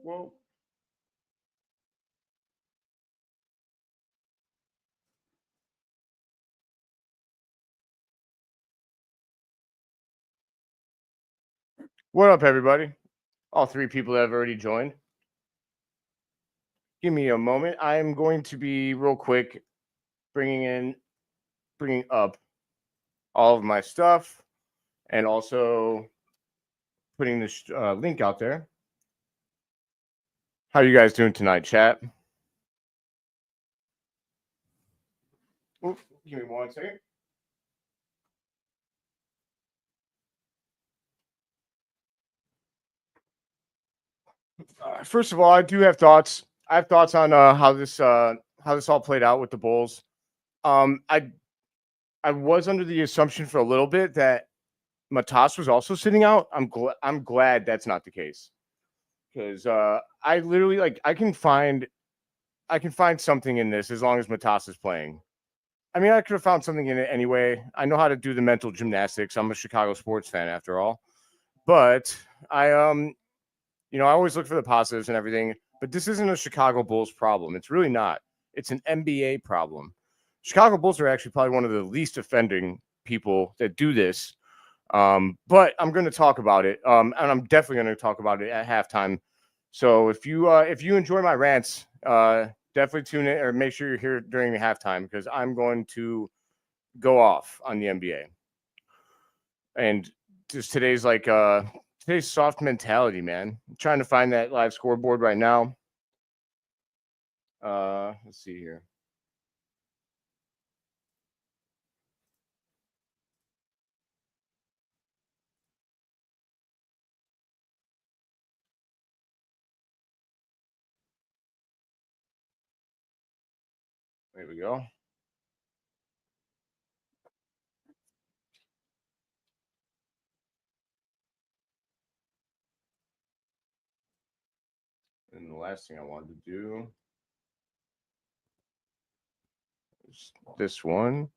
Whoa. What up, everybody? All three people that have already joined. Give me a moment. I am going to be real quick bringing up all of my stuff and also putting this link out there. How you guys doing tonight, chat? Oops, give me 1 second. First of all, I do have thoughts. I have thoughts on how this all played out with the Bulls. I was under the assumption for a little bit that Matas was also sitting out. I'm glad that's not the case, because I literally I can find something in this as long as Matas is playing. I mean, I could have found something in it anyway. I know how to do the mental gymnastics. I'm a Chicago sports fan after all, but I I always look for the positives and everything. But this isn't a Chicago Bulls problem. It's really not. It's an NBA problem. Chicago Bulls are actually probably one of the least offending people that do this. But I'm going to talk about it, and I'm definitely going to talk about it at halftime. So if you enjoy my rants, definitely tune in or make sure you're here during the halftime, because I'm going to go off on the NBA. And just today's soft mentality, man. I'm trying to find that live scoreboard right now. Let's see here. There we go. And the last thing I wanted to do is this one.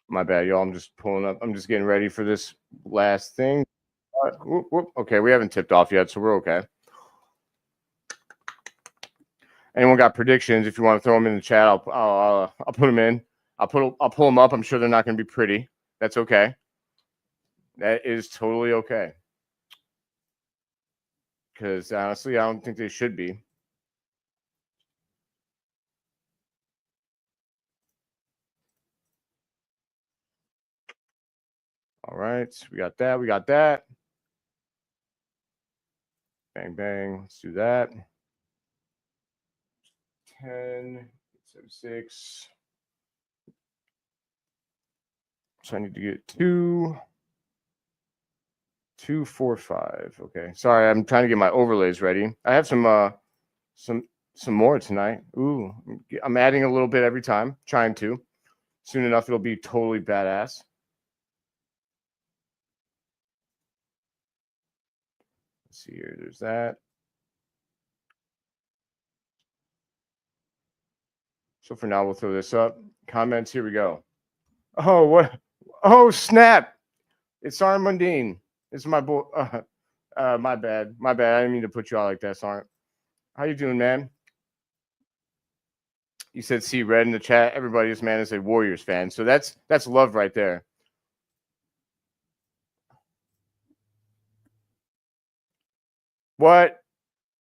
My bad, y'all. I'm just pulling up. I'm just getting ready for this last thing. Whoop, whoop. Okay, we haven't tipped off yet, so we're okay. Anyone got predictions? If you want to throw them in the chat, I'll put them in. I'll pull them up. I'm sure they're not going to be pretty. That's okay. That is totally okay. Because honestly, I don't think they should be. All right, we got that. We got that. Bang, bang. Let's do that. 10, 7, 6. So I need to get 2, 2, 4, 5. Okay. Sorry, I'm trying to get my overlays ready. I have some more tonight. Ooh, I'm adding a little bit every time. Trying to. Soon enough, it'll be totally badass. Let's see here. There's that. So for now, we'll throw this up. Comments. Here we go. Oh, what? Oh, snap! It's Sarn Mundine. It's my boy. My bad. My bad. I didn't mean to put you all like that, Sarn. How you doing, man? You said see red in the chat. Everybody is, man, is a Warriors fan. So that's love right there. What?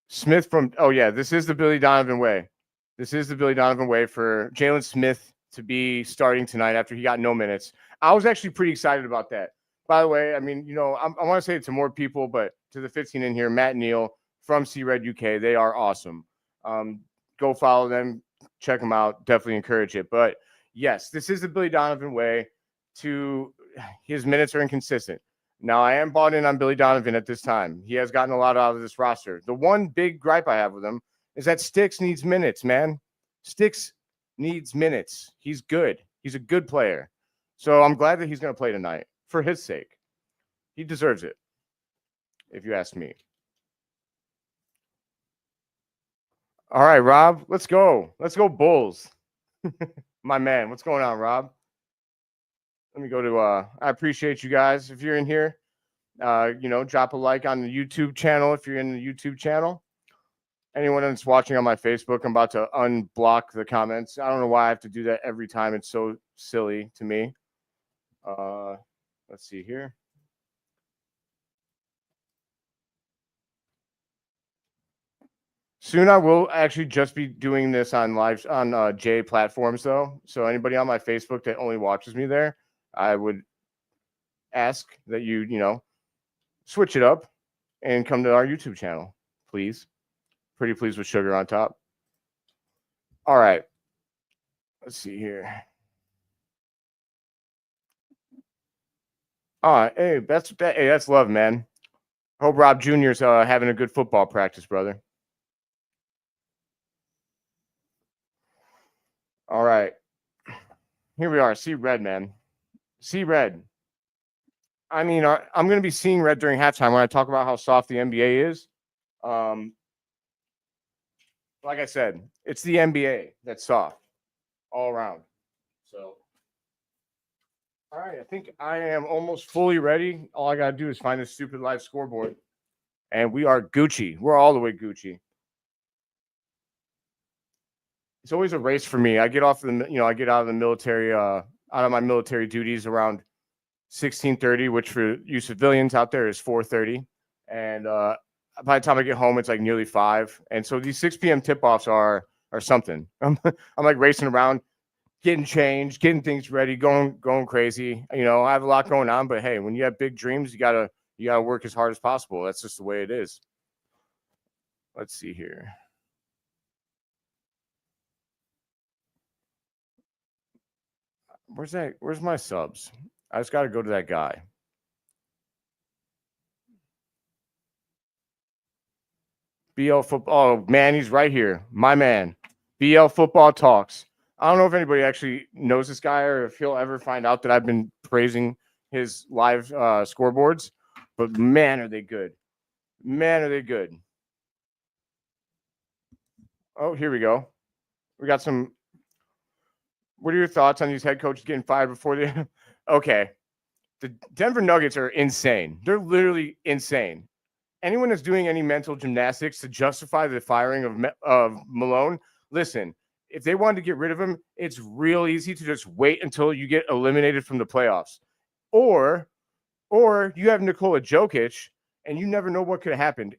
Smith from, oh yeah, this is the Billy Donovan way. This is the Billy Donovan way for Jalen Smith to be starting tonight after he got no minutes. I was actually pretty excited about that. By the way, I mean, I want to say it to more people, but to the 15 in here, Matt Neal from C Red UK, they are awesome. Go follow them, check them out. Definitely encourage it. But yes, this is the Billy Donovan way. His minutes are inconsistent. Now, I am bought in on Billy Donovan at this time. He has gotten a lot out of this roster. The one big gripe I have with him is that Sticks needs minutes, man. Sticks needs minutes. He's good. He's a good player. So I'm glad that he's going to play tonight for his sake. He deserves it, if you ask me. All right, Rob, let's go. Let's go Bulls. My man, what's going on, Rob? Let me go to I appreciate you guys if you're in here. Drop a like on the YouTube channel if you're in the YouTube channel. Anyone that's watching on my Facebook, I'm about to unblock the comments. I don't know why I have to do that every time. It's so silly to me. Let's see here. Soon I will actually just be doing this on live on J platforms though. So anybody on my Facebook that only watches me there, I would ask that you switch it up and come to our YouTube channel, please. Pretty please with sugar on top. All right. Let's see here. All right. Hey, that's love, man. Hope Rob Jr.'s having a good football practice, brother. All right. Here we are. See red, man. See red. I mean, I'm going to be seeing red during halftime when I talk about how soft the NBA is. Like I said, it's the NBA that's soft all around. So, all right, I think I am almost fully ready. All I got to do is find this stupid live scoreboard, and we are Gucci. We're all the way Gucci. It's always a race for me. I get off I get out of the military, out of my military duties around 16:30, which for you civilians out there is 4:30, and by the time I get home, it's like nearly 5. And so these 6 p.m. tip-offs are something. I'm like racing around, getting changed, getting things ready, going crazy. I have a lot going on, but hey, when you have big dreams, you gotta work as hard as possible. That's just the way it is. Let's see here. Where's that? Where's my subs? I just got to go to that guy. BL football. Oh man, he's right here. My man. BL football talks. I don't know if anybody actually knows this guy or if he'll ever find out that I've been praising his live scoreboards, but man, are they good. Man, are they good. Oh, here we go. We got some. What are your thoughts on these head coaches getting fired before the? Okay. The Denver Nuggets are insane. They're literally insane. Anyone that's doing any mental gymnastics to justify the firing of Malone, listen, if they wanted to get rid of him, it's real easy to just wait until you get eliminated from the playoffs. Or you have Nikola Jokic and you never know what could have happened.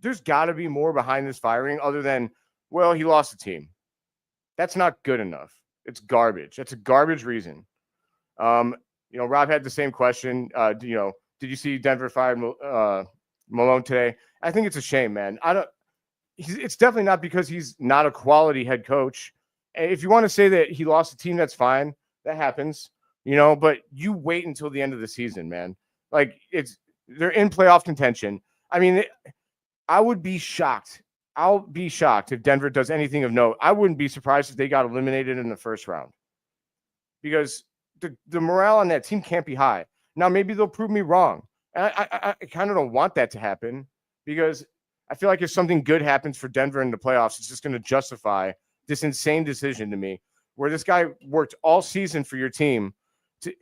There's got to be more behind this firing other than, well, he lost the team. That's not good enough. It's garbage. That's a garbage reason. Rob had the same question. Did you see Denver fired Malone today? I think it's a shame, man. It's definitely not because he's not a quality head coach. If you want to say that he lost the team, that's fine. That happens, but you wait until the end of the season, man. Like they're in playoff contention. I mean, I would be shocked. I'll be shocked if Denver does anything of note. I wouldn't be surprised if they got eliminated in the first round because the morale on that team can't be high. Now, maybe they'll prove me wrong. And I kind of don't want that to happen because I feel like if something good happens for Denver in the playoffs, it's just going to justify this insane decision to me where this guy worked all season for your team.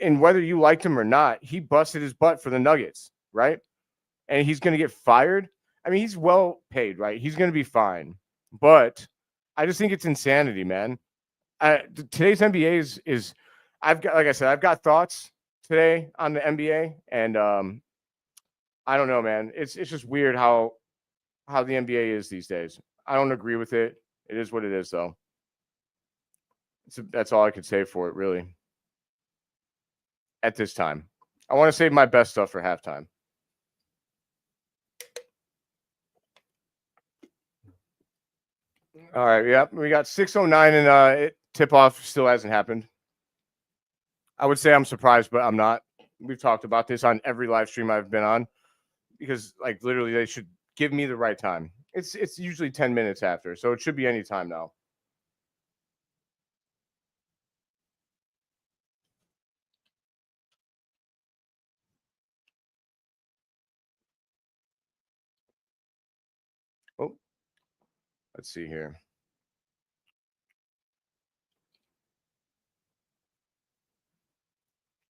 And whether you liked him or not, he busted his butt for the Nuggets, right? And he's going to get fired. I mean, he's well paid, right? He's going to be fine. But I just think it's insanity, man. Today's NBA is I've got thoughts today on the NBA, and I don't know, man. It's just weird how the NBA is these days. I don't agree with it. It is what it is, though. That's all I could say for it, really. At this time, I want to save my best stuff for halftime. All right, yeah, we got 6:09, and tip off still hasn't happened. I would say I'm surprised, but I'm not. We've talked about this on every live stream I've been on because, like, literally, they should give me the right time. It's usually 10 minutes after, so it should be any time now. Oh, let's see here.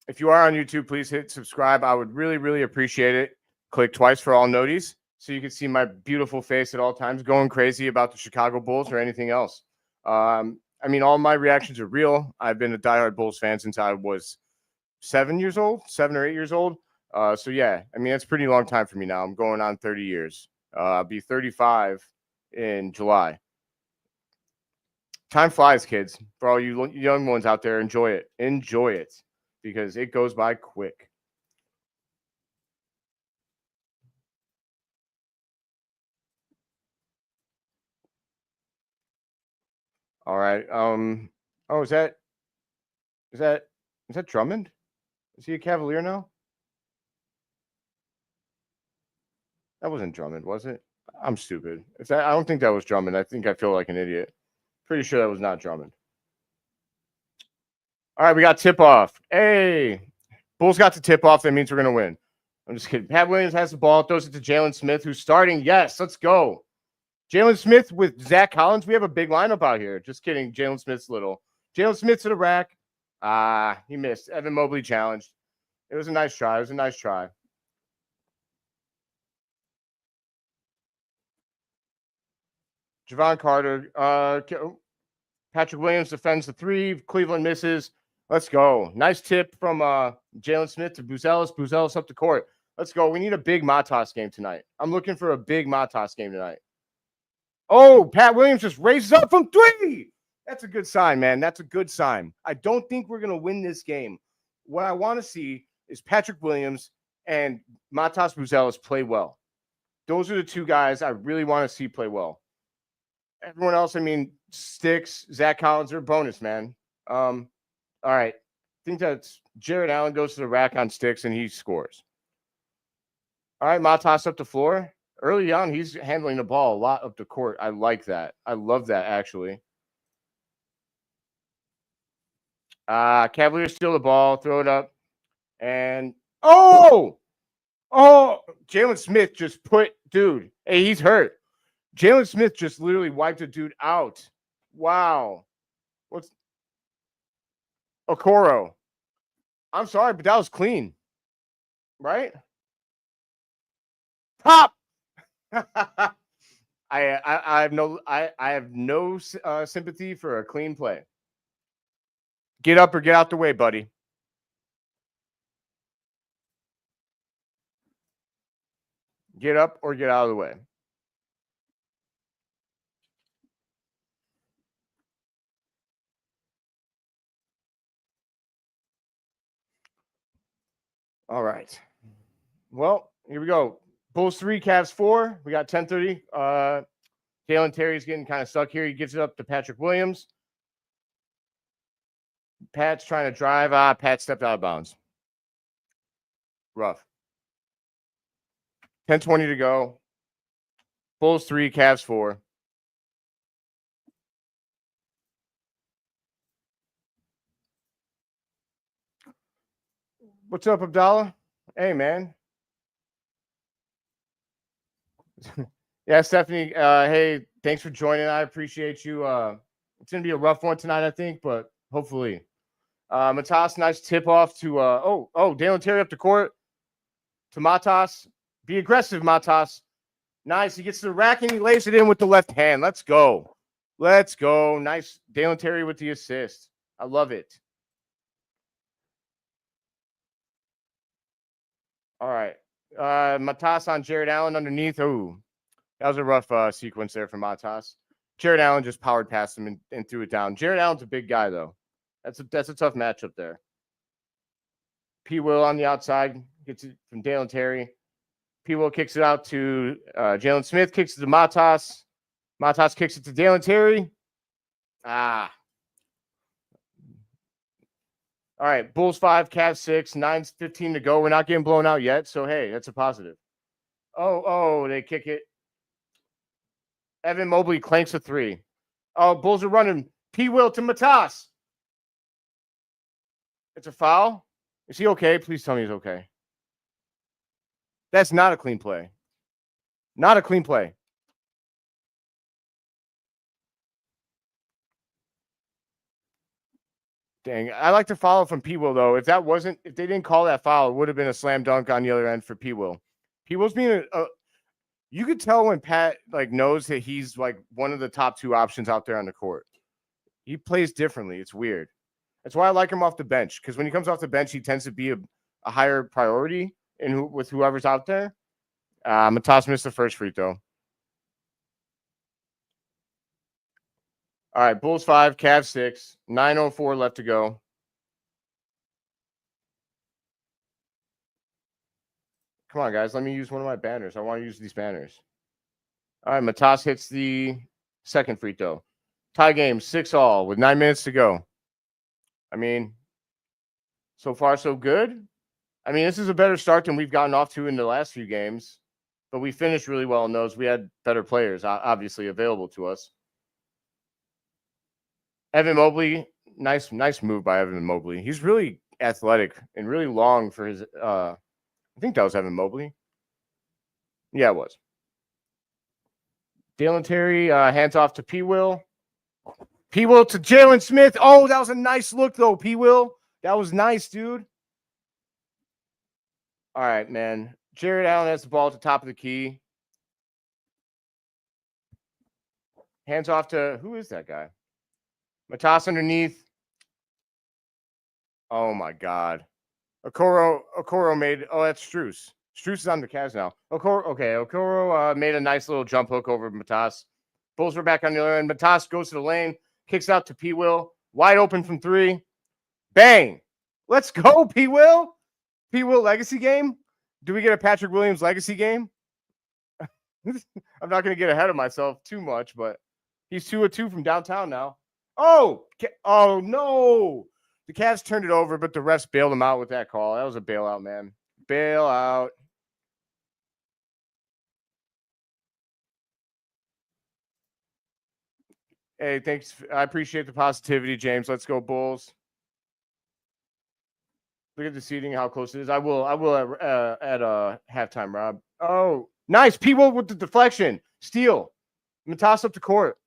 If you are on YouTube, please hit subscribe. I would really, really appreciate it. Click twice for all noties so you can see my beautiful face at all times going crazy about the Chicago Bulls or anything else. I mean, all my reactions are real. I've been a diehard Bulls fan since I was 7 or 8 years old. So, yeah, I mean, that's a pretty long time for me now. I'm going on 30 years. I'll be 35 in July. Time flies, kids. For all you young ones out there, enjoy it. Enjoy it because it goes by quick. All right. Oh, is that Drummond? Is he a Cavalier now? That wasn't Drummond, was it? I'm stupid. I don't think that was Drummond. I think I feel like an idiot. Pretty sure that was not Drummond. All right, we got tip off. Hey, Bulls got the tip off. That means we're gonna win. I'm just kidding. Pat Williams has the ball, throws it to Jalen Smith, who's starting. Yes, let's go. Jalen Smith with Zach Collins. We have a big lineup out here. Just kidding. Jalen Smith's little. Jalen Smith to the rack. He missed. Evan Mobley challenged. It was a nice try. Javon Carter. Patrick Williams defends the three. Cleveland misses. Let's go. Nice tip from Jalen Smith to Buzelis. Buzelis up the court. Let's go. We need a big Matas game tonight. I'm looking for a big Matas game tonight. Oh, Pat Williams just raises up from three. That's a good sign, man. That's a good sign. I don't think we're going to win this game. What I want to see is Patrick Williams and Matas Buzelis play well. Those are the two guys I really want to see play well. Everyone else, I mean, Sticks, Zach Collins are bonus, man. All right. I think that's Jared Allen goes to the rack on Sticks and he scores. All right, Matas up the floor. Early on, he's handling the ball a lot up the court. I like that. I love that, actually. Cavaliers steal the ball, throw it up, and Jalen Smith just dude, hey, he's hurt. Jalen Smith just literally wiped a dude out. Wow. What's Okoro? I'm sorry, but that was clean, right? Top. I have no sympathy for a clean play. Get up or get out the way, buddy. Get up or get out of the way. All right. Well, here we go. Bulls 3, Cavs 4. We got 10:30. Dalen Terry's getting kind of stuck here. He gives it up to Patrick Williams. Pat's trying to drive. Pat stepped out of bounds. Rough. 10:20 to go. Bulls 3, Cavs 4. What's up, Abdallah? Hey, man. Yeah, Stephanie. Hey, thanks for joining. I appreciate you. It's gonna be a rough one tonight, I think, but hopefully. Matas, nice tip off to Dalen Terry up the court to Matas. Be aggressive, Matas. Nice. He gets to the rack and he lays it in with the left hand. Let's go. Let's go. Nice. Dalen Terry with the assist. I love it. All right. Matas on Jared Allen underneath. Oh, that was a rough sequence there for Matas. Jared Allen just powered past him and threw it down. Jared Allen's a big guy, though. That's a tough matchup there. P. Will on the outside gets it from Dalen Terry. P. Will kicks it out to Jalen Smith, kicks it to Matas. Matas kicks it to Dalen Terry. All right, Bulls 5, Cavs 6, 9:15 to go. We're not getting blown out yet, so hey, that's a positive. Oh, they kick it. Evan Mobley clanks a 3. Oh, Bulls are running. P. Will to Matas. It's a foul. Is he okay? Please tell me he's okay. That's not a clean play. Not a clean play. Dang, I like to follow from P. Will though. If they didn't call that foul, it would have been a slam dunk on the other end for P. Will. P. Will's being you could tell when Pat like knows that he's like one of the top 2 options out there on the court. He plays differently. It's weird. That's why I like him off the bench, because when he comes off the bench, he tends to be a higher priority with whoever's out there. Matas missed the first free throw. All right, Bulls 5, Cavs 6, 9:04 left to go. Come on, guys. Let me use one of my banners. I want to use these banners. All right, Matas hits the second free throw. Tie game, 6-all with 9 minutes to go. I mean, so far so good. I mean, this is a better start than we've gotten off to in the last few games, but we finished really well in those. We had better players, obviously, available to us. Evan Mobley, nice move by Evan Mobley. He's really athletic and really long for his. I think that was Evan Mobley. Yeah, it was. Dalen Terry hands off to P. Will. P. Will to Jalen Smith. Oh, that was a nice look, though, P. Will. That was nice, dude. All right, man. Jared Allen has the ball at the top of the key. Hands off to, who is that guy? Matas underneath. Oh, my God. Okoro made, that's Strus. Strus is on the Cavs now. Okoro made a nice little jump hook over Matas. Bulls were back on the other end. Matas goes to the lane, kicks out to P. Will. Wide open from 3. Bang. Let's go, P. Will. P. Will legacy game. Do we get a Patrick Williams legacy game? I'm not going to get ahead of myself too much, but he's 2-2 from downtown now. Oh, no. The Cavs turned it over, but the refs bailed him out with that call. That was a bailout, man. Bailout. Hey, thanks. I appreciate the positivity, James. Let's go, Bulls. Look at the seating, how close it is. I will at halftime, Rob. Oh, nice. P. Will with the deflection. Steal. Matas up the court.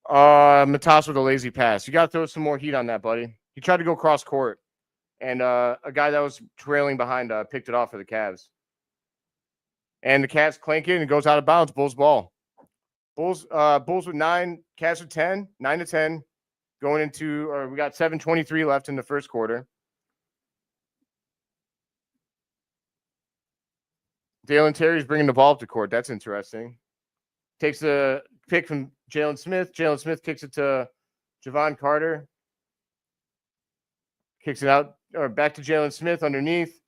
Matas with a lazy pass. You got to throw some more heat on that, buddy. He tried to go cross court, and a guy that was trailing behind picked it off for the Cavs. And the Cavs clank it, and it goes out of bounds. Bulls ball. Bulls with 9, Cavs with 10, 9-10. Going into, we got 7:23 left in the first quarter. Dalen Terry's bringing the ball up the court. That's interesting. Takes the pick from Jalen Smith. Jalen Smith kicks it to Javon Carter. Kicks it out, or back to Jalen Smith underneath.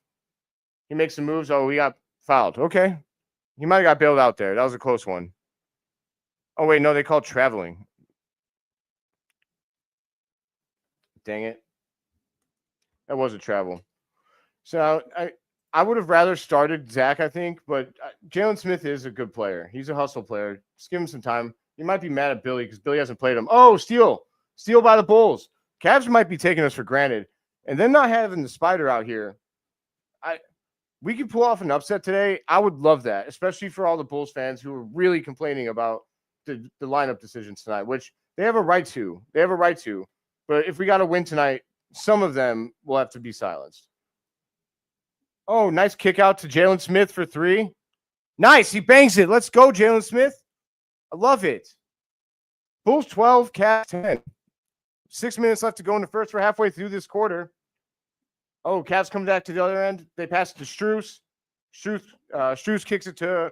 He makes some moves. Oh, we got fouled. Okay. He might have got bailed out there. That was a close one. Oh, wait, no, they called traveling. Dang it. That was a travel. So I would have rather started Zach, I think, but Jalen Smith is a good player. He's a hustle player. Just give him some time. You might be mad at Billy because Billy hasn't played him. Oh, steal by the Bulls. Cavs might be taking us for granted. And then not having the Spider out here. We could pull off an upset today. I would love that, especially for all the Bulls fans who are really complaining about the lineup decisions tonight, which they have a right to. But if we got to win tonight, some of them will have to be silenced. Oh, nice kick out to Jalen Smith for 3. Nice. He bangs it. Let's go, Jalen Smith. I love it. Bulls 12, Cavs 10. 6 minutes left to go in the first. We're halfway through this quarter. Oh, Cavs come back to the other end. They pass it to Strus. Strus kicks it to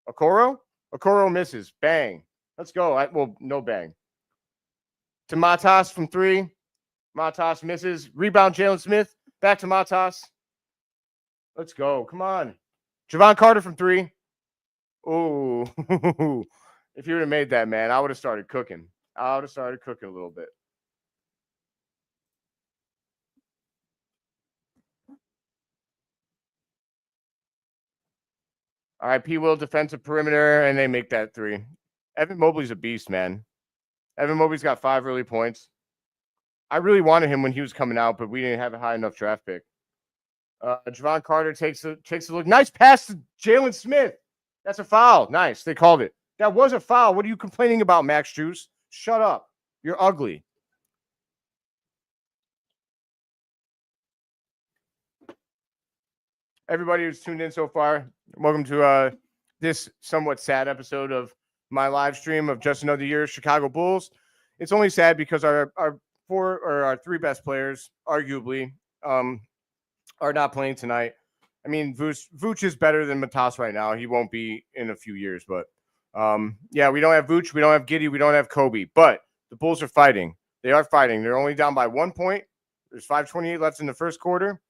Okoro. Okoro misses. Bang. Let's go. No bang. To Matas from 3. Matas misses. Rebound, Jalen Smith. Back to Matas. Let's go. Come on. Javon Carter from 3. Oh, if you would have made that, man, I would have started cooking. a little bit. All right, P. Will defensive perimeter, and they make that 3. Evan Mobley's a beast, man. Evan Mobley's got 5 early points. I really wanted him when he was coming out, but we didn't have a high enough draft pick. Javon Carter takes a look. Nice pass to Jalen Smith. That's a foul. Nice. They called it. That was a foul. What are you complaining about, Max Juice? Shut up. You're ugly. everybody who's tuned in so far. Welcome to this somewhat sad episode of my live stream of just another year Chicago Bulls. It's only sad because our three best players, arguably, are not playing tonight. I mean, Vooch is better than Matas right now. He won't be in a few years, but yeah, we don't have Vooch, we don't have Giddey, we don't have Coby, but the Bulls are fighting. They are fighting. They're only down by 1 point. There's 5:28 left in the first quarter.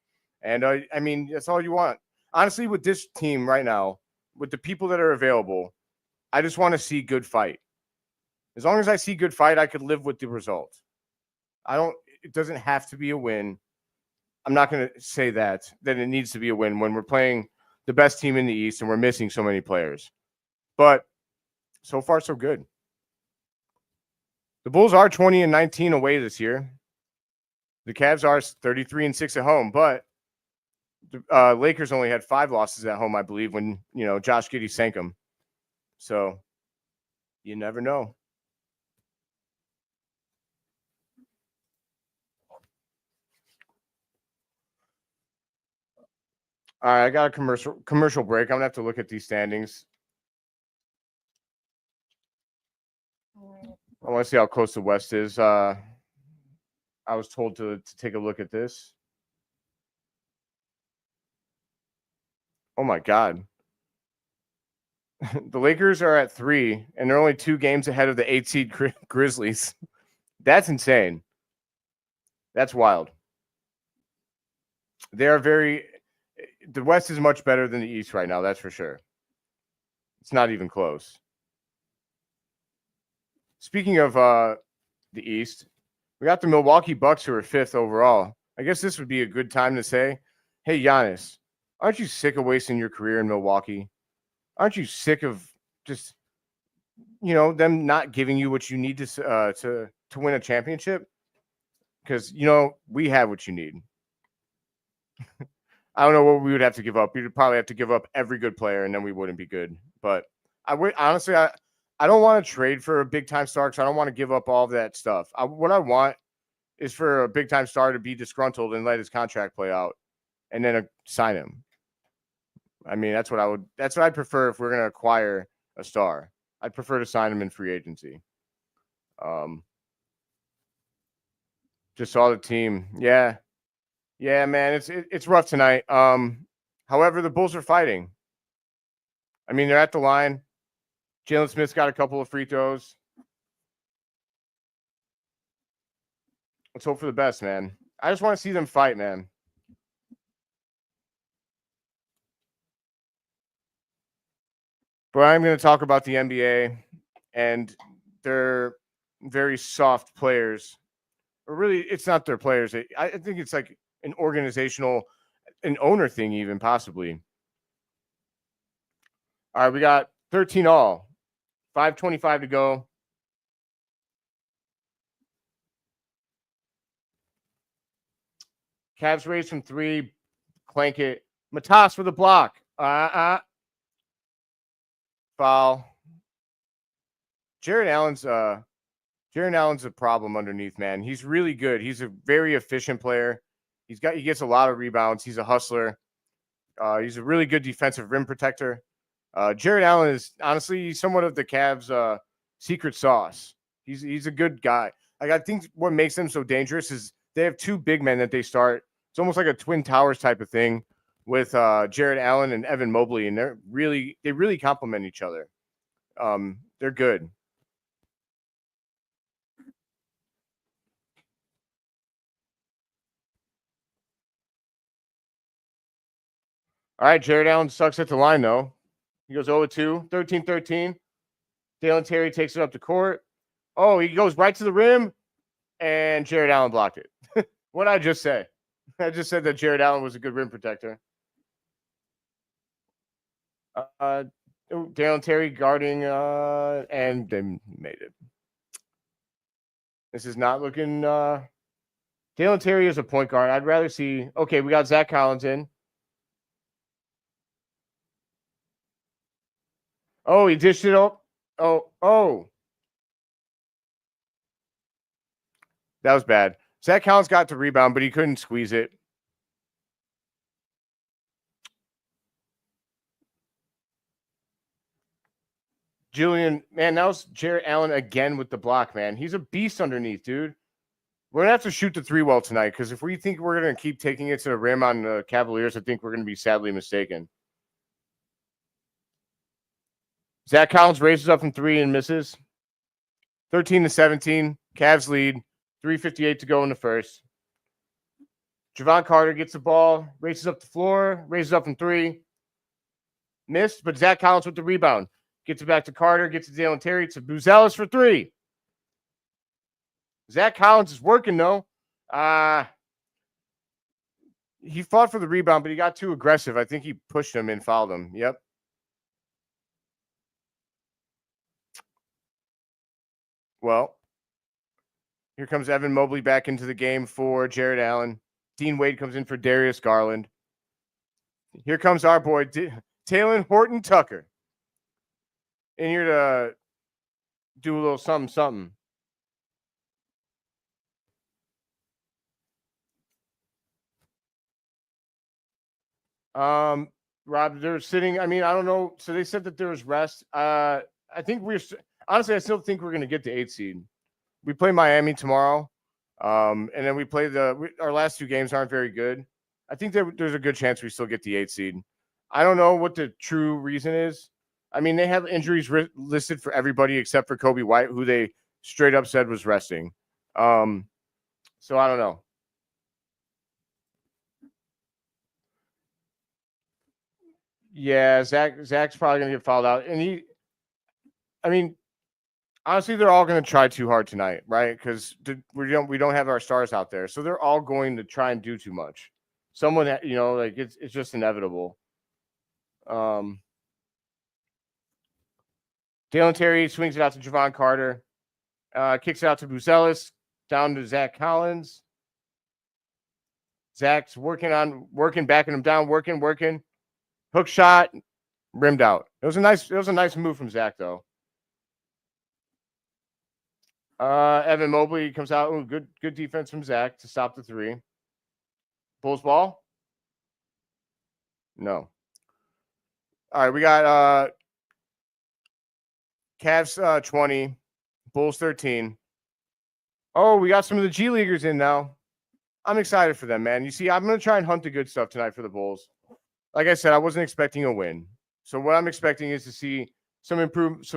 And I mean, that's all you want. Honestly, with this team right now, with the people that are available, I just want to see good fight. As long as I see good fight, I could live with the result. It doesn't have to be a win. I'm not going to say that it needs to be a win when we're playing the best team in the East and we're missing so many players. But so far, so good. The Bulls are 20-19 away this year. The Cavs are 33-6 at home, but the Lakers only had 5 losses at home, I believe, when Josh Giddey sank them. So you never know. All right, I got a commercial break. I'm gonna have to look at these standings. I want to see how close the West is. I was told to take a look at this. Oh my God. The Lakers are at 3, and they're only 2 games ahead of the 8 seed Grizzlies. That's insane. That's wild. The West is much better than the East right now. That's for sure. It's not even close. Speaking of the East, we got the Milwaukee Bucks who are 5th overall. I guess this would be a good time to say, hey, Giannis, aren't you sick of wasting your career in Milwaukee? Aren't you sick of just, them not giving you what you need to win a championship? Because, we have what you need. I don't know what we would have to give up. We'd probably have to give up every good player, and then we wouldn't be good. But honestly, I don't want to trade for a big-time star because I don't want to give up all of that stuff. What I want is for a big-time star to be disgruntled and let his contract play out and then sign him. I mean, that's what I'd prefer if we're going to acquire a star. I'd prefer to sign him in free agency. Just saw the team. Yeah. Yeah, man, it's rough tonight. However, the Bulls are fighting. I mean, they're at the line. Jalen Smith's got a couple of free throws. Let's hope for the best, man. I just want to see them fight, man. But I'm going to talk about the NBA and their very soft players. Or really, it's not their players. I think it's like an owner thing, even possibly. All right, we got 13 all. 5:25 to go. Cavs raise from 3. Clank it. Matas for the block. Foul. Jared Allen's a problem underneath, man. He's really good. He's a very efficient player. He gets a lot of rebounds. He's a hustler. He's a really good defensive rim protector. Jared Allen is honestly somewhat of the Cavs' secret sauce. He's a good guy. Like, I think what makes them so dangerous is they have 2 big men that they start. It's almost like a Twin Towers type of thing with Jared Allen and Evan Mobley, and they really complement each other. They're good. All right, Jared Allen sucks at the line, though. He goes 0-2, 13-13. Dalen Terry takes it up the court. Oh, he goes right to the rim, and Jared Allen blocked it. What did I just say? I just said that Jared Allen was a good rim protector. Dalen Terry guarding, and they made it. This is not looking. Dalen Terry is a point guard. I'd rather see. Okay, we got Zach Collins in. Oh, he dished it up. Oh. That was bad. Zach Collins got the rebound, but he couldn't squeeze it. Julian, man, that was Jarrett Allen again with the block, man. He's a beast underneath, dude. We're going to have to shoot the three well tonight because if we think we're going to keep taking it to the rim on the Cavaliers, I think we're going to be sadly mistaken. Zach Collins raises up from three and misses. 13-17. Cavs lead. 3:58 to go in the first. Jevon Carter gets the ball, races up the floor, raises up from three. Missed, but Zach Collins with the rebound. Gets it back to Carter, gets it to Dalen Terry, to Buzelis for three. Zach Collins is working, though. He fought for the rebound, but he got too aggressive. I think he pushed him and fouled him. Yep. Well, here comes Evan Mobley back into the game for Jarrett Allen. Dean Wade comes in for Darius Garland. Here comes our boy, Kevin Huerter. In here to do a little something. Rob, they're sitting. I mean, I don't know. So they said that there was rest. I think honestly, I still think we're going to get the 8 seed. We play Miami tomorrow, and then we play our last 2 games aren't very good. I think there's a good chance we still get the 8 seed. I don't know what the true reason is. I mean, they have injuries listed for everybody except for Coby White, who they straight up said was resting. So I don't know. Yeah, Zach's probably gonna get fouled out, and honestly, they're all gonna try too hard tonight, right? Because we don't have our stars out there, so they're all going to try and do too much. Someone, it's just inevitable. Dalen Terry swings it out to Jevon Carter, kicks it out to Buzelis, down to Zach Collins. Zach's working, backing him down, working. Hook shot, rimmed out. It was a nice move from Zach, though. Evan Mobley comes out. Ooh, good defense from Zach to stop the 3. Bulls ball? No. All right, we got Cavs 20, Bulls 13. Oh, we got some of the G Leaguers in now. I'm excited for them, man. You see, I'm going to try and hunt the good stuff tonight for the Bulls. Like I said, I wasn't expecting a win. So what I'm expecting is to see some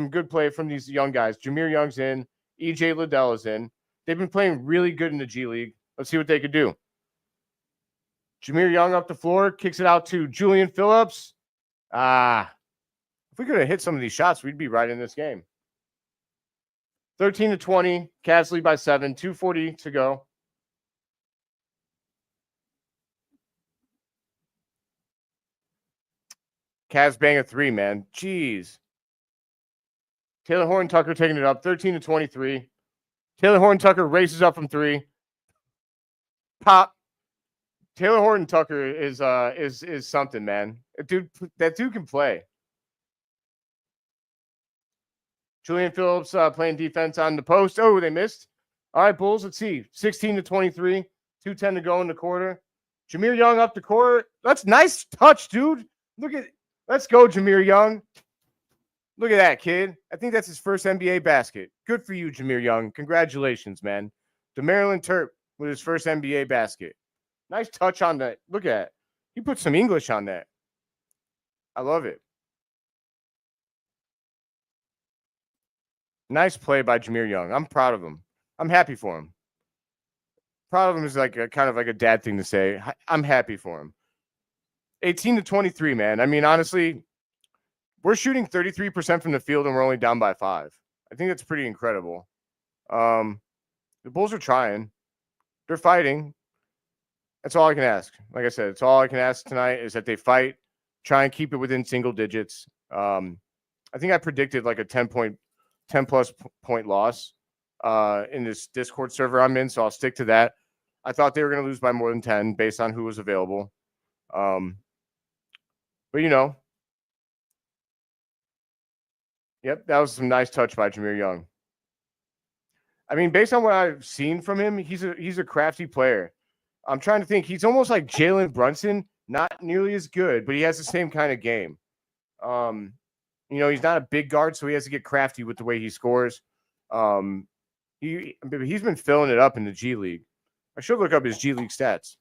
good play from these young guys. Jahmir Young's in. EJ Liddell is in. They've been playing really good in the G League. Let's see what they could do. Jahmir Young up the floor, kicks it out to Julian Phillips. If we could have hit some of these shots, we'd be right in this game. 13-20. Cavs lead by 7. 2:40 to go. Cavs bang a 3, man. Jeez. Taylor Horton-Tucker taking it up. 13-23. Taylor Horton-Tucker races up from 3. Pop. Taylor Horton-Tucker is something, man. That dude can play. Julian Phillips playing defense on the post. Oh, they missed. All right, Bulls. Let's see. 16-23. 2:10 to go in the quarter. Jahmir Young up the court. That's nice touch, dude. Let's go, Jahmir Young. Look at that, kid. I think that's his first NBA basket. Good for you, Jahmir Young. Congratulations, man. The Maryland Terp with his first NBA basket. Nice touch on that. Look at it. He put some English on that. I love it. Nice play by Jahmir Young. I'm proud of him. I'm happy for him. Proud of him is kind of like a dad thing to say. I'm happy for him. 18-23, man. I mean, honestly, we're shooting 33% from the field and we're only down by 5. I think that's pretty incredible. The Bulls are trying. They're fighting. That's all I can ask. Like I said, it's all I can ask tonight is that they fight, try and keep it within single digits. I think I predicted like a 10-plus point loss in this Discord server I'm in, so I'll stick to that. I thought they were going to lose by more than 10 based on who was available. But, yep, that was some nice touch by Jahmir Young. I mean, based on what I've seen from him, he's a crafty player. I'm trying to think. He's almost like Jalen Brunson, not nearly as good, but he has the same kind of game. You know, he's not a big guard, so he has to get crafty with the way he scores. He's been filling it up in the G League. I should look up his G League stats.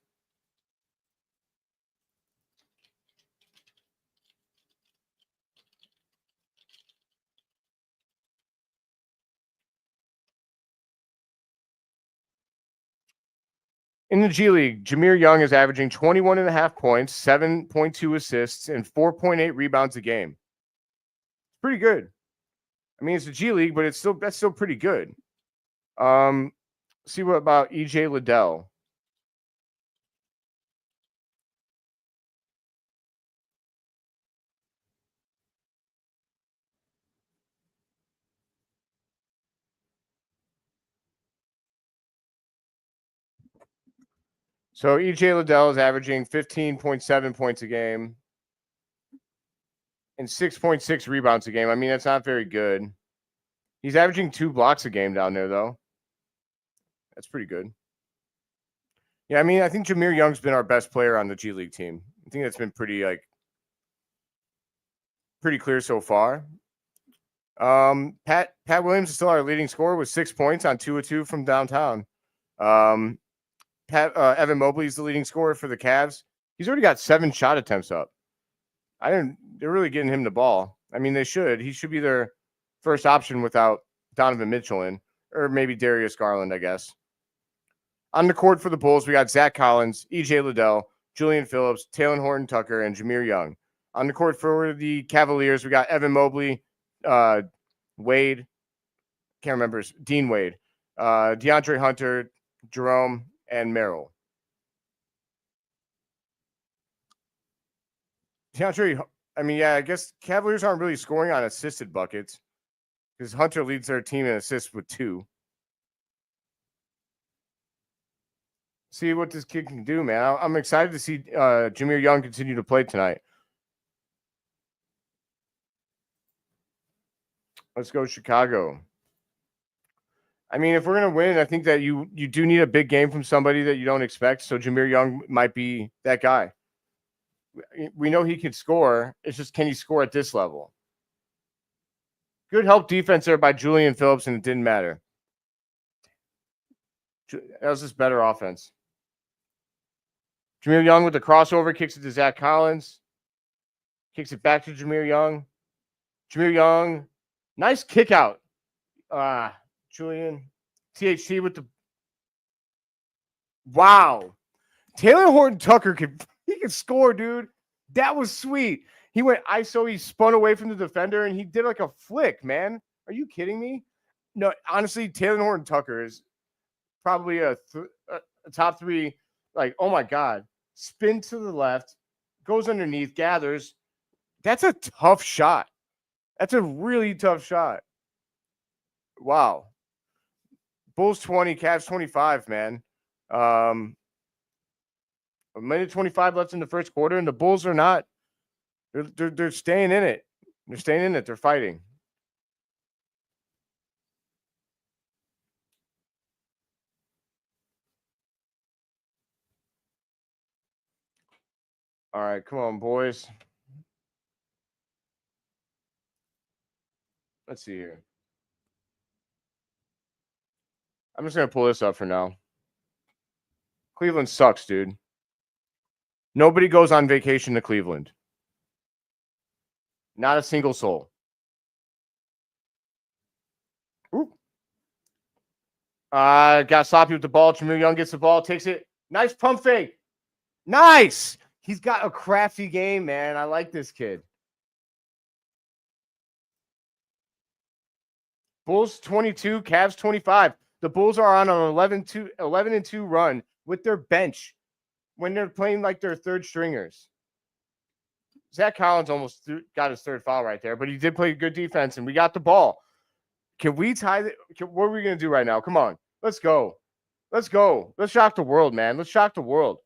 In the G League, Jahmir Young is averaging 21.5 points, 7.2 assists, and 4.8 rebounds a game. It's pretty good. I mean, it's a G League, but that's still pretty good. See what about EJ Liddell? So EJ Liddell is averaging 15.7 points a game and 6.6 rebounds a game. I mean, that's not very good. He's averaging 2 blocks a game down there, though. That's pretty good. Yeah, I mean, I think Jahmir Young's been our best player on the G League team. I think that's been pretty clear so far. Pat Williams is still our leading scorer with 6 points on 2 of 2 from downtown. Evan Mobley is the leading scorer for the Cavs. He's already got 7 shot attempts up. They're really getting him the ball. I mean, they should. He should be their first option without Donovan Mitchell in, or maybe Darius Garland, I guess. On the court for the Bulls, we got Zach Collins, EJ Liddell, Julian Phillips, Talen Horton-Tucker, and Jahmir Young. On the court for the Cavaliers, we got Evan Mobley, Wade, can't remember, Dean Wade, DeAndre Hunter, Jerome, and Merrill. I guess Cavaliers aren't really scoring on assisted buckets because Hunter leads their team in assists with 2. See what this kid can do, man. I'm excited to see Jahmir Young continue to play tonight. Let's go Chicago. I mean, if we're going to win, I think that you do need a big game from somebody that you don't expect. So Jahmir Young might be that guy. We know he can score. It's just, can he score at this level? Good help defense there by Julian Phillips, and it didn't matter. That was just better offense. Jahmir Young with the crossover, kicks it to Zach Collins. Kicks it back to Jahmir Young. Jahmir Young, nice kick out. Julian. THT with the... Wow. Talen Horton-Tucker can score, dude. That was sweet. He went ISO, he spun away from the defender, and he did like a flick, man. Are you kidding me? No, honestly, Talen Horton-Tucker is probably a top 3. Like, oh my God. Spin to the left, goes underneath, gathers. That's a tough shot. That's a really tough shot. Wow. Bulls 20, Cavs 25, man. A minute 25 left in the first quarter, and the Bulls are not. They're staying in it. They're staying in it. They're fighting. All right, come on, boys. Let's see here. I'm just going to pull this up for now. Cleveland sucks, dude. Nobody goes on vacation to Cleveland. Not a single soul. Ooh. Got sloppy with the ball. Jahmir Young gets the ball, takes it. Nice pump fake. Nice. He's got a crafty game, man. I like this kid. Bulls 22, Cavs 25. The Bulls are on an 11-2 run with their bench when they're playing like their third stringers. Zach Collins almost got his third foul right there, but he did play good defense, and we got the ball. Can we tie it? What are we going to do right now? Come on. Let's go. Let's go. Let's shock the world, man. Let's shock the world.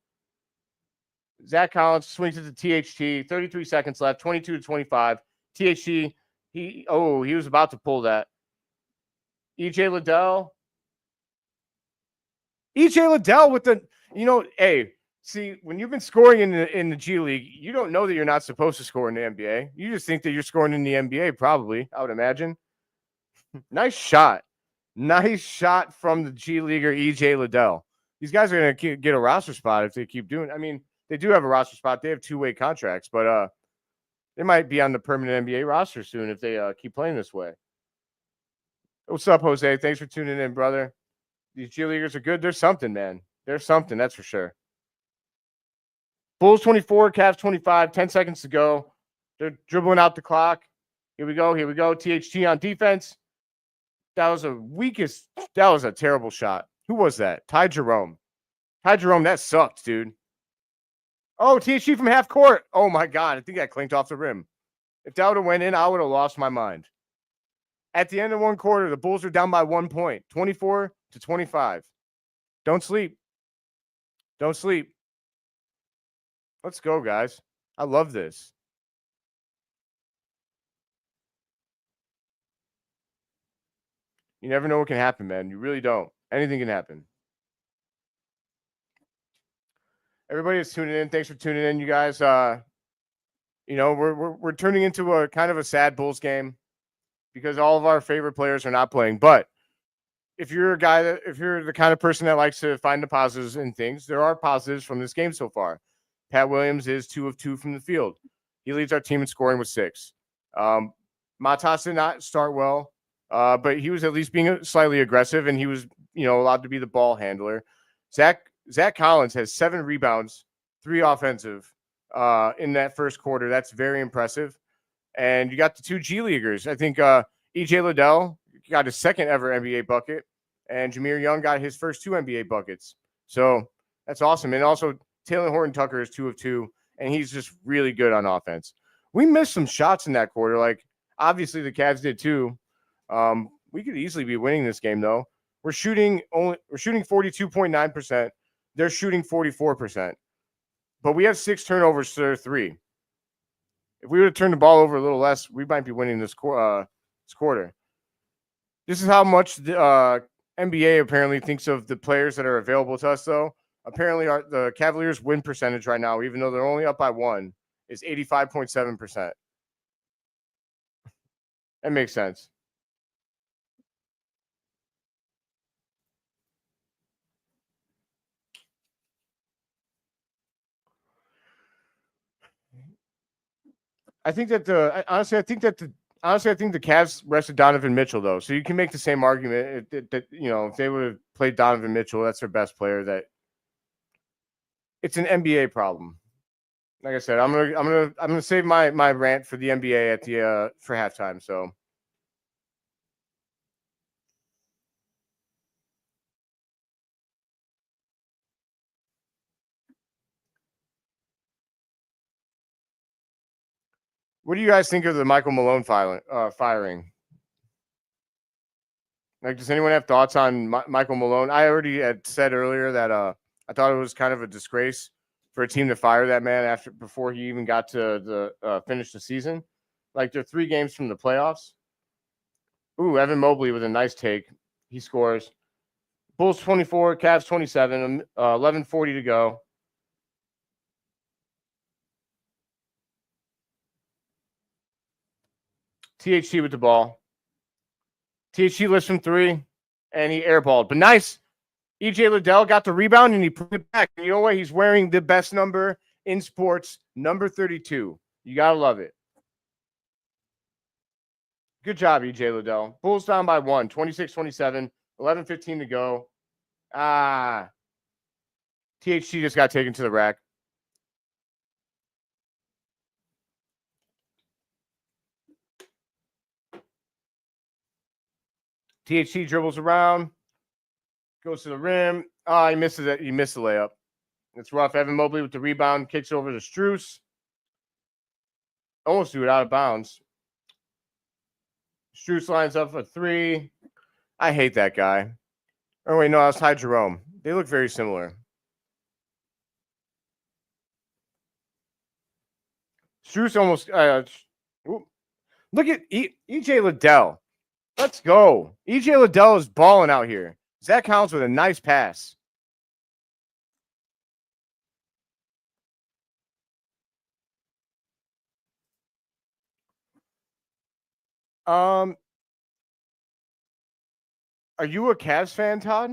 Zach Collins swings it to THT. 33 seconds left. 22-25. THT, he was about to pull that. EJ Liddell with the, hey, See, when you've been scoring in the G League, you don't know that you're not supposed to score in the NBA. You just think that you're scoring in the NBA, probably, I would imagine. Nice shot. Nice shot from the G Leaguer EJ Liddell. These guys are going to get a roster spot if they keep doing it. I mean, they do have a roster spot. They have two-way contracts, but they might be on the permanent NBA roster soon if they keep playing this way. What's up, Jose? Thanks for tuning in, brother. These G Leaguers are good. There's something, man. There's something, that's for sure. Bulls 24, Cavs 25, 10 seconds to go. They're dribbling out the clock. Here we go. THT on defense. That was a terrible shot. Who was that? Ty Jerome. That sucked, dude. Oh, THT from half court. Oh, my God. I think that clinked off the rim. If that would have went in, I would have lost my mind. At the end of one quarter, the Bulls are down by 1 point, 24-25. Don't sleep. Let's go, guys. I love this. You never know what can happen, man. You really don't. Anything can happen. Everybody is tuning in. Thanks for tuning in, you guys. We're turning into a kind of a sad Bulls game because all of our favorite players are not playing. But if you're the kind of person that likes to find the positives in things, there are positives from this game so far. Pat Williams is 2 of 2 from the field. He leads our team in scoring with 6. Matas did not start well, but he was at least being slightly aggressive, and he was, allowed to be the ball handler. Zach Collins has 7 rebounds, 3 offensive in that first quarter. That's very impressive. And you got the 2 G Leaguers. I think EJ Liddell got his second ever NBA bucket, and Jahmir Young got his first 2 NBA buckets. So that's awesome. And also, Taylor Horton Tucker is 2 of 2, and he's just really good on offense. We missed some shots in that quarter. Like, obviously, the Cavs did too. We could easily be winning this game, though. We're shooting 42.9%. They're shooting 44%. But we have 6 turnovers to their 3. If we would have turned the ball over a little less, we might be winning this quarter. This is how much the NBA apparently thinks of the players that are available to us, though. Apparently, the Cavaliers' win percentage right now, even though they're only up by 1, is 85.7%. That makes sense. I think that the Cavs rested Donovan Mitchell, though, so you can make the same argument that if they would have played Donovan Mitchell, that's their best player. That it's an NBA problem. Like I said, I'm gonna save my rant for the NBA at the for halftime. So. What do you guys think of the Michael Malone firing? Like, does anyone have thoughts on Michael Malone? I already had said earlier that I thought it was kind of a disgrace for a team to fire that man before he even got to finish the season. Like, they're 3 games from the playoffs. Ooh, Evan Mobley with a nice take. He scores. Bulls 24, Cavs 27, 11:40 to go. THT with the ball. THT lifts from 3, and he airballed. But nice. EJ Liddell got the rebound, and he put it back. And you know what? He's wearing the best number in sports, number 32. You got to love it. Good job, EJ Liddell. Bulls down by 1, 26-27, 11:15 to go. THT just got taken to the rack. THT dribbles around, goes to the rim. He misses it. He missed the layup. It's rough. Evan Mobley with the rebound, kicks over to Strus. Almost threw it out of bounds. Strus lines up for 3. I hate that guy. Oh, wait, no, that's Ty Jerome. They look very similar. Strus almost look at EJ Liddell. Let's go. EJ Liddell is balling out here. Zach Collins with a nice pass. Are you a Cavs fan, Todd?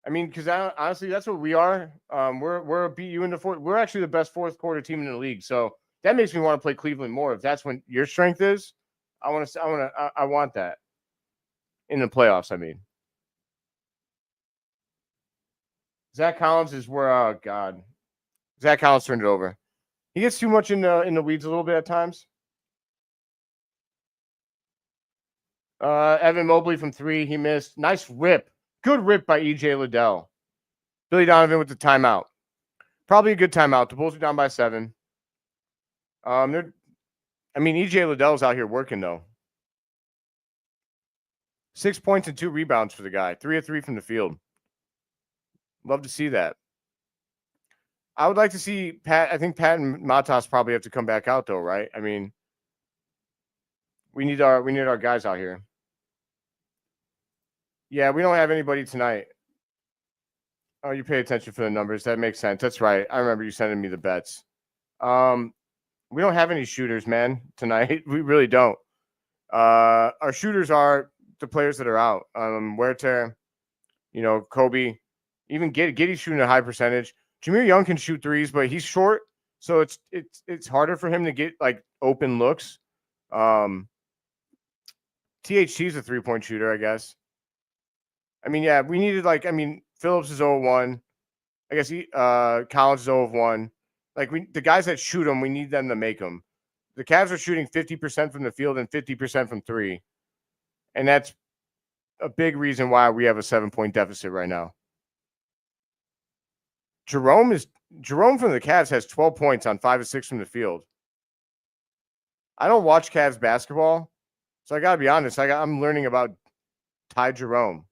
I mean, because honestly, that's what we are. We're beat you in the fourth. We're actually the best fourth quarter team in the league. So that makes me want to play Cleveland more. If that's when your strength is, I want that in the playoffs. I mean, Zach Collins is where. Oh God, Zach Collins turned it over. He gets too much in the weeds a little bit at times. Evan Mobley from 3, he missed. Nice rip. Good rip by EJ Liddell. Billy Donovan with the timeout. Probably a good timeout. The Bulls are down by 7. EJ Liddell's out here working though. 6 points and 2 rebounds for the guy. 3 of 3 from the field. Love to see that. I would like to see Pat. I think Pat and Matas probably have to come back out though, right? I mean, we need our guys out here. Yeah, we don't have anybody tonight. Oh, you pay attention for the numbers. That makes sense. That's right. I remember you sending me the bets. We don't have any shooters, man, tonight. We really don't. Our shooters are the players that are out. Huerter, Coby, even Giddey's shooting a high percentage. Jahmir Young can shoot threes, but he's short, so it's harder for him to get like open looks. THT's a 3-point shooter, I guess. I mean, yeah, we needed Phillips is 0-1. I guess Collins is 0-1. Like the guys that shoot them, we need them to make them. The Cavs are shooting 50% from the field and 50% from 3. And that's a big reason why we have a 7-point deficit right now. Jerome from the Cavs has 12 points on 5 of 6 from the field. I don't watch Cavs basketball, so I gotta be honest. I'm learning about Ty Jerome.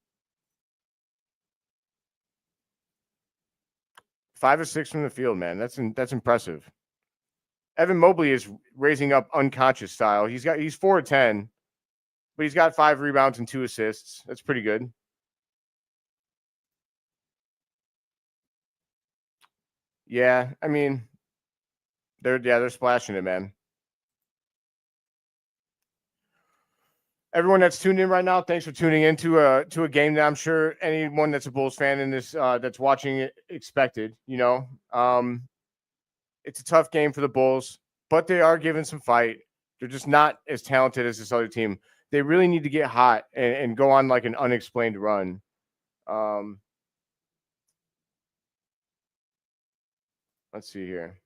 5 of 6 from the field, man. That's impressive. Evan Mobley is raising up unconscious style. He's 4 of 10, but he's got 5 rebounds and 2 assists. That's pretty good. Yeah, I mean, they're splashing it, man. Everyone that's tuned in right now, thanks for tuning in to a game that I'm sure anyone that's a Bulls fan in this that's watching it expected. It's a tough game for the Bulls, but they are giving some fight. They're just not as talented as this other team. They really need to get hot and go on like an unexplained run. Let's see here.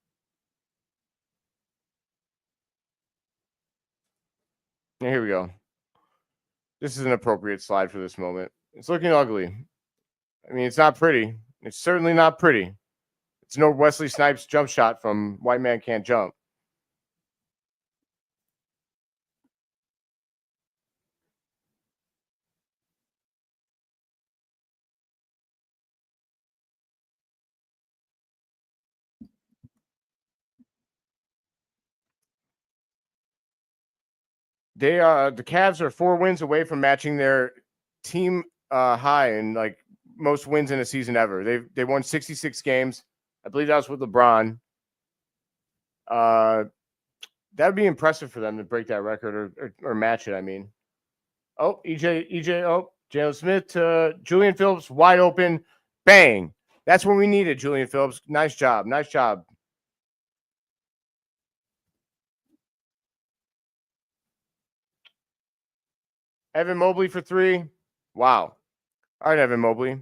Yeah, here we go. This is an appropriate slide for this moment. It's looking ugly. I mean, it's not pretty. It's certainly not pretty. It's no Wesley Snipes jump shot from White Man Can't Jump. The Cavs are 4 wins away from matching their team high and like most wins in a season ever. They won 66 games. I believe that was with LeBron. That would be impressive for them to break that record or match it. I mean, Jalen Smith to Julian Phillips, wide open, bang. That's what we needed, Julian Phillips. Nice job. Evan Mobley for 3. Wow. All right, Evan Mobley.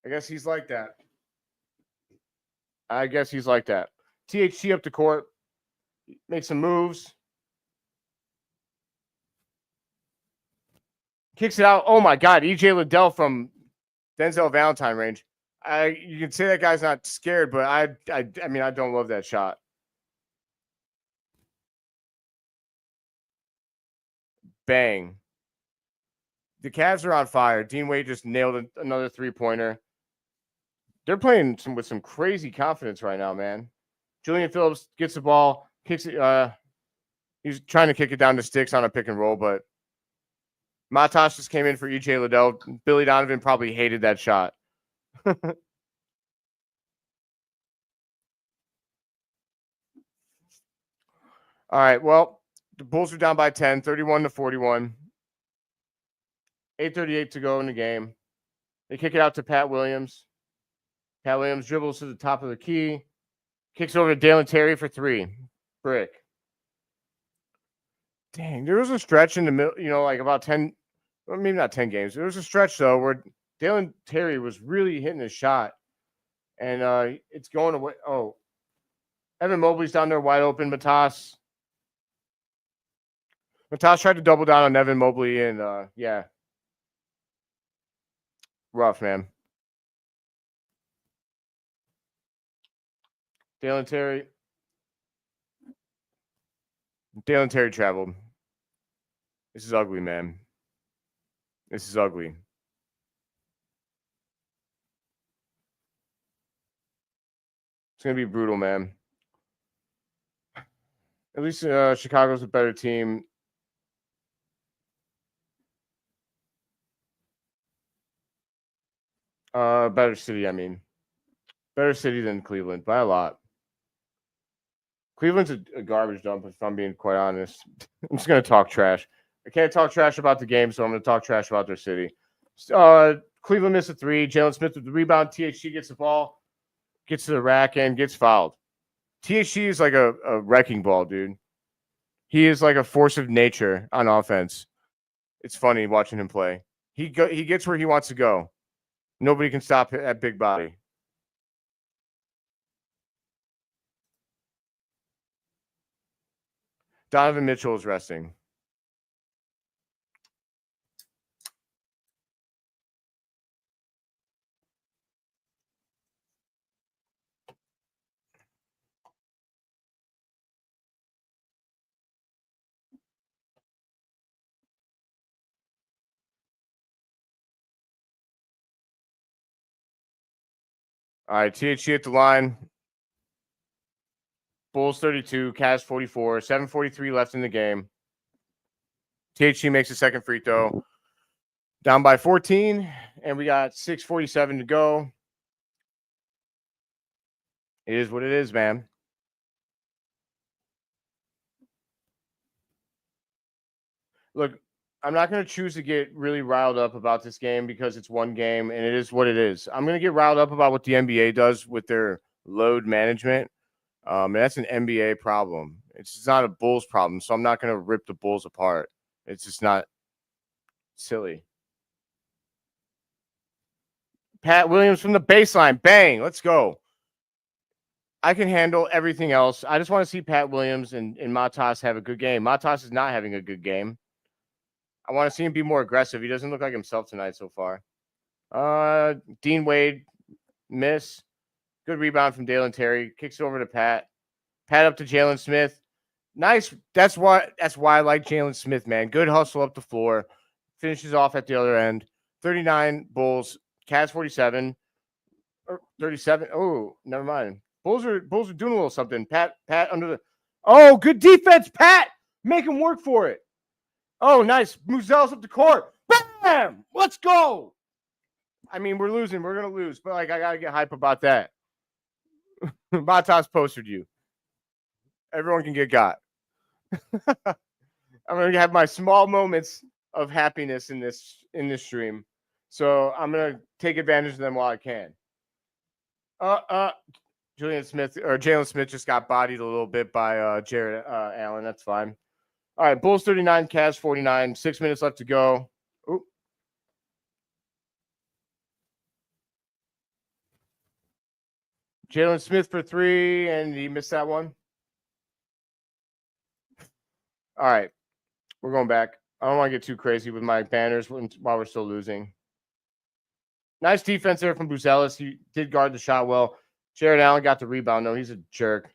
I guess he's like that. THT up the court. Make some moves. Kicks it out. Oh, my God. EJ Liddell from Denzel Valentine range. You can say that guy's not scared, but I mean, I don't love that shot. Bang. The Cavs are on fire. Dean Wade just nailed another 3-pointer. They're playing with some crazy confidence right now, man. Julian Phillips gets the ball, kicks it. He's trying to kick it down to Sticks on a pick and roll, but Matas just came in for EJ Liddell. Billy Donovan probably hated that shot. All right. Well, the Bulls are down by 10, 31-41. 8:38 to go in the game. They kick it out to Pat Williams. Pat Williams dribbles to the top of the key. Kicks over to Dalen Terry for 3. Brick. Dang, there was a stretch in the middle, like about 10, well, maybe not 10 games. There was a stretch, though, where Dalen Terry was really hitting his shot. And it's going away. Oh, Evan Mobley's down there wide open. Matas tried to double down on Evan Mobley, and yeah. Rough, man. Dalen Terry traveled. This is ugly, man. This is ugly. It's going to be brutal, man. At least Chicago's a better team. Better city, I mean. Better city than Cleveland by a lot. Cleveland's a garbage dump, if I'm being quite honest. I'm just going to talk trash. I can't talk trash about the game, so I'm going to talk trash about their city. Cleveland missed a 3. Jalen Smith with the rebound. THC gets the ball, gets to the rack, and gets fouled. THC is like a wrecking ball, dude. He is like a force of nature on offense. It's funny watching him play. He gets where he wants to go. Nobody can stop that big body. Donovan Mitchell is resting. All right, THC at the line. Bulls 32, Cavs 44, 7:43 left in the game. THC makes a second free throw. Down by 14, and we got 6:47 to go. It is what it is, man. Look, I'm not going to choose to get really riled up about this game because it's one game, and it is what it is. I'm going to get riled up about what the NBA does with their load management. And that's an NBA problem. It's just not a Bulls problem, so I'm not going to rip the Bulls apart. It's just not silly. Pat Williams from the baseline. Bang. Let's go. I can handle everything else. I just want to see Pat Williams and Matas have a good game. Matas is not having a good game. I want to see him be more aggressive. He doesn't look like himself tonight so far. Dean Wade, miss. Good rebound from Dalen Terry. Kicks it over to Pat. Pat up to Jalen Smith. Nice. That's why I like Jalen Smith, man. Good hustle up the floor. Finishes off at the other end. 39 Bulls. Cavs 47. 37. Oh, never mind. Bulls are doing a little something. Pat under the. Oh, good defense, Pat. Make him work for it. Oh, nice. Buzelis up the court. Bam! Let's go. I mean, we're losing. We're going to lose. But, I got to get hype about that. Matas posted you. Everyone can get got. I'm going to have my small moments of happiness in this stream. So I'm going to take advantage of them while I can. Jalen Smith just got bodied a little bit by Jared Allen. That's fine. All right, Bulls 39, Cavs 49. 6 minutes left to go. Oop. Jalen Smith for 3, and he missed that one. All right, we're going back. I don't want to get too crazy with my banners while we're still losing. Nice defense there from Buzelis. He did guard the shot well. Jared Allen got the rebound, though. He's a jerk.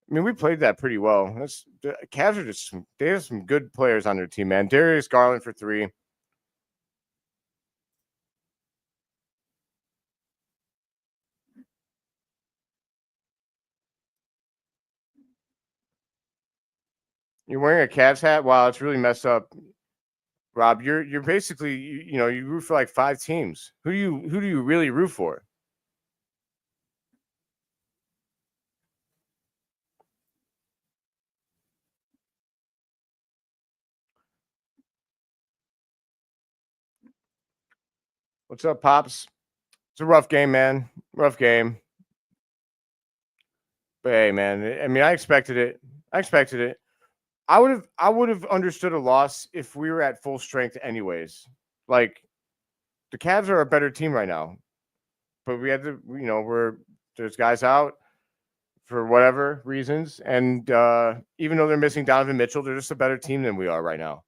I mean, we played that pretty well. The Cavs are they have some good players on their team, man. Darius Garland for 3. You're wearing a Cavs hat? Wow, it's really messed up. Rob, you're basically you root for like 5 teams. Who do you really root for? What's up, Pops? It's a rough game, man. Rough game. But hey, man, I mean, I expected it. I would have understood a loss if we were at full strength anyways. Like the Cavs are a better team right now. But we had to, there's guys out for whatever reasons. And even though they're missing Donovan Mitchell, they're just a better team than we are right now.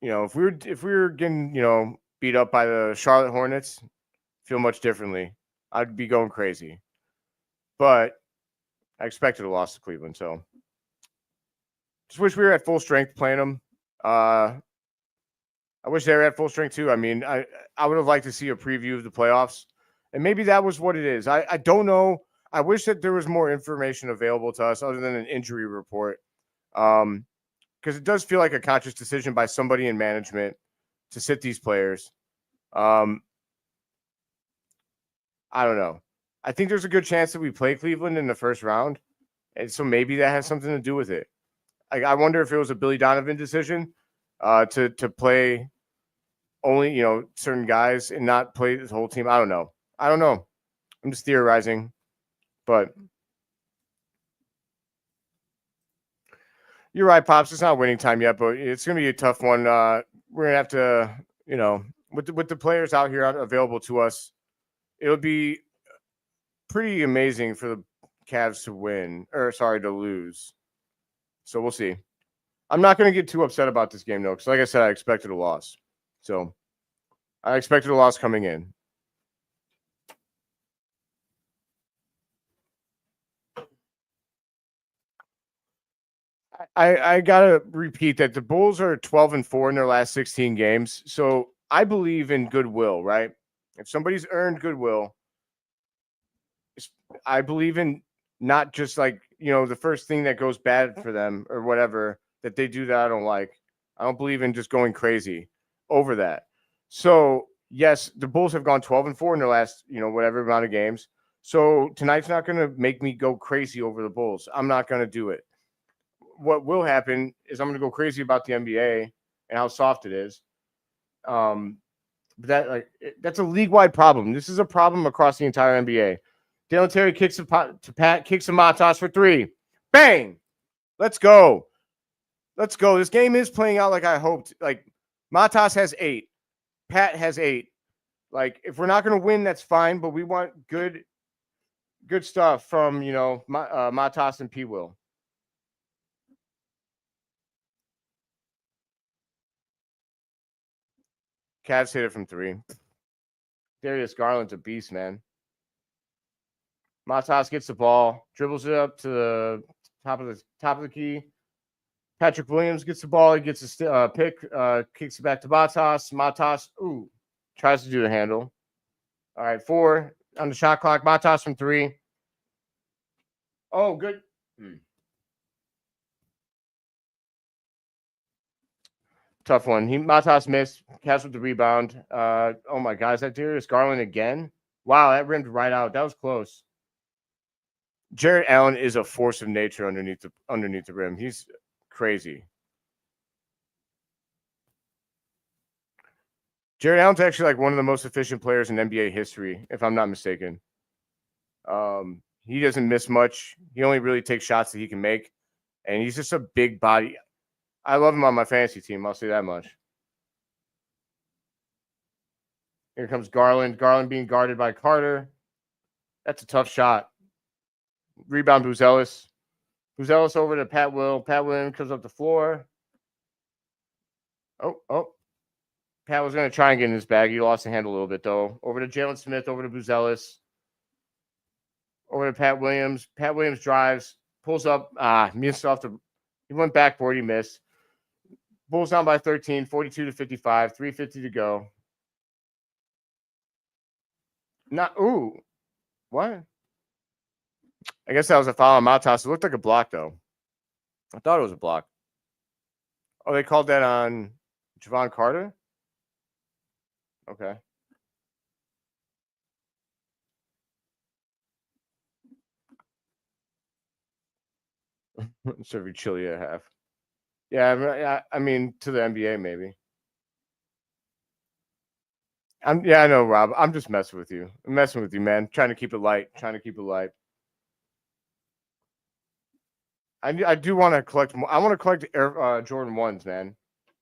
If we were getting, beat up by the Charlotte Hornets, feel much differently. I'd be going crazy. But I expected a loss to Cleveland, so just wish we were at full strength playing them. I wish they were at full strength too. I mean, I would have liked to see a preview of the playoffs, and maybe that was what it is. I don't know. I wish that there was more information available to us other than an injury report, because it does feel like a conscious decision by somebody in management to sit these players. I don't know. I think there's a good chance that we play Cleveland in the first round, and so maybe that has something to do with it. I wonder if it was a Billy Donovan decision to play only certain guys and not play the whole team. I don't know. I'm just theorizing, but you're right, Pops. It's not winning time yet, but it's going to be a tough one. We're going to have to, with the players out here available to us, it'll be pretty amazing for the Cavs to lose. So we'll see. I'm not going to get too upset about this game, though, because like I said, I expected a loss. So I expected a loss coming in. I got to repeat that the Bulls are 12-4 in their last 16 games. So I believe in goodwill, right? If somebody's earned goodwill, I believe in not just the first thing that goes bad for them or whatever that they do that I don't like. I don't believe in just going crazy over that. So yes, the Bulls have gone 12-4 in their last, whatever amount of games. So tonight's not going to make me go crazy over the Bulls. I'm not going to do it. What will happen is I'm going to go crazy about the NBA and how soft it is. But that's a league-wide problem. This is a problem across the entire NBA. Dalen Terry kicks to Pat, kicks to Matas for three. Bang! Let's go. This game is playing out like I hoped. Like, Matas has 8. Pat has 8. Like, if we're not going to win, that's fine, but we want good stuff from, Matas and P. Will. Cavs hit it from 3. Darius Garland's a beast, man. Matas gets the ball, dribbles it up to the top of the key. Patrick Williams gets the ball. He gets a pick, kicks it back to Matas. Matas, tries to do the handle. All right, 4 on the shot clock. Matas from 3. Oh, good. Tough one. Matas missed. Cavs with the rebound. Oh my God, is that Darius Garland again? Wow, that rimmed right out. That was close. Jarrett Allen is a force of nature underneath the rim. He's crazy. Jarrett Allen's actually one of the most efficient players in NBA history, if I'm not mistaken. He doesn't miss much. He only really takes shots that he can make, and he's just a big body. I love him on my fantasy team. I'll say that much. Here comes Garland. Garland being guarded by Carter. That's a tough shot. Rebound Buzelis. Buzelis over to Pat Will. Pat Williams comes up the floor. Oh. Pat was going to try and get in his bag. He lost the hand a little bit, though. Over to Jalen Smith. Over to Buzelis. Over to Pat Williams. Pat Williams drives. Pulls up. Missed off the... He went backboard. He missed. Bulls down by 13. 42-55. 3:50 to go. What? I guess that was a foul on Matas. It looked like a block, though. I thought it was a block. Oh, they called that on Javon Carter? Okay. Serve you chili at half. Yeah, I mean, to the NBA, maybe. I know, Rob. I'm just messing with you. I'm messing with you, man. Trying to keep it light. Trying to keep it light. I do want to collect. I want to collect Jordan 1s, man.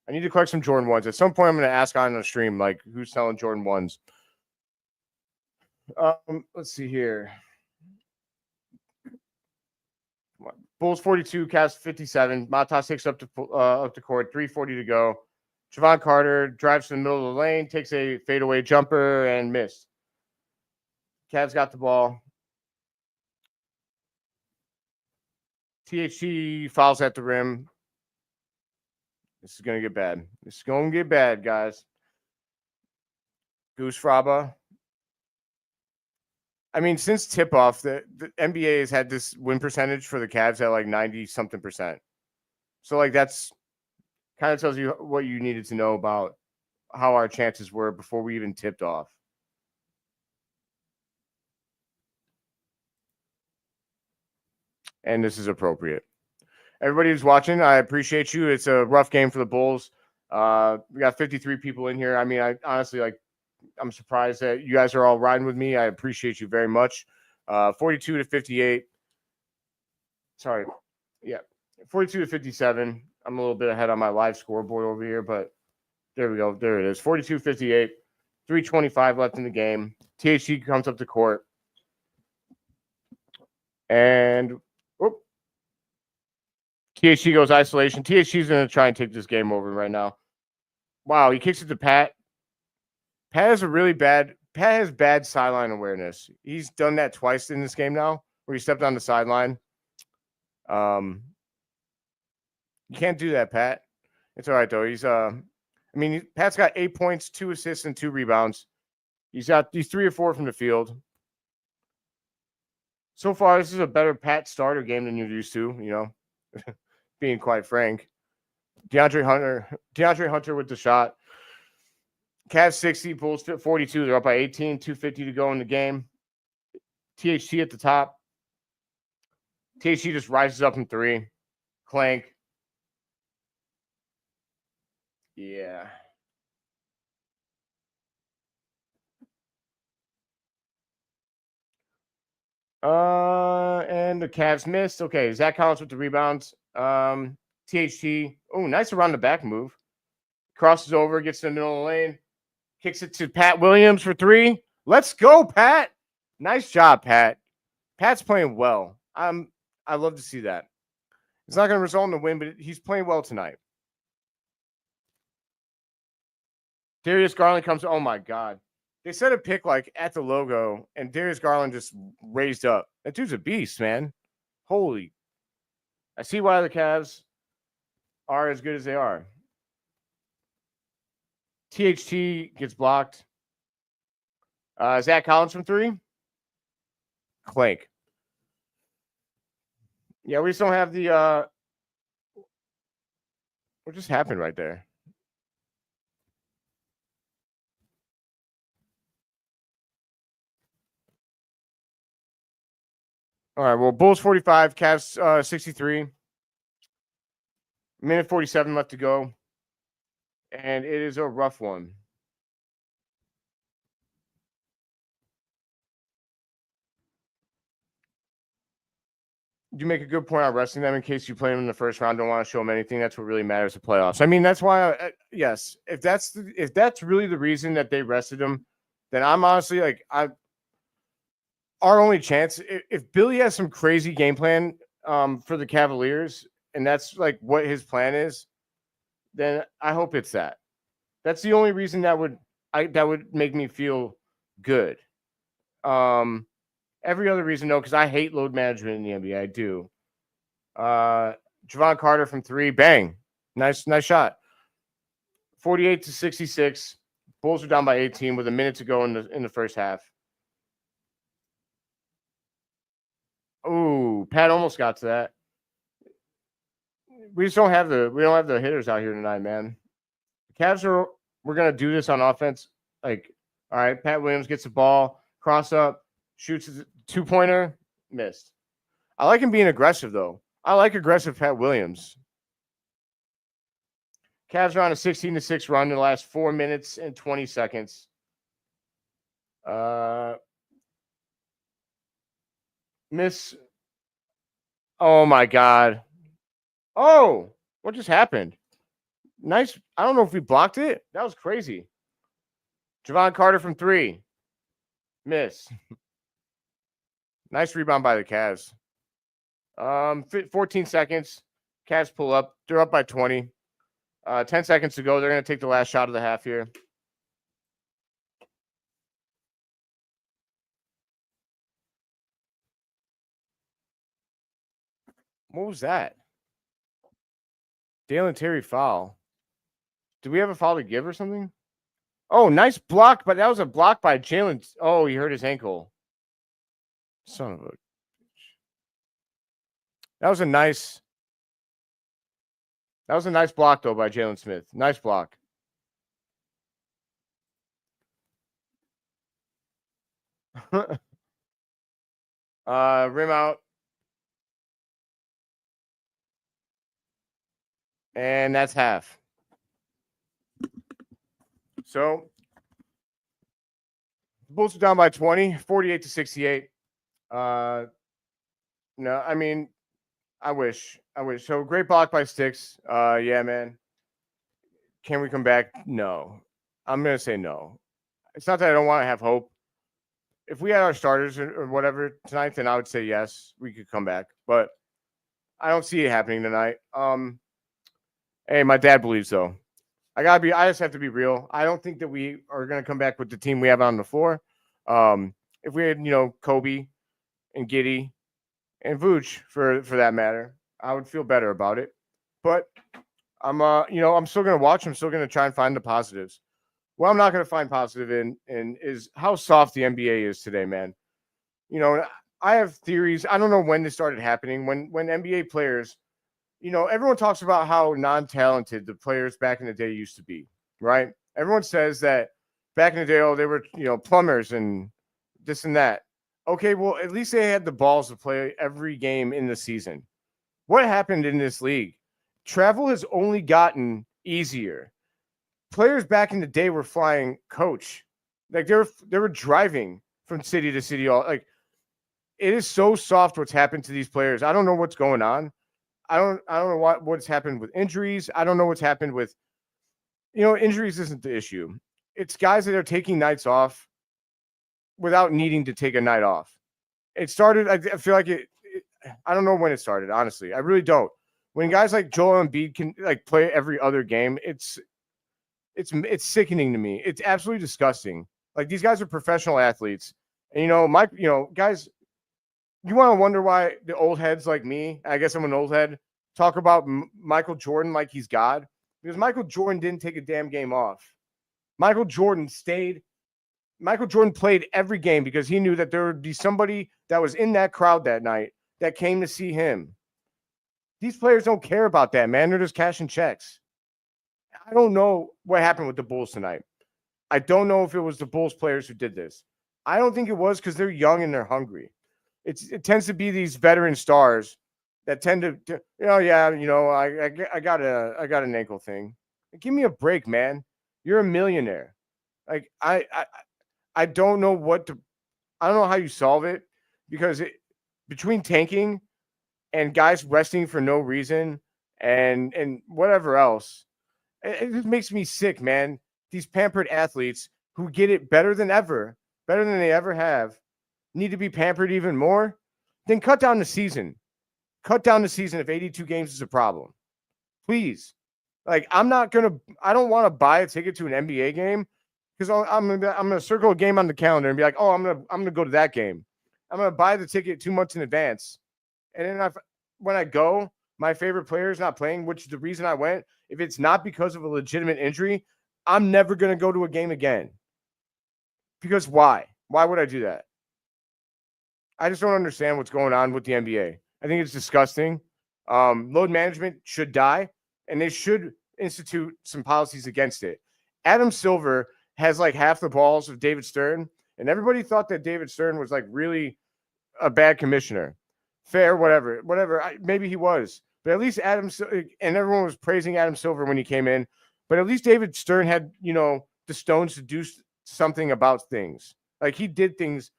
I need to collect some Jordan 1s. At some point, I'm going to ask on the stream, like, who's selling Jordan 1s. Let's see here. Bulls 42, Cavs 57. Matas takes up to court. 3:40 to go. Javon Carter drives to the middle of the lane, takes a fadeaway jumper, and missed. Cavs got the ball. THT fouls at the rim. This is going to get bad. This is going to get bad, guys. Goose Fraba. I mean, since tip-off, the NBA has had this win percentage for the Cavs at like 90-something percent. So, like, that's kind of tells you what you needed to know about how our chances were before we even tipped off. And this is appropriate. Everybody who's watching, I appreciate you. It's a rough game for the Bulls. We got 53 people in here. I mean, I honestly, like, I'm surprised that you guys are all riding with me. I appreciate you very much. 42 to 58. Sorry. Yeah. 42 to 57. I'm a little bit ahead on my live scoreboard over here, but there we go. There it is. 42-58. 3:25 left in the game. THT comes up to court. And THT goes isolation. THT's going to try and take this game over right now. Wow, he kicks it to Pat. Pat has bad sideline awareness. He's done that twice in this game now, where he stepped on the sideline. You can't do that, Pat. It's all right though. Pat's got 8 points, 2 assists, and 2 rebounds. He's 3 or 4 from the field. So far, this is a better Pat starter game than you're used to, you know, being quite frank. DeAndre Hunter with the shot. Cavs 60, Bulls 42. They're up by 18, 2:50 to go in the game. THT at the top. THT just rises up from 3. Clank. Yeah. And the Cavs missed. Okay, Zach Collins with the rebounds. THT. Oh, nice around the back move. Crosses over, gets to the middle of the lane. Kicks it to Pat Williams for 3. Let's go, Pat. Nice job, Pat. Pat's playing well. I love to see that. It's not going to result in a win, but he's playing well tonight. Darius Garland comes. Oh, my God. They set a pick like at the logo, and Darius Garland just raised up. That dude's a beast, man. Holy. I see why the Cavs are as good as they are. THT gets blocked. Zach Collins from 3. Clank. Yeah, we just don't have the what just happened right there? All right, well, Bulls 45, Cavs 63. Minute 47 left to go. And it is a rough one. You make a good point on resting them in case you play them in the first round. Don't want to show them anything. That's what really matters to playoffs. I mean, that's why. Yes, if that's really the reason that they rested him, then I'm honestly like our only chance. If Billy has some crazy game plan for the Cavaliers, and that's like what his plan is, then I hope it's that. That's the only reason that would make me feel good. Every other reason, no, because I hate load management in the NBA. I do. Javon Carter from 3, bang, nice shot. 48 to 66. Bulls are down by 18 with a minute to go in the first half. Oh, Pat almost got to that. We just don't have the hitters out here tonight, man. The Cavs we're gonna do this on offense. Like, all right, Pat Williams gets the ball, cross up, shoots a 2-pointer, missed. I like him being aggressive though. I like aggressive Pat Williams. Cavs are on a 16-6 run in the last 4 minutes and 20 seconds. Miss. Oh my God. Oh, what just happened? Nice. I don't know if we blocked it. That was crazy. Javon Carter from 3. Miss. Nice rebound by the Cavs. 14 seconds. Cavs pull up. They're up by 20. 10 seconds to go. They're going to take the last shot of the half here. What was that? Dalen Terry foul. Do we have a foul to give or something? Oh, nice block, but that was a block by Jalen. Oh, he hurt his ankle. Son of a. That was a nice block, though, by Jalen Smith. Nice block. Rim out. And that's half. So, Bulls are down by 20, 48-68. No, I mean, I wish. So, great block by Sticks. Yeah, man. Can we come back? No. I'm going to say no. It's not that I don't want to have hope. If we had our starters or whatever tonight, then I would say yes, we could come back. But I don't see it happening tonight. Hey, my dad believes so. I just have to be real. I don't think that we are going to come back with the team we have on the floor. If we had, Coby and Giddey and Vooch for that matter, I would feel better about it. But I'm still going to watch. I'm still going to try and find the positives. What I'm not going to find positive in is how soft the NBA is today, man. I have theories. I don't know when this started happening. When NBA players, everyone talks about how non-talented the players back in the day used to be, right? Everyone says that back in the day, they were, plumbers and this and that. Okay, well, at least they had the balls to play every game in the season. What happened in this league? Travel has only gotten easier. Players back in the day were flying coach. Like they were driving from city to city. It is so soft what's happened to these players. I don't know what's going on. I don't know what's happened with injuries. I don't know what's happened with, injuries isn't the issue. It's guys that are taking nights off without needing to take a night off. It started, I feel like I don't know when it started, honestly. I really don't. When guys like Joel Embiid can play every other game, it's sickening to me. It's absolutely disgusting. Like, these guys are professional athletes. And, guys, you want to wonder why the old heads like me, I guess I'm an old head, talk about Michael Jordan like he's God? Because Michael Jordan didn't take a damn game off. Michael Jordan played every game because he knew that there would be somebody that was in that crowd that night that came to see him. These players don't care about that, man. They're just cashing checks. I don't know what happened with the Bulls tonight. I don't know if it was the Bulls players who did this. I don't think it was because they're young and they're hungry. It tends to be these veteran stars that tend to I got an ankle thing. Give me a break, man. You're a millionaire. Like I don't know I don't know how you solve it, because between tanking and guys resting for no reason and whatever else, it just makes me sick, man. These pampered athletes who get it better than they ever have, need to be pampered even more. Then cut down the season. Cut down the season if 82 games is a problem. Please. Like, I don't want to buy a ticket to an NBA game because I'm gonna circle a game on the calendar and be like, oh, I'm gonna go to that game. I'm gonna buy the ticket 2 months in advance, and then when I go, my favorite player is not playing, which is the reason I went. If it's not because of a legitimate injury, I'm never gonna go to a game again. Because why? Why would I do that? I just don't understand what's going on with the NBA. I think it's disgusting. Load management should die, and they should institute some policies against it. Adam Silver has like half the balls of David Stern, and everybody thought that David Stern was like really a bad commissioner. Fair, whatever. Maybe he was, but at least and everyone was praising Adam Silver when he came in. But at least David Stern had, the stones to do something about things. Like he did things,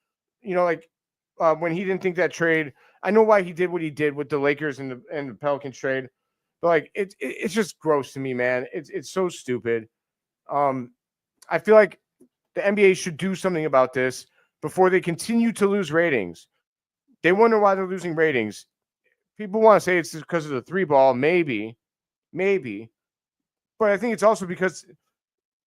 like when he didn't think that trade. I know why he did what he did with the Lakers and the Pelicans trade, but like it's just gross to me, man. It's so stupid. I feel like the NBA should do something about this before they continue to lose ratings. They wonder why they're losing ratings. People want to say it's because of the three ball, maybe, but I think it's also because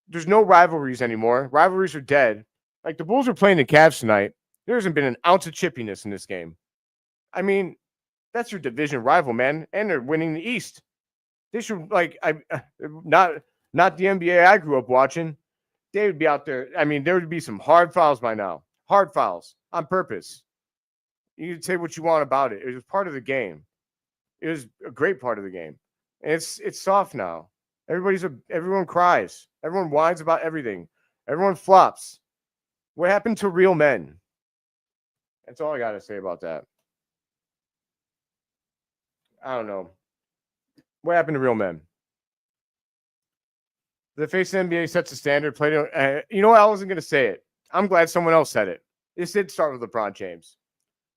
there's no rivalries anymore. Rivalries are dead. Like the Bulls are playing the Cavs tonight. There hasn't been an ounce of chippiness in this game. I mean, that's your division rival, man, and they're winning the East. They should not the NBA I grew up watching. They would be out there. I mean, there would be some hard fouls by now. Hard fouls on purpose. You can say what you want about it. It was part of the game. It was a great part of the game. And it's soft now. Everyone cries. Everyone whines about everything. Everyone flops. What happened to real men? That's all I got to say about that. I don't know. What happened to real men? The face of the NBA sets a standard. You know what? I wasn't going to say it. I'm glad someone else said it. This did start with LeBron James.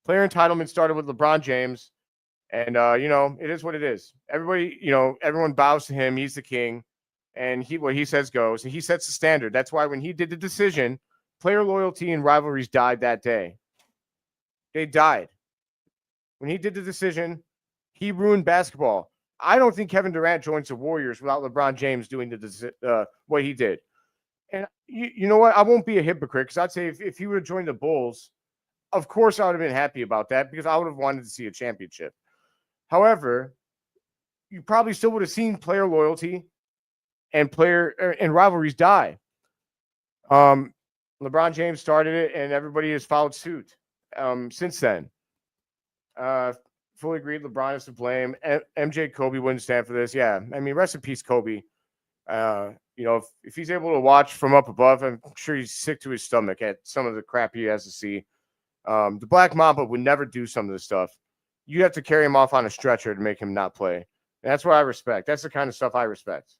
Player entitlement started with LeBron James. And, it is what it is. Everybody, everyone bows to him. He's the king. And what he says goes. And he sets the standard. That's why when he did the decision, player loyalty and rivalries died that day. They died. When he did the decision, he ruined basketball. I don't think Kevin Durant joins the Warriors without LeBron James doing what he did. And you know what? I won't be a hypocrite because I'd say if he would have joined the Bulls, of course I would have been happy about that because I would have wanted to see a championship. However, you probably still would have seen player loyalty and rivalries die. LeBron James started it, and everybody has followed suit since then. Fully agreed. LeBron is to blame. MJ, Kobe wouldn't stand for this. Yeah, I mean, rest in peace, Kobe. If he's able to watch from up above, I'm sure he's sick to his stomach at some of the crap he has to see. The Black Mamba would never do some of this stuff. You have to carry him off on a stretcher to make him not play. And that's what I respect. That's the kind of stuff I respect.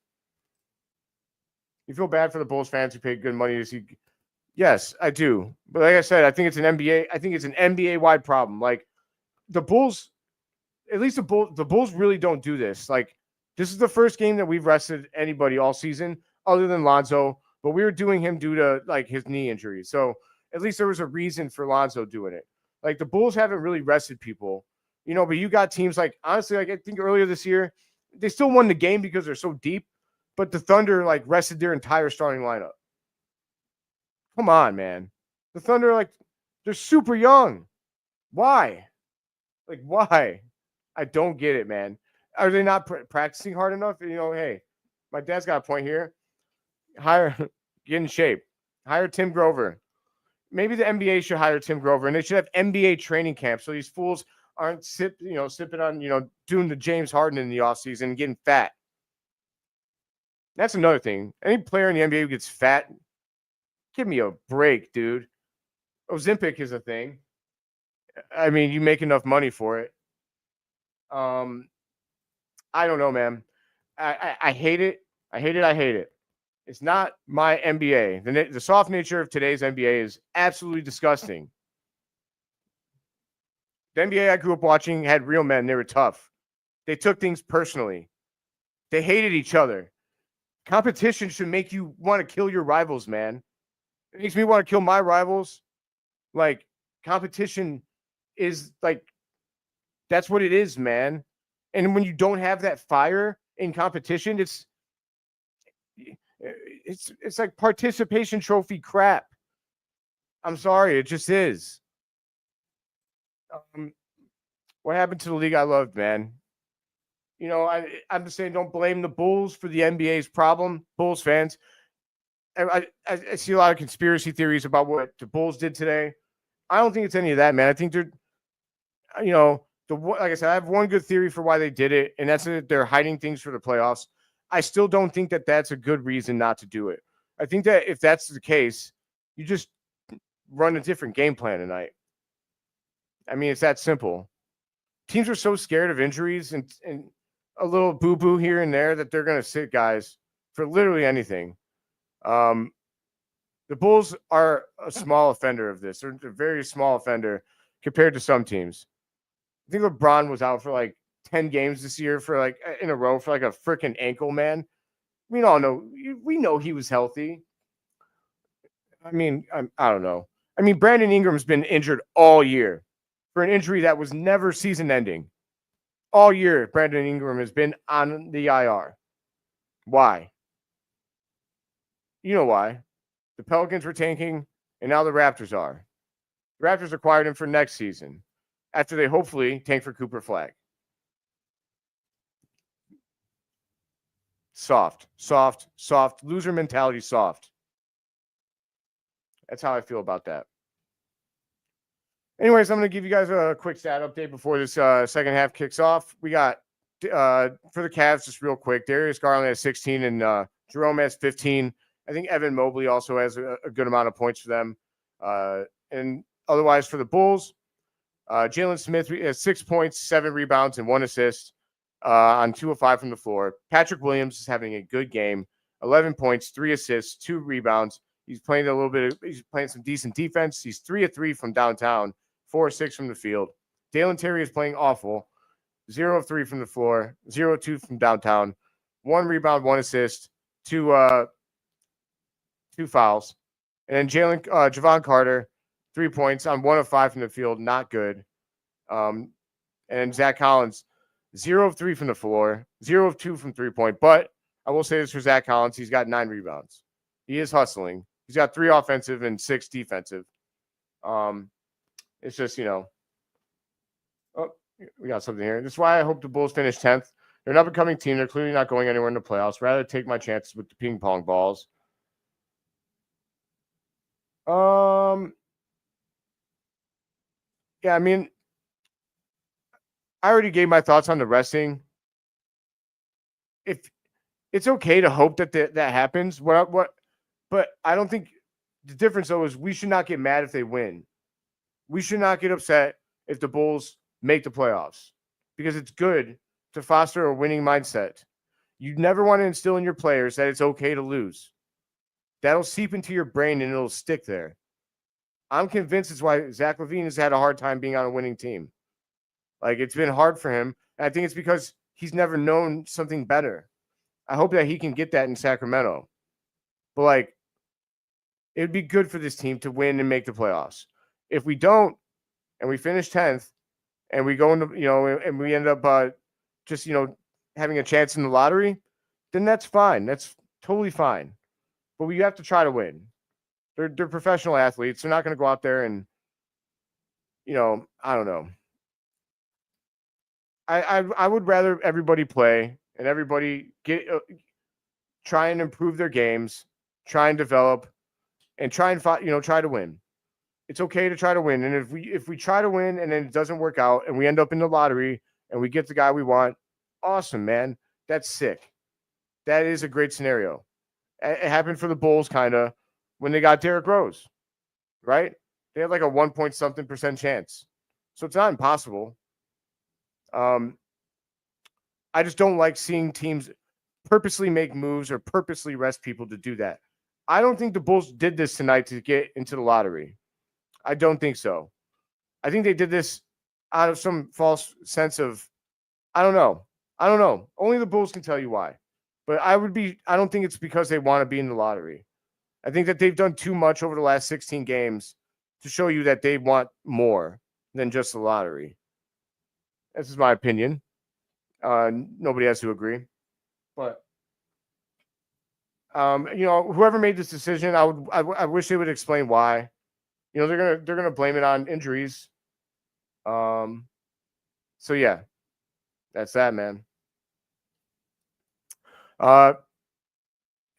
You feel bad for the Bulls fans who paid good money to see. Yes, I do. But like I said, I think it's an NBA-wide problem. Like the Bulls, at least the Bulls really don't do this. Like this is the first game that we've rested anybody all season other than Lonzo, but we were doing him due to like his knee injury. So at least there was a reason for Lonzo doing it. Like the Bulls haven't really rested people, but you got teams like, honestly, like I think earlier this year, they still won the game because they're so deep, but the Thunder like rested their entire starting lineup. Come on, man. The Thunder, like, they're super young. Why? Like, why? I don't get it, man. Are they not practicing hard enough? Hey, my dad's got a point here. Get in shape. Hire Tim Grover. Maybe the NBA should hire Tim Grover, and they should have NBA training camps so these fools aren't sipping on, doing the James Harden in the offseason and getting fat. That's another thing. Any player in the NBA who gets fat, give me a break, dude. Ozempic is a thing. I mean, you make enough money for it. I don't know, man. I hate it. I hate it. It's not my NBA. The soft nature of today's NBA is absolutely disgusting. The NBA I grew up watching had real men. They were tough. They took things personally. They hated each other. Competition should make you want to kill your rivals, man. It makes me want to kill my rivals. Like, competition is like, that's what it is, man. And when you don't have that fire in competition, it's like participation trophy crap. I'm sorry, it just is. What happened to the league I loved, man? I'm just saying, don't blame the Bulls for the NBA's problem. Bulls fans. I see a lot of conspiracy theories about what the Bulls did today. I don't think it's any of that, man. I think they're, like I said, I have one good theory for why they did it, and that's that they're hiding things for the playoffs. I still don't think that that's a good reason not to do it. I think that if that's the case, you just run a different game plan tonight. I mean, it's that simple. Teams are so scared of injuries and a little boo-boo here and there that they're going to sit guys for literally anything. The The Bulls are a small offender of this. They're a very small offender compared to some teams. I think LeBron was out for like 10 games this year for like in a row for like a freaking ankle, man. We all know. We know he was healthy. I mean, I don't know. I mean, Brandon Ingram's been injured all year for an injury that was never season ending. All year, Brandon Ingram has been on the IR. Why? You know why. The Pelicans were tanking, and now the Raptors are. The Raptors acquired him for next season after they hopefully tank for Cooper Flag. Soft. Loser mentality, soft. That's how I feel about that. Anyways, I'm going to give you guys a quick stat update before this second half kicks off. We got, for the Cavs, just real quick, Darius Garland has 16 and Jerome has 15. I think Evan Mobley also has a good amount of points for them. And otherwise, for the Bulls, Jalen Smith has 6 points, 7 rebounds, and 1 assist on 2 of 5 from the floor. Patrick Williams is having a good game, 11 points, 3 assists, 2 rebounds. He's playing a little bit. He's playing some decent defense. He's 3 of 3 from downtown, 4 of 6 from the field. Dalen Terry is playing awful, 0 of 3 from the floor, 0 of 2 from downtown, 1 rebound, 1 assist, 2 fouls. And then Javon Carter, 3 points on 1 of 5 from the field, not good. And Zach Collins, 0 of 3 from the floor, 0 of 2 from 3-point. But I will say this for Zach Collins, he's got 9 rebounds. He is hustling. He's got 3 offensive and 6 defensive. It's just, oh, we got something here. This is why I hope the Bulls finish 10th. They're an up-and-coming team. They're clearly not going anywhere in the playoffs. Rather take my chances with the ping pong balls. Yeah, I mean, I already gave my thoughts on the resting. If it's okay to hope that that happens, but I don't think the difference though is we should not get mad if they win. We should not get upset if the Bulls make the playoffs because it's good to foster a winning mindset. You never want to instill in your players that it's okay to lose. That'll seep into your brain and it'll stick there. I'm convinced it's why Zach LaVine has had a hard time being on a winning team. Like, it's been hard for him. And I think it's because he's never known something better. I hope that he can get that in Sacramento. But, like, it would be good for this team to win and make the playoffs. If we don't, and we finish 10th, and we go into, and we end up just, having a chance in the lottery, then that's fine. That's totally fine. But we have to try to win. They're professional athletes. They're not going to go out there and, I don't know. I would rather everybody play and everybody try and improve their games, try and develop, and try and try to win. It's okay to try to win. And if we try to win and then it doesn't work out and we end up in the lottery and we get the guy we want, awesome, man. That's sick. That is a great scenario. It happened for the Bulls kind of when they got Derrick Rose, right? They had like a 1% chance. So it's not impossible. I just don't like seeing teams purposely make moves or purposely rest people to do that. I don't think the Bulls did this tonight to get into the lottery. I don't think so. I think they did this out of some false sense of, I don't know. Only the Bulls can tell you why. But I don't think it's because they want to be in the lottery. I think that they've done too much over the last 16 games to show you that they want more than just the lottery. This is my opinion. Nobody has to agree. But, whoever made this decision, I wish they would explain why. They're gonna blame it on injuries. So yeah, that's that, man.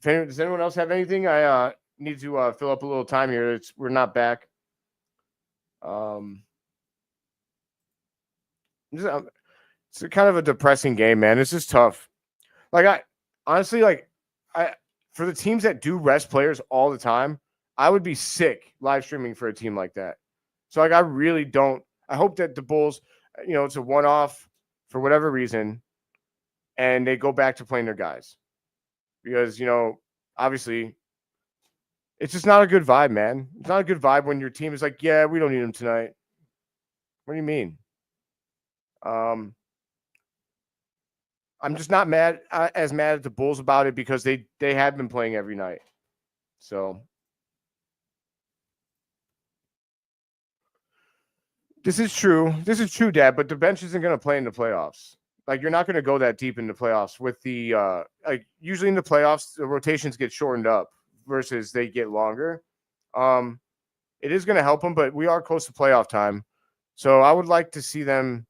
Does anyone else have anything? I need to fill up a little time here. We're not back. It's kind of a depressing game, man. It's just tough. Like, honestly, for the teams that do rest players all the time, I would be sick live streaming for a team like that. So, I really don't. I hope that the Bulls, it's a one-off for whatever reason, and they go back to playing their guys. Because, obviously, It's just not a good vibe, man. It's not a good vibe when your team is like, yeah, we don't need him tonight. What do you mean? I'm just not mad as mad at the Bulls about it because they have been playing every night. So this is true. This is true, Dad. But the bench isn't going to play in the playoffs. Like you're not going to go that deep in the playoffs with the like usually in the playoffs the rotations get shortened up versus they get longer. It is going to help them, but we are close to playoff time, so I would like to see them.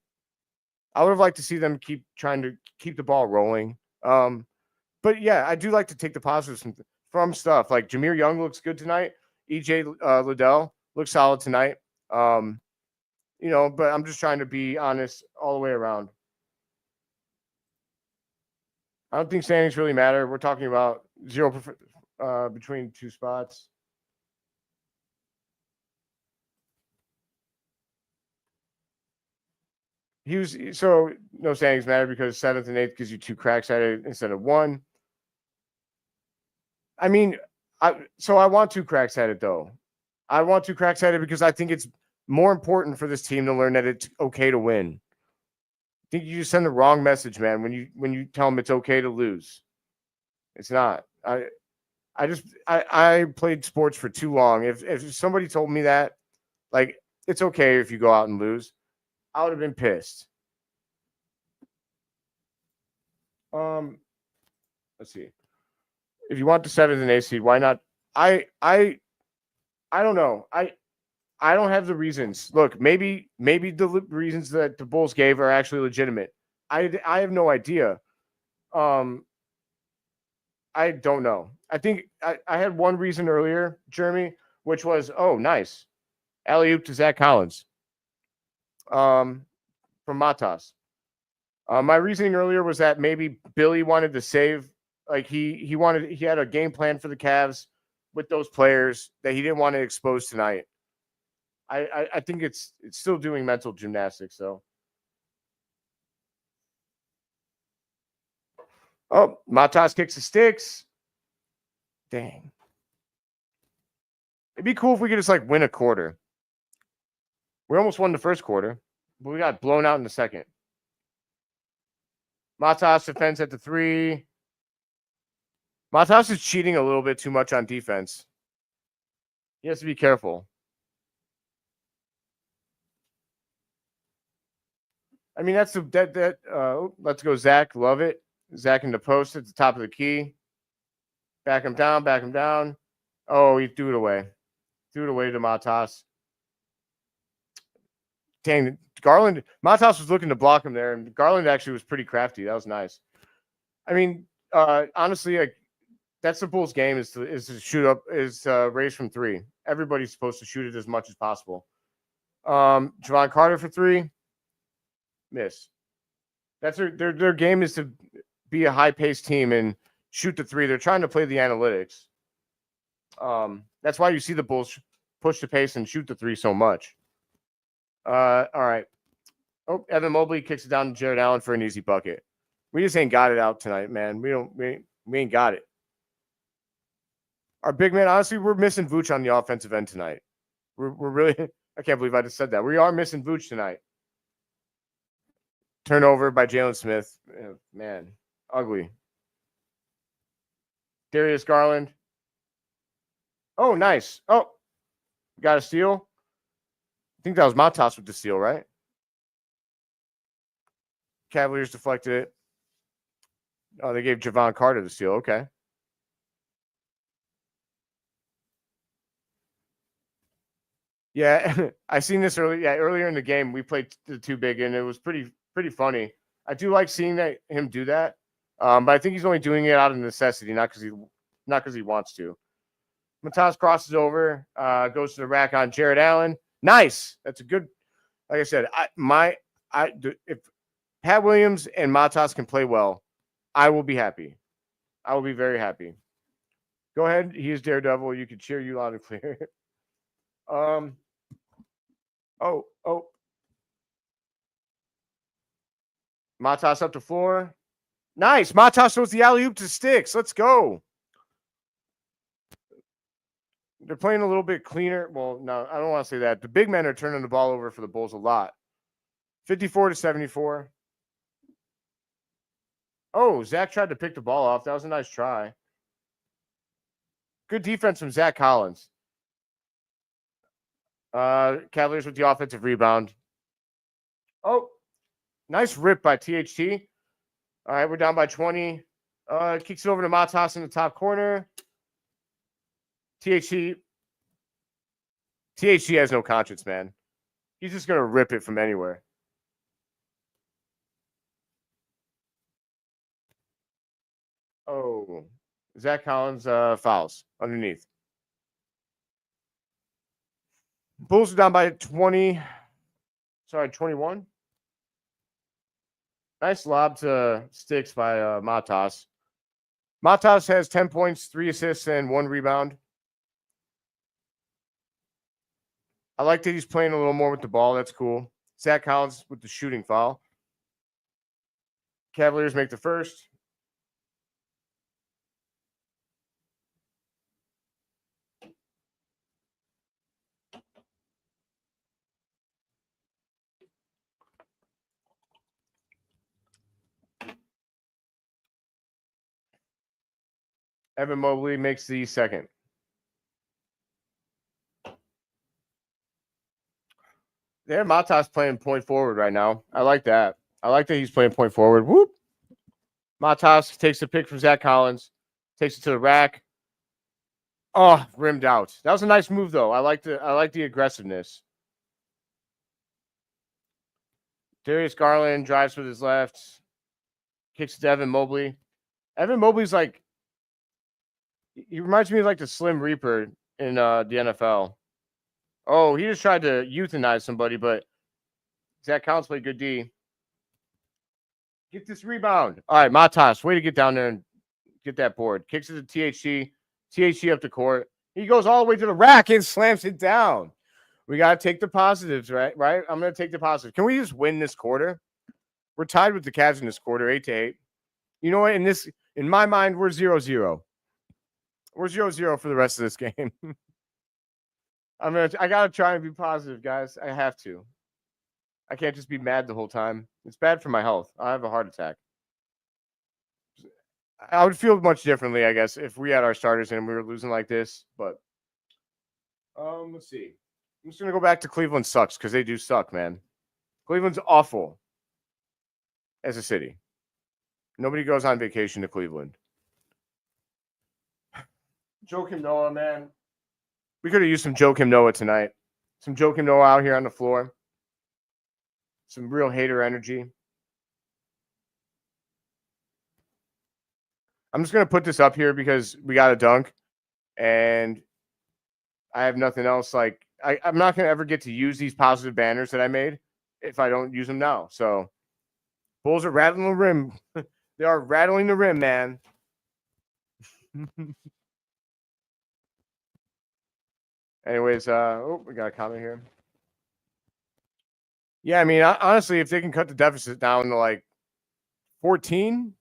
I would have liked to see them keep trying to keep the ball rolling. But yeah, I do like to take the positives from stuff like Jahmir Young looks good tonight. EJ Liddell looks solid tonight. But I'm just trying to be honest all the way around. I don't think standings really matter. We're talking about 0 between two spots. So no standings matter because 7th and 8th gives you 2 cracks at it instead of 1. I mean, I want 2 cracks at it though. I want 2 cracks at it because I think it's more important for this team to learn that it's okay to win. I think you just send the wrong message, man, when you tell them it's okay to lose. It's not. I played sports for too long. If somebody told me that, like, it's okay if you go out and lose, I would have been pissed. Let's see. If you want the 7th and 8th seed, why not? I don't know. I don't have the reasons. Look, maybe the reasons that the Bulls gave are actually legitimate. I have no idea. I don't know. I think I had one reason earlier, Jeremy, which was, oh, nice. Alley-oop to Zach Collins from Matas. My reasoning earlier was that maybe Billy wanted to save, like he had a game plan for the Cavs with those players that he didn't want to expose tonight. I think it's still doing mental gymnastics, though. Oh, Matas kicks the sticks. Dang. It'd be cool if we could just like win a quarter. We almost won the first quarter, but we got blown out in the second. Matas defends at the 3. Matas is cheating a little bit too much on defense. He has to be careful. I mean, that's let's go, Zach. Love it. Zach in the post at the top of the key. Back him down. Oh, he threw it away. Threw it away to Matas. Dang, Garland. Matas was looking to block him there, and Garland actually was pretty crafty. That was nice. I mean, honestly, like, that's the Bulls' game is to shoot up, raise from 3. Everybody's supposed to shoot it as much as possible. Javon Carter for 3. Miss. That's their game is to be a high-paced team and shoot the 3. They're trying to play the analytics. That's why you see the Bulls push the pace and shoot the 3 so much. All right. Oh, Evan Mobley kicks it down to Jared Allen for an easy bucket. We just ain't got it out tonight, man. We ain't got it. Our big man, honestly, we're missing Vooch on the offensive end tonight. We're really, I can't believe I just said that. We are missing Vooch tonight. Turnover by Jalen Smith. Man, ugly. Darius Garland. Oh, nice. Oh, got a steal. I think that was Matas with the steal, right? Cavaliers deflected it. Oh, they gave Javon Carter the steal. Okay. Yeah, I seen this earlier. Yeah, earlier in the game, we played the 2 big, and it was pretty funny. I do like seeing him do that, but I think he's only doing it out of necessity, not because he wants to. Matas crosses over, goes to the rack on Jared Allen. Nice. That's a good. Like I said, if Pat Williams and Matas can play well, I will be happy. I will be very happy. Go ahead. He is Daredevil. You can cheer you loud and clear. Oh. Matas up to 4. Nice. Matas throws the alley-oop to Sticks. Let's go. They're playing a little bit cleaner. Well, no, I don't want to say that. The big men are turning the ball over for the Bulls a lot. 54-74. Oh, Zach tried to pick the ball off. That was a nice try. Good defense from Zach Collins. Cavaliers with the offensive rebound. Oh, nice rip by THT. All right, we're down by 20. Kicks it over to Matas in the top corner. THT has no conscience, man. He's just going to rip it from anywhere. Oh, Zach Collins fouls underneath. Bulls are down by 20. Sorry, 21. Nice lob to Sticks by Matas. Matas has 10 points, 3 assists, and 1 rebound. I like that he's playing a little more with the ball. That's cool. Zach Collins with the shooting foul. Cavaliers make the first. Evan Mobley makes the second. Yeah, Matas playing point forward right now. I like that. I like that he's playing point forward. Whoop. Matas takes the pick from Zach Collins, takes it to the rack. Oh, rimmed out. That was a nice move, though. I like the aggressiveness. Darius Garland drives with his left, kicks it to Evan Mobley. Evan Mobley's like, he reminds me of like the Slim Reaper in the NFL. Oh, he just tried to euthanize somebody, but Zach Collins played good D. Get this rebound. All right, Matas, way to get down there and get that board. Kicks it to THC. THC up the court. He goes all the way to the rack and slams it down. We got to take the positives, right? I'm going to take the positives. Can we just win this quarter? We're tied with the Cavs in this quarter, 8-8. You know what? In my mind, we're 0-0. We're 0-0 for the rest of this game. I got to try and be positive, guys. I have to. I can't just be mad the whole time. It's bad for my health. I have a heart attack. I would feel much differently, I guess, if we had our starters and we were losing like this. But let's see. I'm just gonna go back to Cleveland sucks because they do suck, man. Cleveland's awful as a city. Nobody goes on vacation to Cleveland. Joakim Noah, man. We could have used some Joakim Noah tonight. Some Joakim Noah out here on the floor. Some real hater energy. I'm just going to put this up here because we got a dunk. And I have nothing else. Like, I'm not going to ever get to use these positive banners that I made if I don't use them now. So, Bulls are rattling the rim. They are rattling the rim, man. Anyways, we got a comment here. Yeah, I mean, honestly, if they can cut the deficit down to like 14,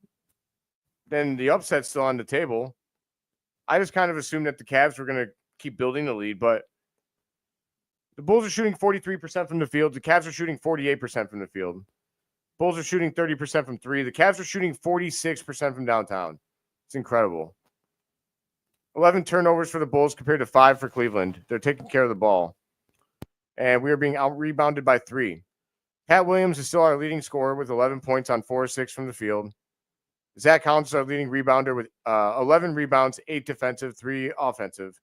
then the upset's still on the table. I just kind of assumed that the Cavs were going to keep building the lead, but the Bulls are shooting 43% from the field. The Cavs are shooting 48% from the field. Bulls are shooting 30% from three. The Cavs are shooting 46% from downtown. It's incredible. 11 turnovers for the Bulls compared to 5 for Cleveland. They're taking care of the ball. And we are being out-rebounded by 3. Pat Williams is still our leading scorer with 11 points on 4-6 from the field. Zach Collins is our leading rebounder with 11 rebounds, 8 defensive, 3 offensive.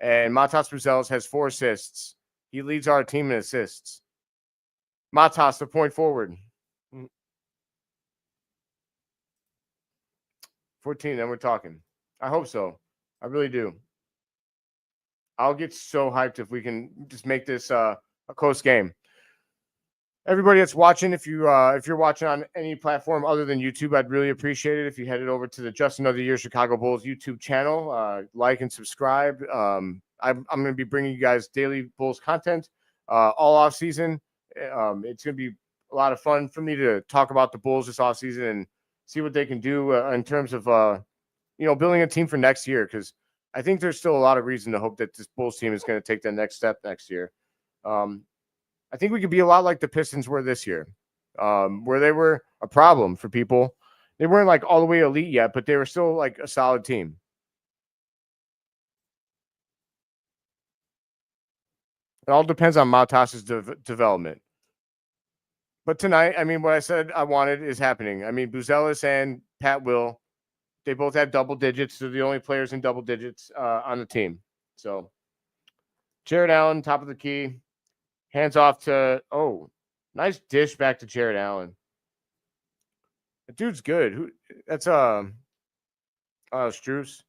And Matas Buzelis has 4 assists. He leads our team in assists. Matas, the point forward. 14, then we're talking. I hope so. I really do. I'll get so hyped if we can just make this a close game. Everybody that's watching, if you're watching on any platform other than YouTube, I'd really appreciate it if you headed over to the Just Another Year Chicago Bulls YouTube channel. Like and subscribe. I'm going to be bringing you guys daily Bulls content all off season. It's going to be a lot of fun for me to talk about the Bulls this off season and see what they can do in terms of building a team for next year, because I think there's still a lot of reason to hope that this Bulls team is going to take the next step next year. I think we could be a lot like the Pistons were this year, where they were a problem for people. They weren't like all the way elite yet, but they were still like a solid team. It all depends on Matas's development. But tonight, I mean, what I said I wanted is happening. I mean, Buzelis and Pat Will, they both have double digits. They're the only players in double digits on the team. So, Jared Allen, top of the key, hands off to, nice dish back to Jared Allen. The dude's good. Who? That's Strus.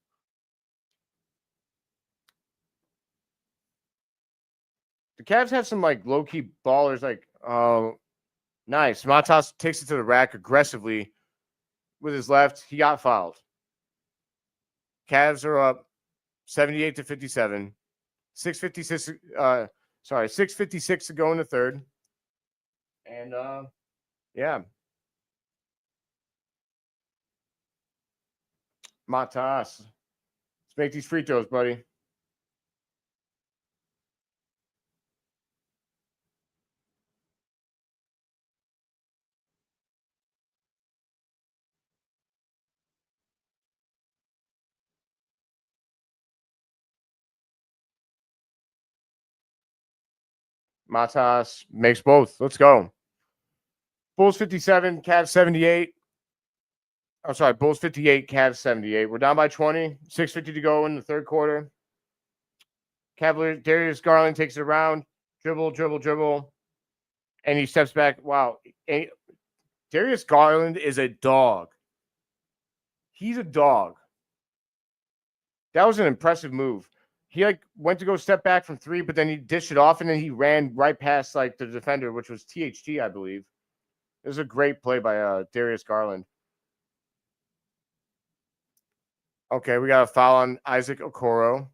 The Cavs have some like low key ballers. Like, nice. Matas takes it to the rack aggressively with his left. He got fouled. Cavs are up 78-57. 6:56 to go in the third. And yeah. Matas. Let's make these free throws, buddy. Matas makes both. Let's go. Bulls 57, Cavs 78. I'm sorry, Bulls 58, Cavs 78. We're down by 20. 6:50 to go in the third quarter. Cavaliers, Darius Garland takes it around. Dribble. And he steps back. Wow. And Darius Garland is a dog. He's a dog. That was an impressive move. He like went to go step back from three, but then he dished it off, and then he ran right past like the defender, which was THT, I believe. It was a great play by Darius Garland. Okay, we got a foul on Isaac Okoro.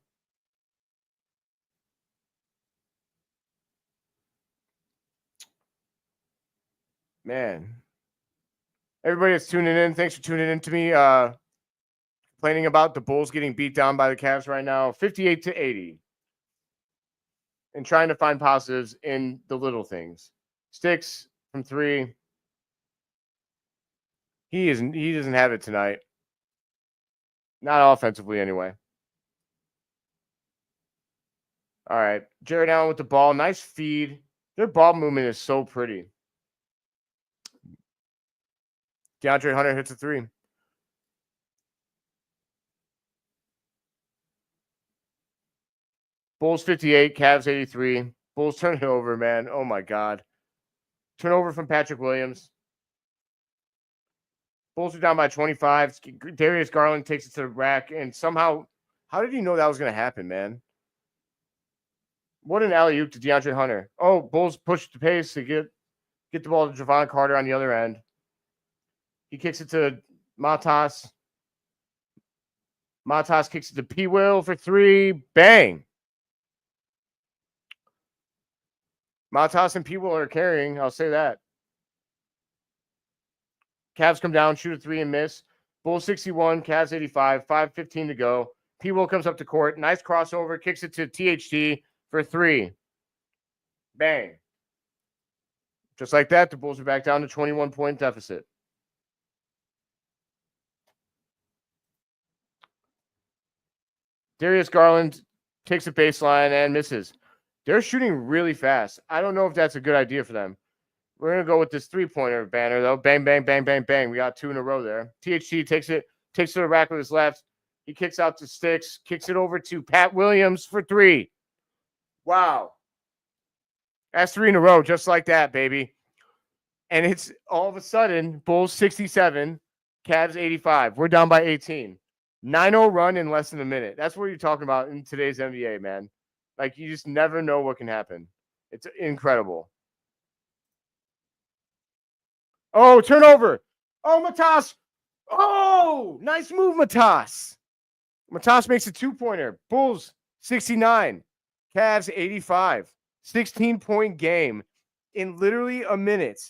Man. Everybody that's tuning in, thanks for tuning in to me. Complaining about the Bulls getting beat down by the Cavs right now, 58-80. And trying to find positives in the little things. Sticks from three. He doesn't have it tonight. Not offensively, anyway. All right. Jared Allen with the ball. Nice feed. Their ball movement is so pretty. DeAndre Hunter hits a three. Bulls 58, Cavs 83. Bulls turn it over, man. Oh, my God. Turnover from Patrick Williams. Bulls are down by 25. Darius Garland takes it to the rack, and somehow, how did he know that was going to happen, man? What an alley-oop to DeAndre Hunter. Oh, Bulls push the pace to get the ball to Javon Carter on the other end. He kicks it to Matas. Matas kicks it to P. Will for three. Bang. Matas and P. Will are carrying. I'll say that. Cavs come down, shoot a three and miss. Bulls 61, Cavs 85, 5:15 to go. P. Will comes up to court. Nice crossover. Kicks it to THT for three. Bang. Just like that, the Bulls are back down to 21-point deficit. Darius Garland takes a baseline and misses. They're shooting really fast. I don't know if that's a good idea for them. We're going to go with this three-pointer banner, though. Bang, bang, bang, bang, bang. We got two in a row there. THT takes it to the rack with his left. He kicks out to Sticks, kicks it over to Pat Williams for three. Wow. That's three in a row, just like that, baby. And it's all of a sudden, Bulls 67, Cavs 85. We're down by 18. 9-0 run in less than a minute. That's what you're talking about in today's NBA, man. Like, you just never know what can happen. It's incredible. Oh, turnover. Oh, Matas. Oh, nice move, Matas. Matas makes a two-pointer. Bulls 69, Cavs 85. 16-point game in literally a minute.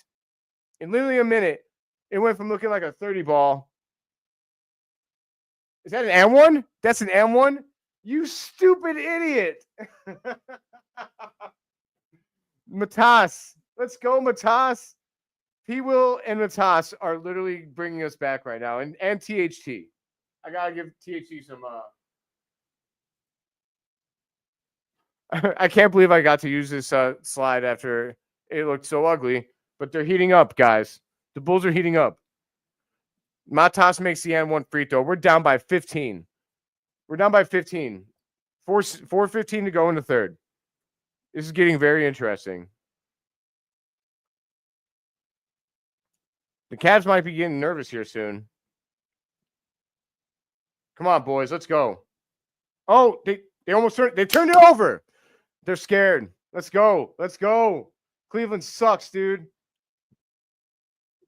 In literally a minute, it went from looking like a 30 ball. Is that an M1? That's an M1? You stupid idiot. Matas. Let's go, Matas. P-Will and Matas are literally bringing us back right now. And THT. I got to give THT some... I can't believe I got to use this slide after it looked so ugly. But they're heating up, guys. The Bulls are heating up. Matas makes the N1 free throw. We're down by 15. We're down by 15. 4:15 to go in the third. This is getting very interesting. The Cavs might be getting nervous here soon. Come on, boys. Let's go. Oh, they almost turned it over. They're scared. Let's go. Let's go. Cleveland sucks, dude.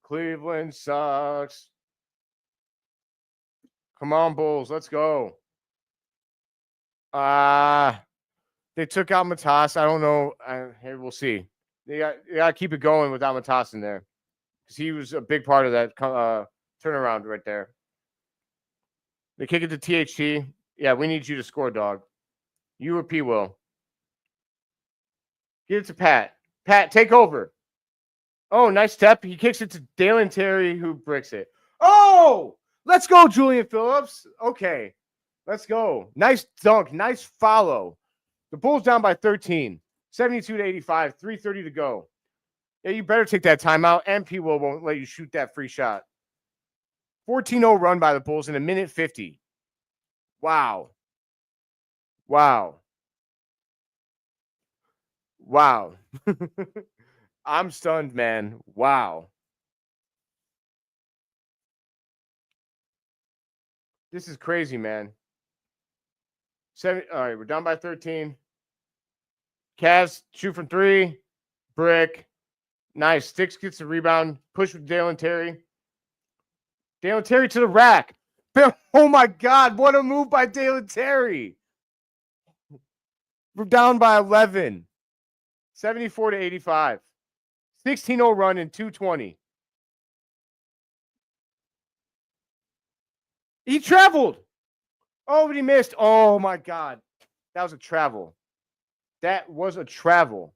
Cleveland sucks. Come on, Bulls. Let's go. They took out Matas. I don't know. Hey, we'll see. They got to keep it going without Matas in there because he was a big part of that turnaround right there. They kick it to THT. Yeah, we need you to score, dog. You or P-Will. Give it to Pat. Pat, take over. Oh, nice step. He kicks it to Dalen Terry, who bricks it. Oh, let's go, Julian Phillips. Okay, let's go. Nice dunk. Nice follow. The Bulls down by 13. 72 to 85. 3:30 to go. Yeah, you better take that timeout, and P-Will won't let you shoot that free shot. 14-0 run by the Bulls in a minute 50. Wow. Wow. Wow. I'm stunned, man. Wow. This is crazy, man. All right, we're down by 13. Cavs shoot from 3. Brick. Nice. Sticks gets the rebound. Push with Dalen Terry. Dalen Terry to the rack. Oh, my God. What a move by Dalen Terry. We're down by 11. 74 to 85. 16-0 run in 2:20. He traveled. Oh, but he missed. Oh, my God. That was a travel. That was a travel.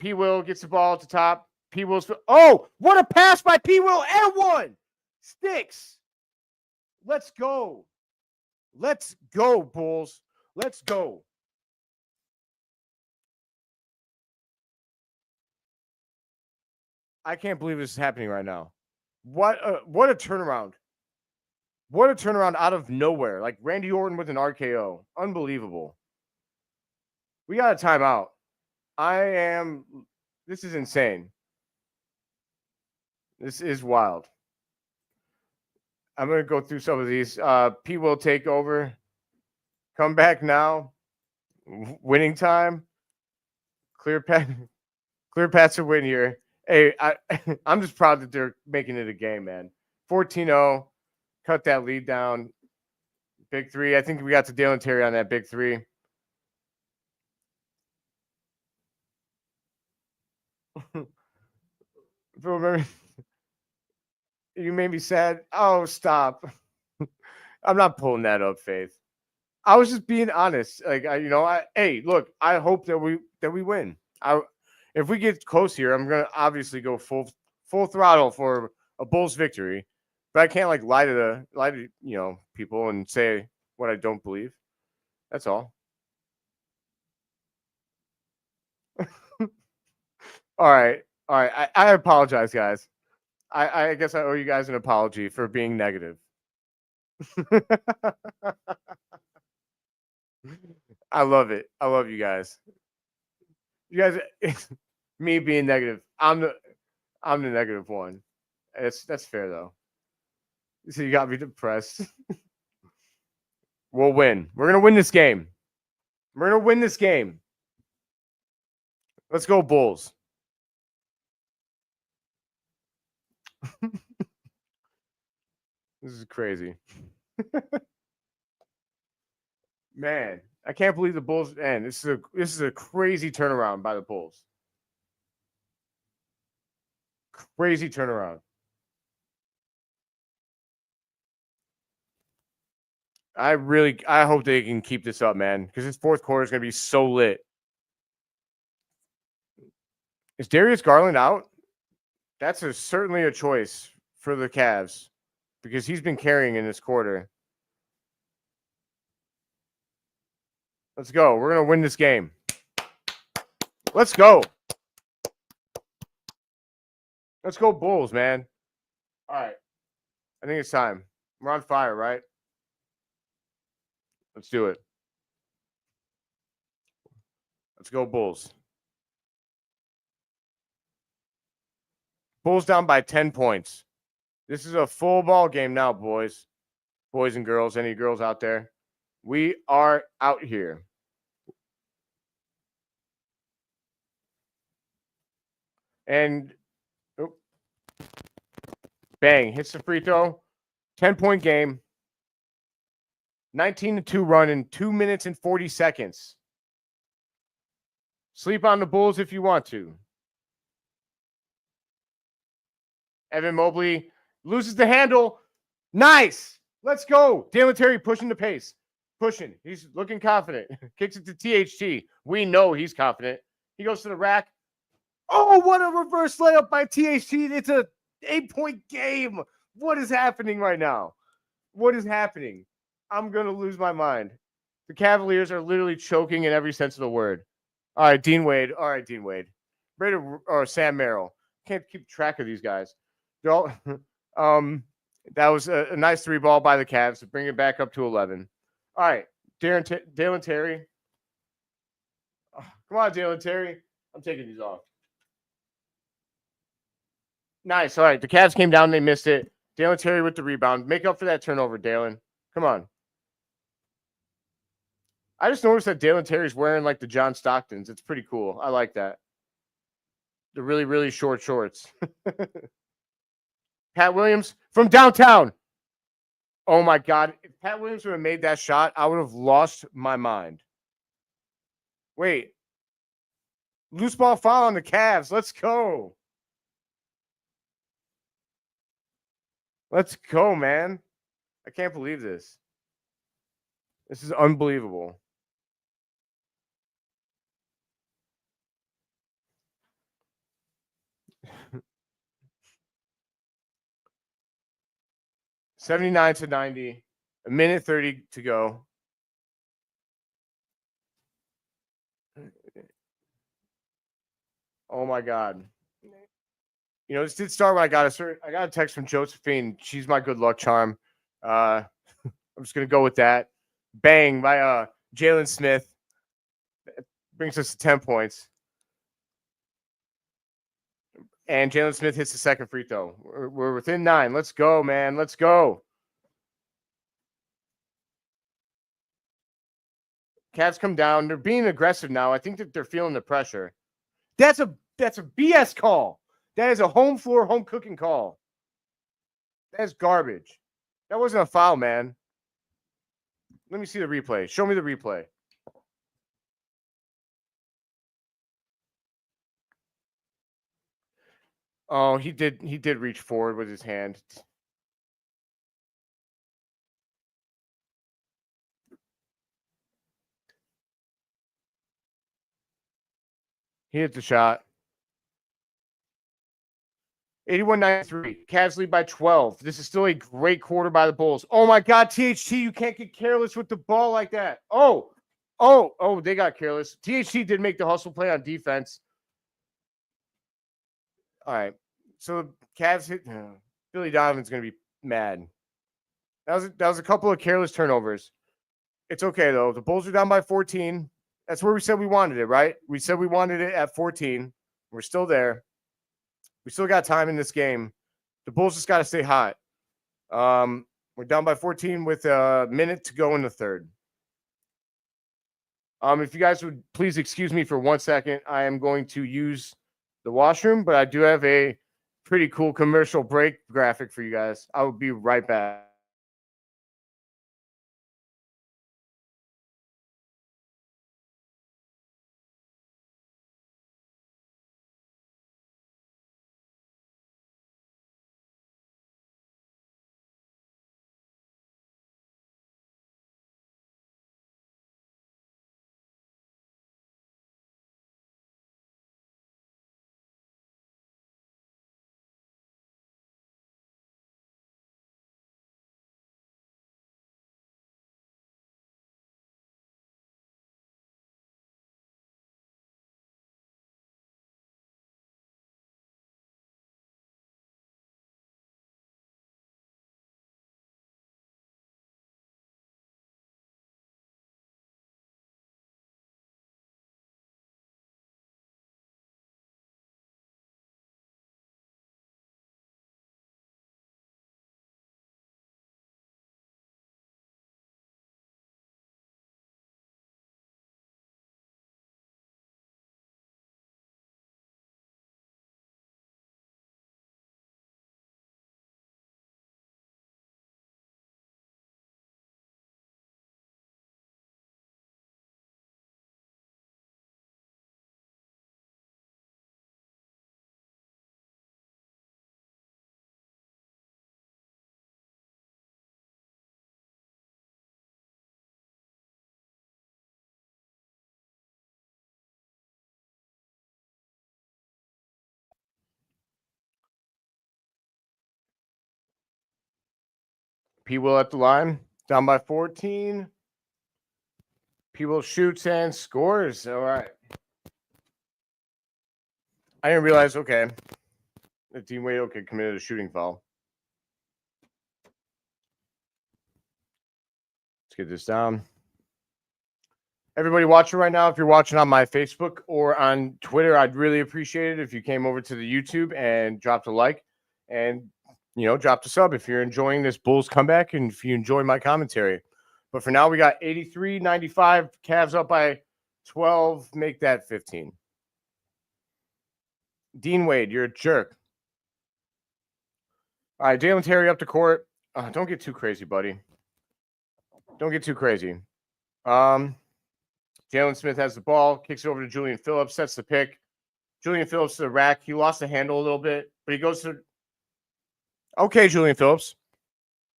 P-Will gets the ball at the top. P-Will's. Oh, what a pass by P-Will and one. Sticks. Let's go. Let's go, Bulls. Let's go. I can't believe this is happening right now. What a turnaround. What a turnaround out of nowhere. Like Randy Orton with an RKO. Unbelievable. We got a timeout. This is insane. This is wild. I'm going to go through some of these. P will take over. Come back now. Winning time. Clear path to win here. Hey, I'm just proud that they're making it a game, man. 14-0. Cut that lead down. Big three. I think we got to Dalen Terry on that big three. Remember, you made me sad. Oh, stop. I'm not pulling that up, Faith. I was just being honest. Like, hey, look, I hope that we win. If we get close here, I'm gonna obviously go full throttle for a Bulls victory. But I can't like lie to people and say what I don't believe. That's all. All right. I apologize, guys. I guess I owe you guys an apology for being negative. I love it. I love you guys. You guys, me being negative. I'm the negative one. That's fair though. So you got me depressed. We'll win. We're gonna win this game. We're gonna win this game. Let's go, Bulls. This is crazy. Man, I can't believe the Bulls. Man, this is a crazy turnaround by the Bulls. Crazy turnaround. I hope they can keep this up, man, because this fourth quarter is going to be so lit. Is Darius Garland out? That's certainly a choice for the Cavs because he's been carrying in this quarter. Let's go. We're going to win this game. Let's go. Let's go Bulls, man. All right. I think it's time. We're on fire, right? Let's do it. Let's go Bulls. Bulls down by 10 points. This is a full ball game now, boys. Boys and girls, any girls out there? We are out here. And bang, hits the free throw. 10-point game. 19-2 run in 2 minutes and 40 seconds. Sleep on the Bulls if you want to. Evan Mobley loses the handle. Nice. Let's go. Dalen Terry pushing the pace. Pushing. He's looking confident. Kicks it to THT. We know he's confident. He goes to the rack. Oh, what a reverse layup by THT. It's a 8-point game. What is happening right now? What is happening? I'm going to lose my mind. The Cavaliers are literally choking in every sense of the word. All right, Dean Wade. All right, Dean Wade. Or Sam Merrill. Can't keep track of these guys. They're all, that was a nice 3-ball by the Cavs to bring it back up to 11. All right, Dalen Terry. Oh, come on, Dalen Terry. I'm taking these off. Nice. All right, the Cavs came down. They missed it. Dalen Terry with the rebound. Make up for that turnover, Dalen. Come on. I just noticed that Dalen Terry's wearing like the John Stocktons. It's pretty cool. I like that. The really, really short shorts. Pat Williams from downtown. Oh, my God. If Pat Williams would have made that shot, I would have lost my mind. Wait. Loose ball foul on the Cavs. Let's go. Let's go, man. I can't believe this. This is unbelievable. $79-90, a minute 30 to go. Oh my God. You know, this did start when I got a text from Josephine. She's my good luck charm. I'm just gonna go with that. Bang by Jalen Smith. That brings us to 10 points. And Jalen Smith hits the second free throw. We're within 9. Let's go, man. Let's go. Cavs come down. They're being aggressive now. I think that they're feeling the pressure. That's a BS call. That is a home floor, home cooking call. That's garbage. That wasn't a foul, man. Let me see the replay. Show me the replay. Oh, he did reach forward with his hand. He hit the shot. 81-93. Cavs lead by 12. This is still a great quarter by the Bulls. Oh, my God, THT, you can't get careless with the ball like that. Oh, they got careless. THT did make the hustle play on defense. All right. So Cavs hit. Billy Donovan's going to be mad. That was a couple of careless turnovers. It's okay, though. The Bulls are down by 14. That's where we said we wanted it, right? We said we wanted it at 14. We're still there. We still got time in this game. The Bulls just got to stay hot. We're down by 14 with a minute to go in the third. If you guys would please excuse me for 1 second, I am going to use the washroom, but I do have a pretty cool commercial break graphic for you guys. I will be right back. P. Will at the line, down by 14. P. Will shoots and scores. All right. I didn't realize, okay, that Dean Wade committed a shooting foul. Let's get this down. Everybody watching right now, if you're watching on my Facebook or on Twitter, I'd really appreciate it if you came over to the YouTube and dropped a like and, dropped a sub if you're enjoying this Bulls comeback and if you enjoy my commentary. But for now, we got 83-95, Cavs up by 12, make that 15. Dean Wade, you're a jerk. All right, Dalen Terry up to court. Don't get too crazy, buddy. Don't get too crazy. Jalen Smith has the ball, kicks it over to Julian Phillips, sets the pick. Julian Phillips to the rack. He lost the handle a little bit, but he goes to... Okay, Julian Phillips.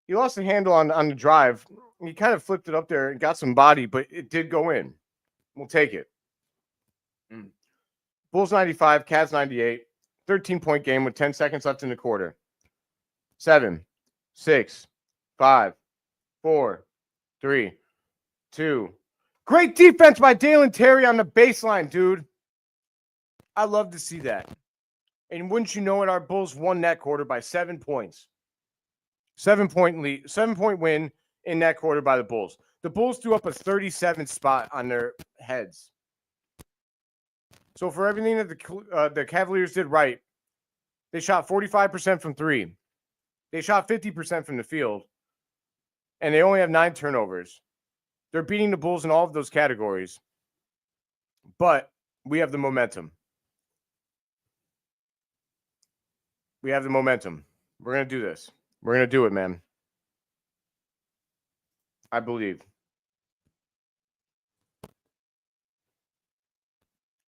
He lost the handle on the drive. He kind of flipped it up there and got some body, but it did go in. We'll take it. Bulls 95, Cavs 98. 13-point game with 10 seconds left in the quarter. 7, 6, 5, 4, 3, 2. Great defense by Dalen Terry on the baseline, dude. I love to see that. And wouldn't you know it, our Bulls won that quarter by 7 points. 7-point lead, 7-point win in that quarter by the Bulls. The Bulls threw up a 37th spot on their heads. So for everything that the Cavaliers did right, they shot 45% from three. They shot 50% from the field. And they only have 9 turnovers. They're beating the Bulls in all of those categories. But we have the momentum. We have the momentum. We're going to do this. We're going to do it, man. I believe.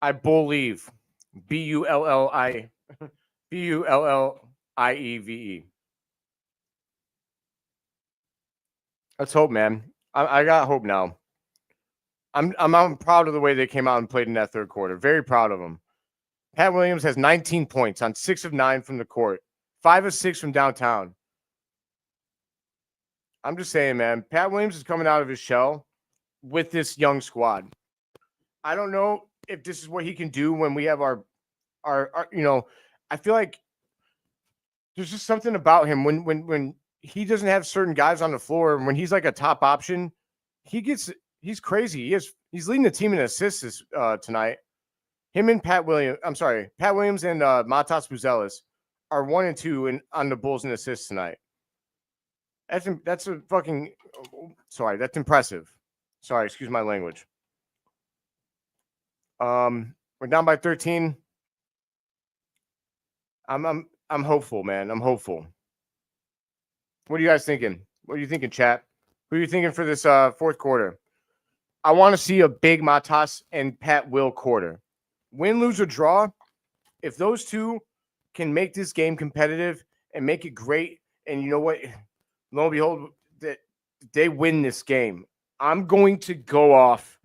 I believe. Bulllieve. Let's hope, man. I got hope now. I'm proud of the way they came out and played in that third quarter. Very proud of them. Pat Williams has 19 points on 6 of 9 from the court, 5 of 6 from downtown. I'm just saying, man, Pat Williams is coming out of his shell with this young squad. I don't know if this is what he can do when we have our I feel like there's just something about him when he doesn't have certain guys on the floor, and when he's like a top option, he's crazy. He's leading the team in assists tonight. Him and Pat Williams and Matas Buzelis are 1 and 2 on the Bulls in assists tonight. That's impressive. Sorry, excuse my language. We're down by 13. I'm hopeful, man. I'm hopeful. What are you guys thinking? What are you thinking, chat? Who are you thinking for this fourth quarter? I want to see a big Matas and Pat Will quarter. Win, lose, or draw, if those two can make this game competitive and make it great, and you know what? Lo and behold, that they win this game. I'm going to go off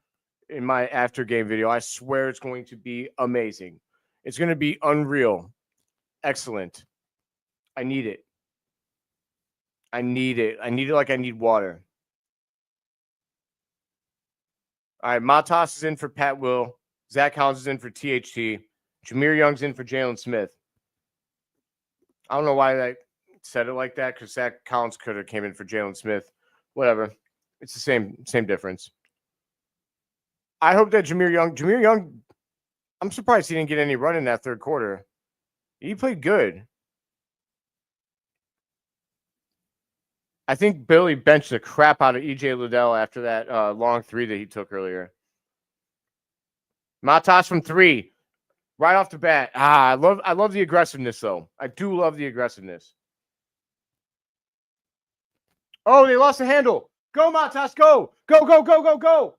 in my after game video. I swear it's going to be amazing. It's going to be unreal. Excellent. I need it. I need it like I need water. All right, Matas is in for Pat Will. Zach Collins is in for THT. Jahmir Young's in for Jalen Smith. I don't know why I said it like that, because Zach Collins could have came in for Jalen Smith. Whatever. It's the same difference. I hope that Jahmir Young, I'm surprised he didn't get any run in that third quarter. He played good. I think Billy benched the crap out of EJ Liddell after that long three that he took earlier. Matas from 3, right off the bat. I love the aggressiveness, though. I do love the aggressiveness. Oh, they lost the handle. Go, Matas, go. Go.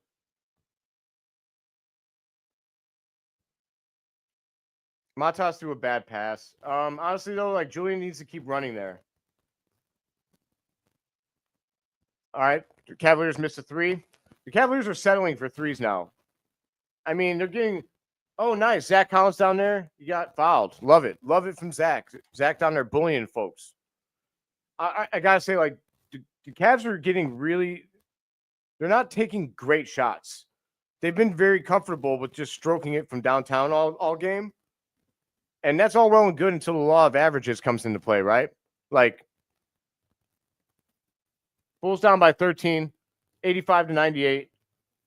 Matas threw a bad pass. Honestly, though, like Julian needs to keep running there. All right, the Cavaliers missed a 3. The Cavaliers are settling for 3s now. I mean, they're getting... Oh, nice. Zach Collins down there. You got fouled. Love it. Love it from Zach. Zach down there bullying folks. I got to say, like, the Cavs are getting they're not taking great shots. They've been very comfortable with just stroking it from downtown all game. And that's all well and good until the law of averages comes into play, right? Like, Bulls down by 13, 85-98.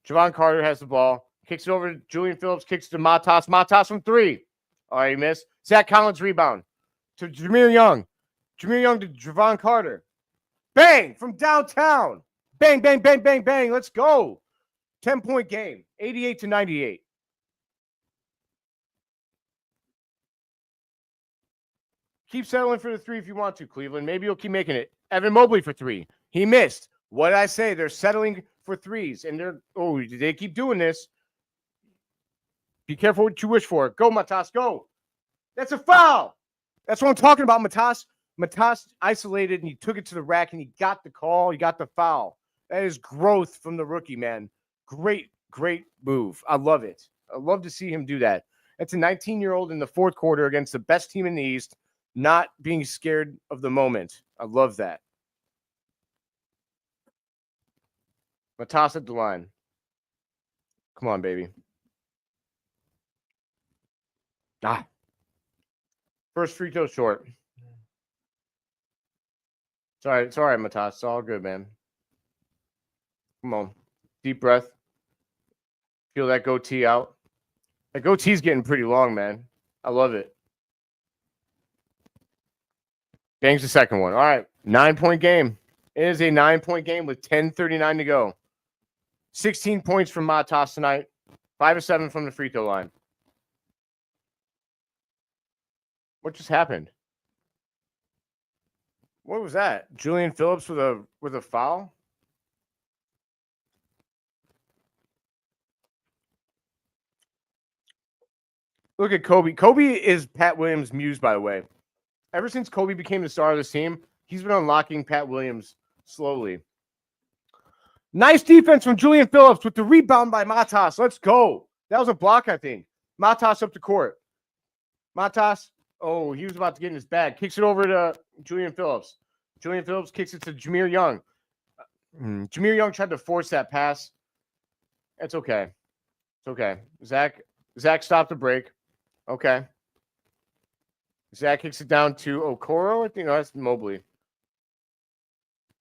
Javon Carter has the ball. Kicks it over to Julian Phillips. Kicks it to Matas. Matas from three. All right, he missed. Zach Collins rebound to Jahmir Young. Jahmir Young to Javon Carter. Bang! From downtown. Bang, bang, bang, bang, bang. Let's go. 10-point game. 88-98. Keep settling for the three if you want to, Cleveland. Maybe you'll keep making it. Evan Mobley for three. He missed. What did I say? They're settling for threes. And they keep doing this. Be careful what you wish for. Go, Matas, go. That's a foul. That's what I'm talking about, Matas. Matas isolated, and he took it to the rack, and he got the call. He got the foul. That is growth from the rookie, man. Great, great move. I love it. I love to see him do that. That's a 19-year-old in the fourth quarter against the best team in the East, not being scared of the moment. I love that. Matas at the line. Come on, baby. First free throw short. It's all right, Matas. It's all good, man. Come on. Deep breath. Feel that goatee out. That goatee's getting pretty long, man. I love it. Bangs the second one. All right. 9-point game. It is a 9-point game with 10:39 to go. 16 points from Matas tonight. 5 of 7 from the free throw line. What just happened? What was that? Julian Phillips with a foul? Look at Coby. Coby is Pat Williams' muse, by the way. Ever since Coby became the star of this team, he's been unlocking Pat Williams slowly. Nice defense from Julian Phillips with the rebound by Matas. Let's go. That was a block, I think. Matas up the court. Matas. Oh, he was about to get in his bag. Kicks it over to Julian Phillips. Julian Phillips kicks it to Jahmir Young. Jahmir Young tried to force that pass. It's okay. It's okay. Zach stopped the break. Okay. Zach kicks it down to Okoro. I think that's Mobley.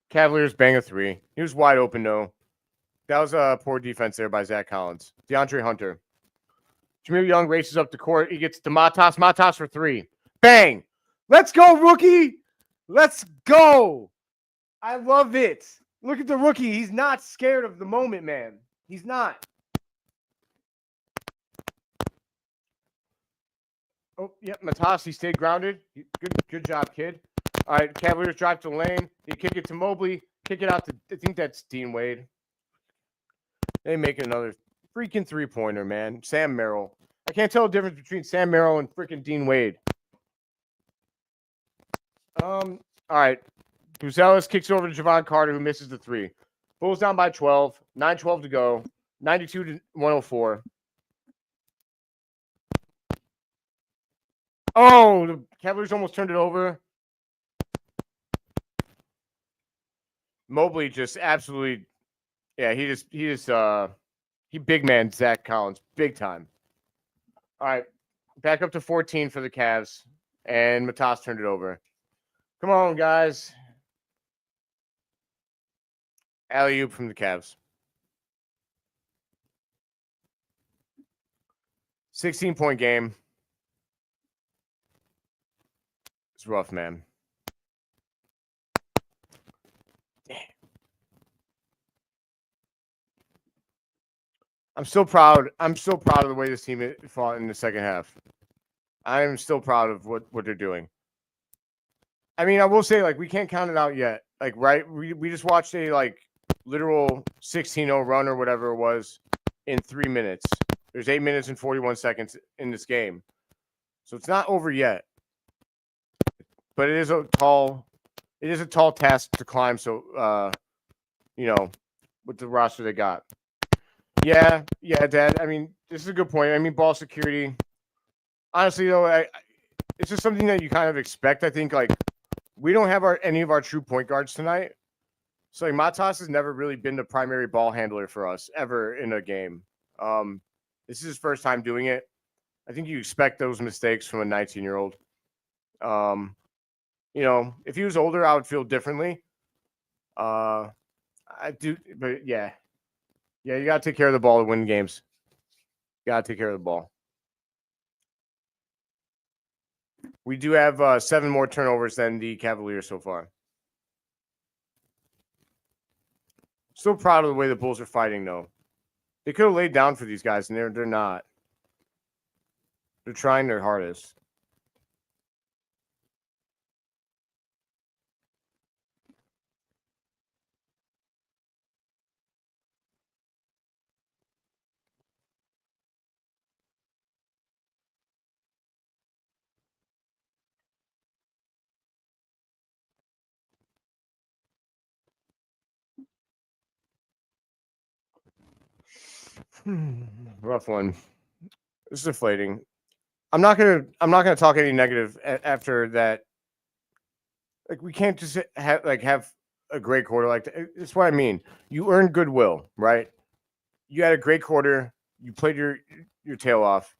Cavaliers bang a three. He was wide open, though. That was a poor defense there by Zach Collins. DeAndre Hunter. Jahmir Young races up the court. He gets to Matas. Matas for three. Bang. Let's go, rookie. Let's go. I love it. Look at the rookie. He's not scared of the moment, man. He's not. Oh, yep. Matas, he stayed grounded. Good job, kid. All right, Cavaliers drive to the lane. They kick it to Mobley. Kick it out to, I think that's Dean Wade. They make another freaking three-pointer, man. Sam Merrill. I can't tell the difference between Sam Merrill and freaking Dean Wade. All right. Buzelis kicks over to Javon Carter, who misses the three. Bulls down by 12. 9-12 to go. 92-104. Oh, the Cavaliers almost turned it over. Mobley just absolutely, yeah, he big man Zach Collins, big time. All right, back up to 14 for the Cavs, and Matas turned it over. Come on, guys. Alley-oop from the Cavs. 16-point game. It's rough, man. I'm so proud. I'm so proud of the way this team fought in the second half. I am still proud of what they're doing. I mean, I will say, like, we can't count it out yet. Like, right? We just watched a, like, literal 16-0 run or whatever it was in 3 minutes. There's 8 minutes and 41 seconds in this game. So it's not over yet. But it is a tall task to climb. So, with the roster they got. Yeah, Dad. I mean, this is a good point. I mean, ball security. Honestly, though, it's just something that you kind of expect. I think, like, we don't have any of our true point guards tonight. So like Matas has never really been the primary ball handler for us ever in a game. This is his first time doing it. I think you expect those mistakes from a 19-year-old. If he was older, I would feel differently. I do, but yeah, you got to take care of the ball to win games. You got to take care of the ball. We do have 7 more turnovers than the Cavaliers so far. Still proud of the way the Bulls are fighting, though. They could have laid down for these guys, and they're not. They're trying their hardest. Rough one. It's deflating. I'm not gonna talk any negative after that. Like we can't just have a great quarter like that. It's what I mean. You earned goodwill, right? You had a great quarter. You played your tail off.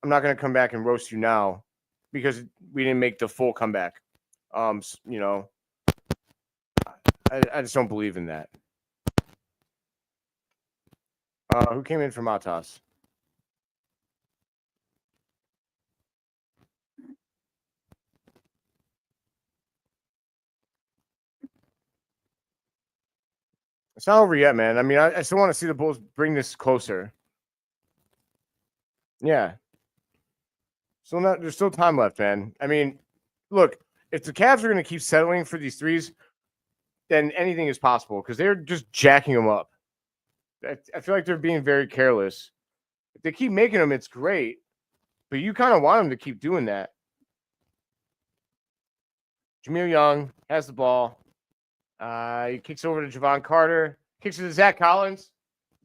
I'm not gonna come back and roast you now because we didn't make the full comeback. I just don't believe in that. Who came in for Matas? It's not over yet, man. I mean, I still want to see the Bulls bring this closer. Yeah. There's still time left, man. I mean, look, if the Cavs are going to keep settling for these threes, then anything is possible because they're just jacking them up. I feel like they're being very careless. If they keep making them, it's great, but you kind of want them to keep doing that. Jahmir Young has the ball. He kicks over to Jevon Carter. Kicks it to Zach Collins.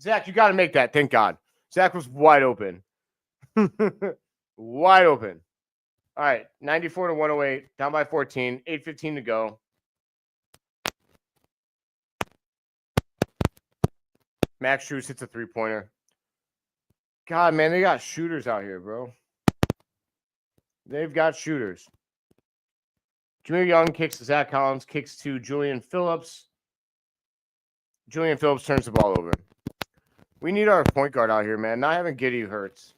Zach, you got to make that. Thank God. Zach was wide open. Wide open. All right, 94 to 108, down by 14, 8:15 to go. Max Strus hits a three-pointer. God, man, they got shooters out here, bro. They've got shooters. Jahmir Young kicks to Zach Collins, kicks to Julian Phillips. Julian Phillips turns the ball over. We need our point guard out here, man. Not having Giddey hurts.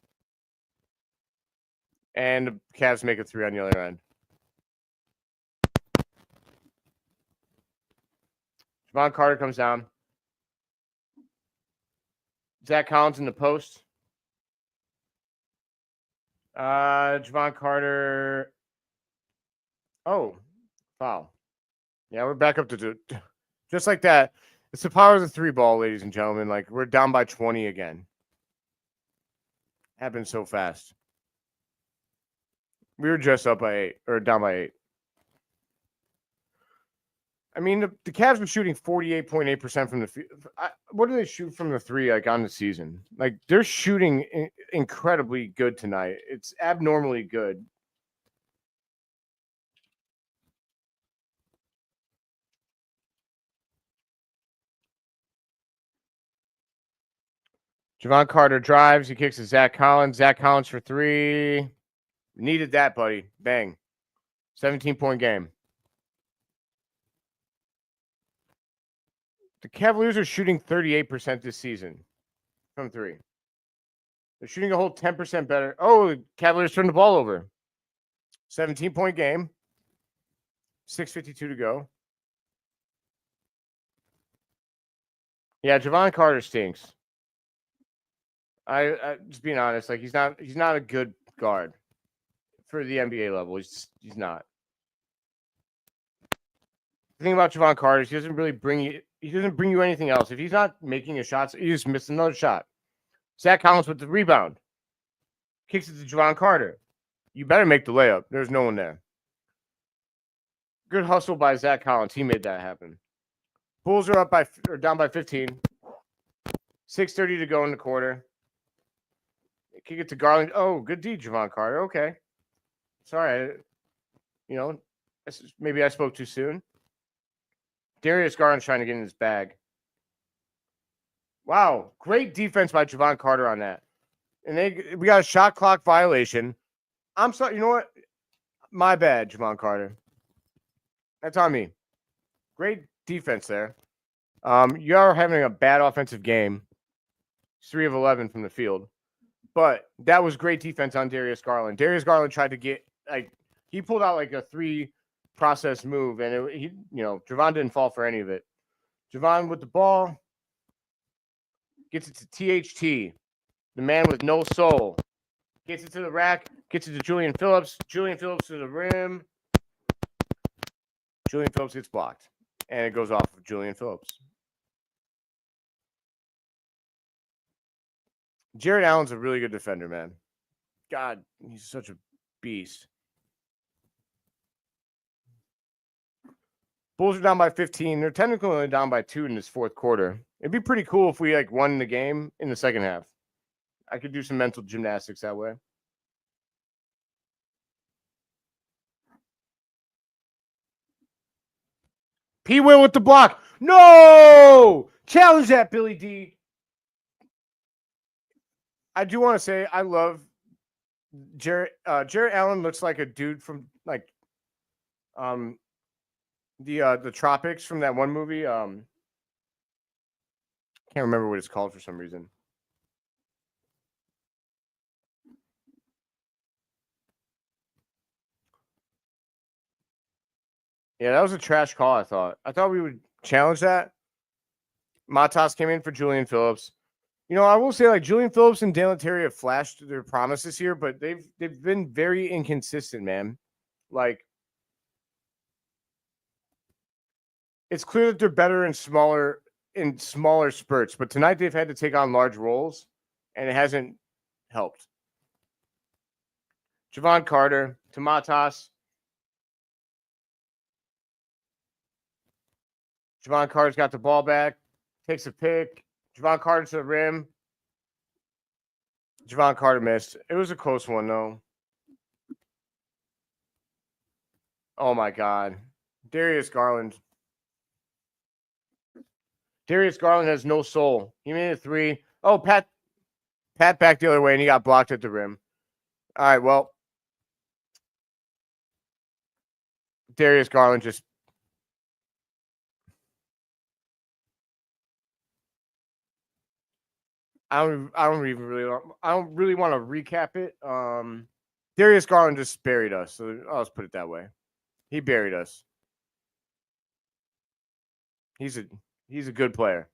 And the Cavs make a 3 on the other end. Jevon Carter comes down. Zach Collins in the post. Jevon Carter. Oh, foul. Yeah, we're back up to just like that. It's the power of the 3 ball, ladies and gentlemen. Like, we're down by 20 again. Happened so fast. We were just up by 8, or down by 8. I mean, the Cavs were shooting 48.8% from the field. What do they shoot from the 3 like on the season? Like, they're shooting incredibly good tonight. It's abnormally good. Jevon Carter drives. He kicks to Zach Collins. Zach Collins for 3. Needed that, buddy. Bang. 17-point game. The Cavaliers are shooting 38% this season from 3. They're shooting a whole 10% better. Oh, the Cavaliers turned the ball over. 17-point game. 6:52 to go. Yeah, Jevon Carter stinks. I just being honest, like he's not a good guard for the NBA level. He's not. The thing about Jevon Carter is he doesn't bring you anything else. If he's not making a shot, he just missed another shot. Zach Collins with the rebound. Kicks it to Jevon Carter. You better make the layup. There's no one there. Good hustle by Zach Collins. He made that happen. Bulls are down by 15. 6:30 to go in the quarter. Kick it to Garland. Oh, good D, Jevon Carter. Okay. Sorry. Maybe I spoke too soon. Darius Garland's trying to get in his bag. Wow, great defense by Jevon Carter on that. And we got a shot clock violation. I'm sorry. You know what? My bad, Jevon Carter. That's on me. Great defense there. You are having a bad offensive game. 3 of 11 from the field. But that was great defense on Darius Garland. Darius Garland tried to get, he pulled out a 3-process move, and Jevon didn't fall for any of it. Jevon with the ball, gets it to THT, the man with no soul. Gets it to the rack, gets it to Julian Phillips. Julian Phillips to the rim. Julian Phillips gets blocked, and it goes off of Julian Phillips. Jarrett Allen's a really good defender, man. God, he's such a beast. Bulls are down by 15. They're technically only down by 2 in this fourth quarter. It'd be pretty cool if we won the game in the second half. I could do some mental gymnastics that way. P. Will with the block. No! Challenge that, Billy D. I do want to say I love Jarrett. Jarrett Allen looks like a dude from the Tropics from that one movie. Can't remember what it's called for some reason. Yeah, that was a trash call, I thought. I thought we would challenge that. Matas came in for Julian Phillips. I will say Julian Phillips and Dalen Terry have flashed their promises here, but they've been very inconsistent, man. It's clear that they're better in smaller spurts, but tonight they've had to take on large roles, and it hasn't helped. Jevon Carter to Matas. Jevon Carter's got the ball back, takes a pick. Jevon Carter to the rim. Jevon Carter missed. It was a close one, though. Oh, my God. Darius Garland. Darius Garland has no soul. He made a 3. Oh, Pat back the other way, and he got blocked at the rim. All right, well. Darius Garland just I don't really want to recap it. Darius Garland just buried us. So I'll just put it that way. He buried us. He's a good player.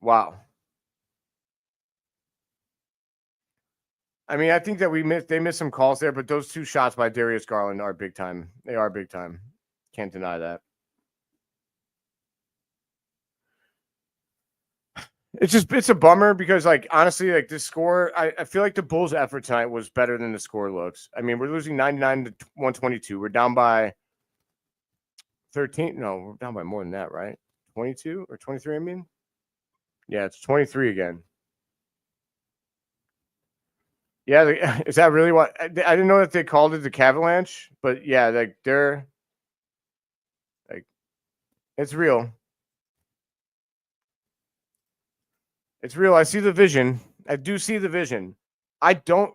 Wow. I mean, I think that they missed some calls there, but those 2 shots by Darius Garland are big time. They are big time. Can't deny that. It's a bummer because honestly, this score, I feel like the Bulls' effort tonight was better than the score looks. I mean, we're losing 99 to 122. We're down by 13. No, we're down by more than that, right? 22 or 23, I mean? Yeah, it's 23 again. Yeah, is that really what? I didn't know that they called it the Cavalanche, but yeah, they're it's real. It's real. I see the vision. I do see the vision. I do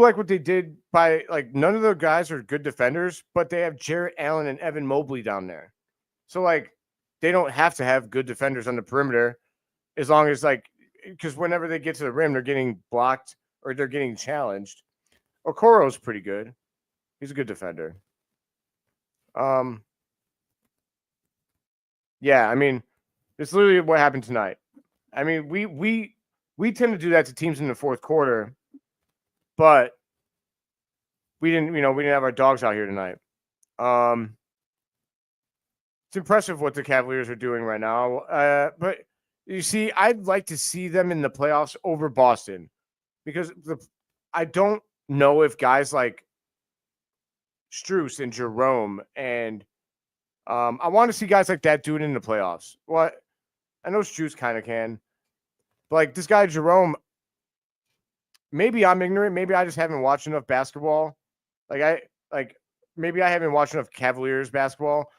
like what they did by none of the guys are good defenders, but they have Jarrett Allen and Evan Mobley down there. So they don't have to have good defenders on the perimeter as long as because whenever they get to the rim, they're getting blocked or they're getting challenged. Okoro's pretty good. He's a good defender. Yeah, I mean, it's literally what happened tonight. I mean, we tend to do that to teams in the fourth quarter, but we didn't have our dogs out here tonight. It's impressive what the Cavaliers are doing right now. But you see, I'd like to see them in the playoffs over Boston because I don't know if guys like Strus and Jerome and I want to see guys like that do it in the playoffs. Well, I know Strus kind of can. But this guy Jerome, maybe I'm ignorant. Maybe I just haven't watched enough basketball. Maybe I haven't watched enough Cavaliers basketball.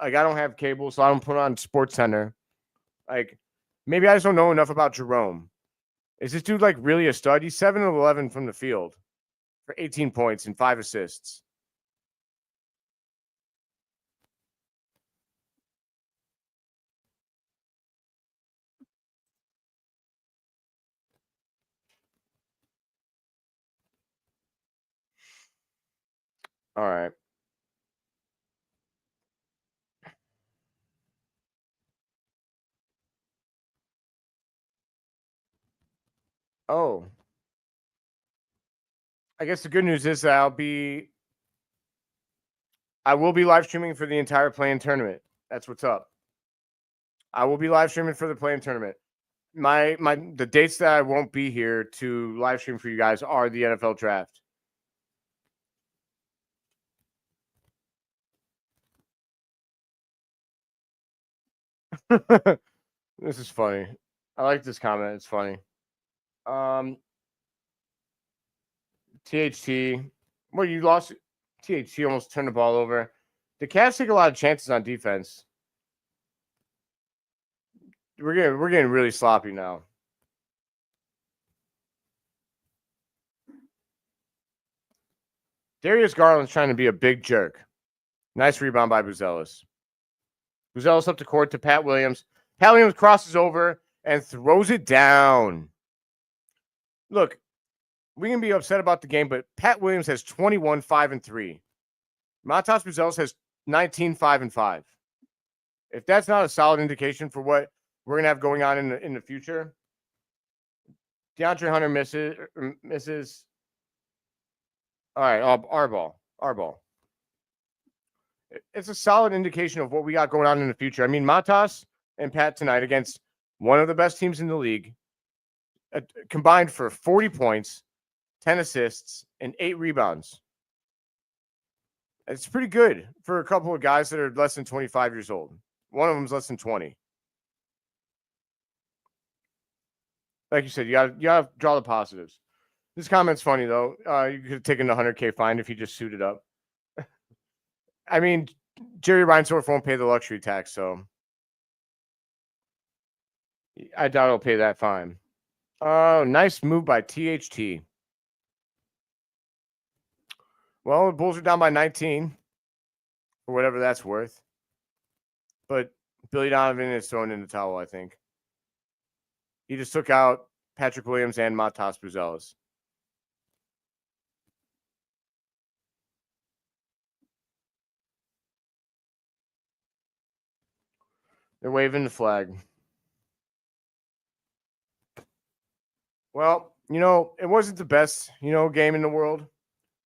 Like, I don't have cable, so I don't put on Sports Center. Like, maybe I just don't know enough about Jerome. Is this dude like really a stud? He's 7 of 11 from the field for 18 points and 5 assists. All right. Oh, I guess the good news is that I will be live streaming for the entire play-in tournament. That's what's up. I will be live streaming for the play-in tournament. The dates that I won't be here to live stream for you guys are the NFL draft. This is funny. I like this comment. It's funny. THT. Well, you lost. THT almost turned the ball over. The Cavs take a lot of chances on defense. We're getting really sloppy now. Darius Garland's trying to be a big jerk. Nice rebound by Buzelis. Buzelis up the court to Pat Williams. Pat Williams crosses over and throws it down. Look, we can be upset about the game, but Pat Williams has 21, 5, and 3. Matas Buzelis has 19, 5, and 5. If that's not a solid indication for what we're going to have going on in the future, DeAndre Hunter misses. All right, our ball. It's a solid indication of what we got going on in the future. I mean, Matas and Pat tonight against one of the best teams in the league combined for 40 points, 10 assists, and 8 rebounds. It's pretty good for a couple of guys that are less than 25 years old. One of them's less than 20. Like you said, you got to draw the positives. This comment's funny, though. You could have taken a $100K fine if you just suited up. I mean, Jerry Reinsdorf won't pay the luxury tax, so I doubt he'll pay that fine. Oh, nice move by THT. Well, the Bulls are down by 19, or whatever that's worth. But Billy Donovan is thrown in the towel, I think. He just took out Patrick Williams and Matas Buzelis. They're waving the flag. Well, it wasn't the best, game in the world.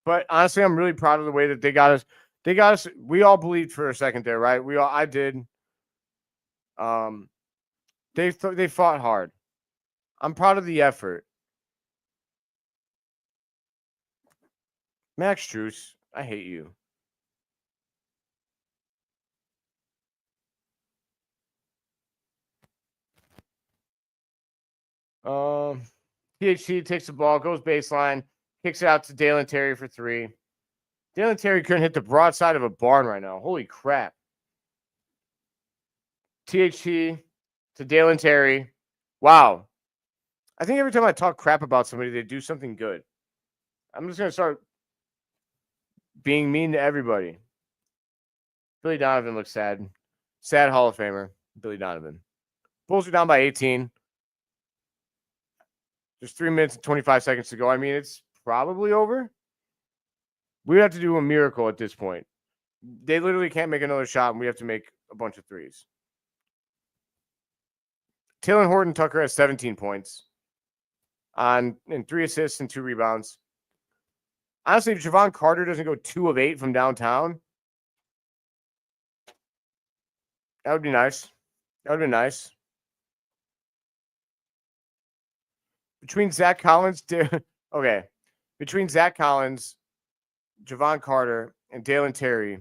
But honestly, I'm really proud of the way that they got us. They got us. We all believed for a second there, right? I did. They fought hard. I'm proud of the effort. Max Strus, I hate you. THC takes the ball, goes baseline, kicks it out to Dalen Terry for 3. Dalen Terry couldn't hit the broadside of a barn right now. Holy crap. THT to Dalen Terry. Wow. I think every time I talk crap about somebody, they do something good. I'm just going to start being mean to everybody. Billy Donovan looks sad. Sad Hall of Famer, Billy Donovan. Bulls are down by 18. There's 3 minutes and 25 seconds to go. I mean, it's probably over. We have to do a miracle at this point. They literally can't make another shot, and we have to make a bunch of threes. Talen Horton-Tucker has 17 points and 3 assists and 2 rebounds. Honestly, if Javon Carter doesn't go 2 of 8 from downtown, that would be nice. Between Zach Collins, Javon Carter, and Dalen Terry,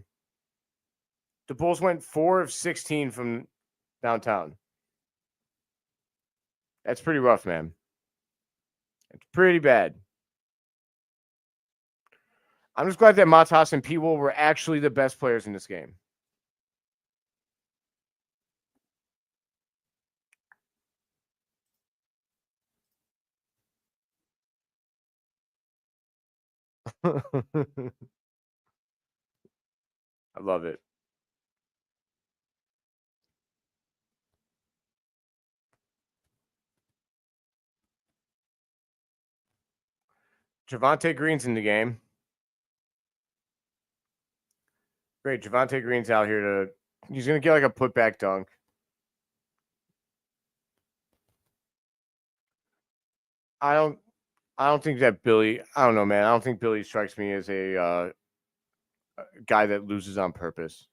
the Bulls went 4 of 16 from downtown. That's pretty rough, man. It's pretty bad. I'm just glad that Matas and P-Will were actually the best players in this game. I love it. Javonte Green's in the game. Great. Javonte Green's out here to. He's going to get like a putback dunk. I don't think that Billy. I don't know, man. I don't think Billy strikes me as a guy that loses on purpose.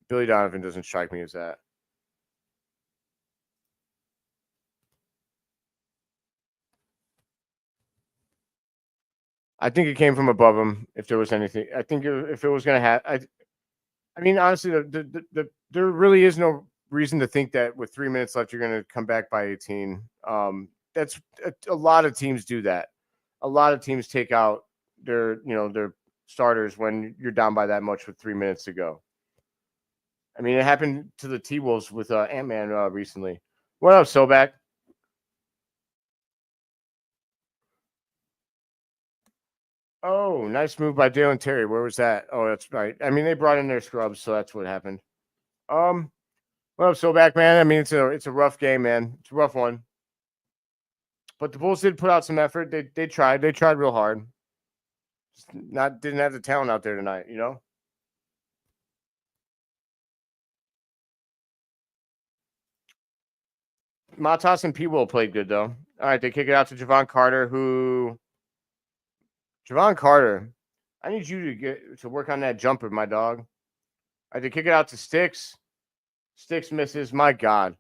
Billy Donovan doesn't strike me as that. I think it came from above him. If there was anything, I think if it was going to happen, I mean, honestly, there really is no reason to think that with 3 minutes left, you're going to come back by 18. That's a lot of teams do that. A lot of teams take out their starters when you're down by that much with 3 minutes to go. I mean, it happened to the T-Wolves with Ant-Man recently. What up, Sobak? Oh, nice move by Dalen Terry. Where was that? Oh, that's right. I mean, they brought in their scrubs, so that's what happened. What up, Sobak, man? I mean, it's a rough game, man. It's a rough one. But the Bulls did put out some effort. They tried. They tried real hard. Just didn't have the talent out there tonight, you know? Matas and P. Will played good, though. All right, they kick it out to Javon Carter, Javon Carter, I need you to work on that jumper, my dog. I had to kick it out to Sticks. Sticks misses. My God.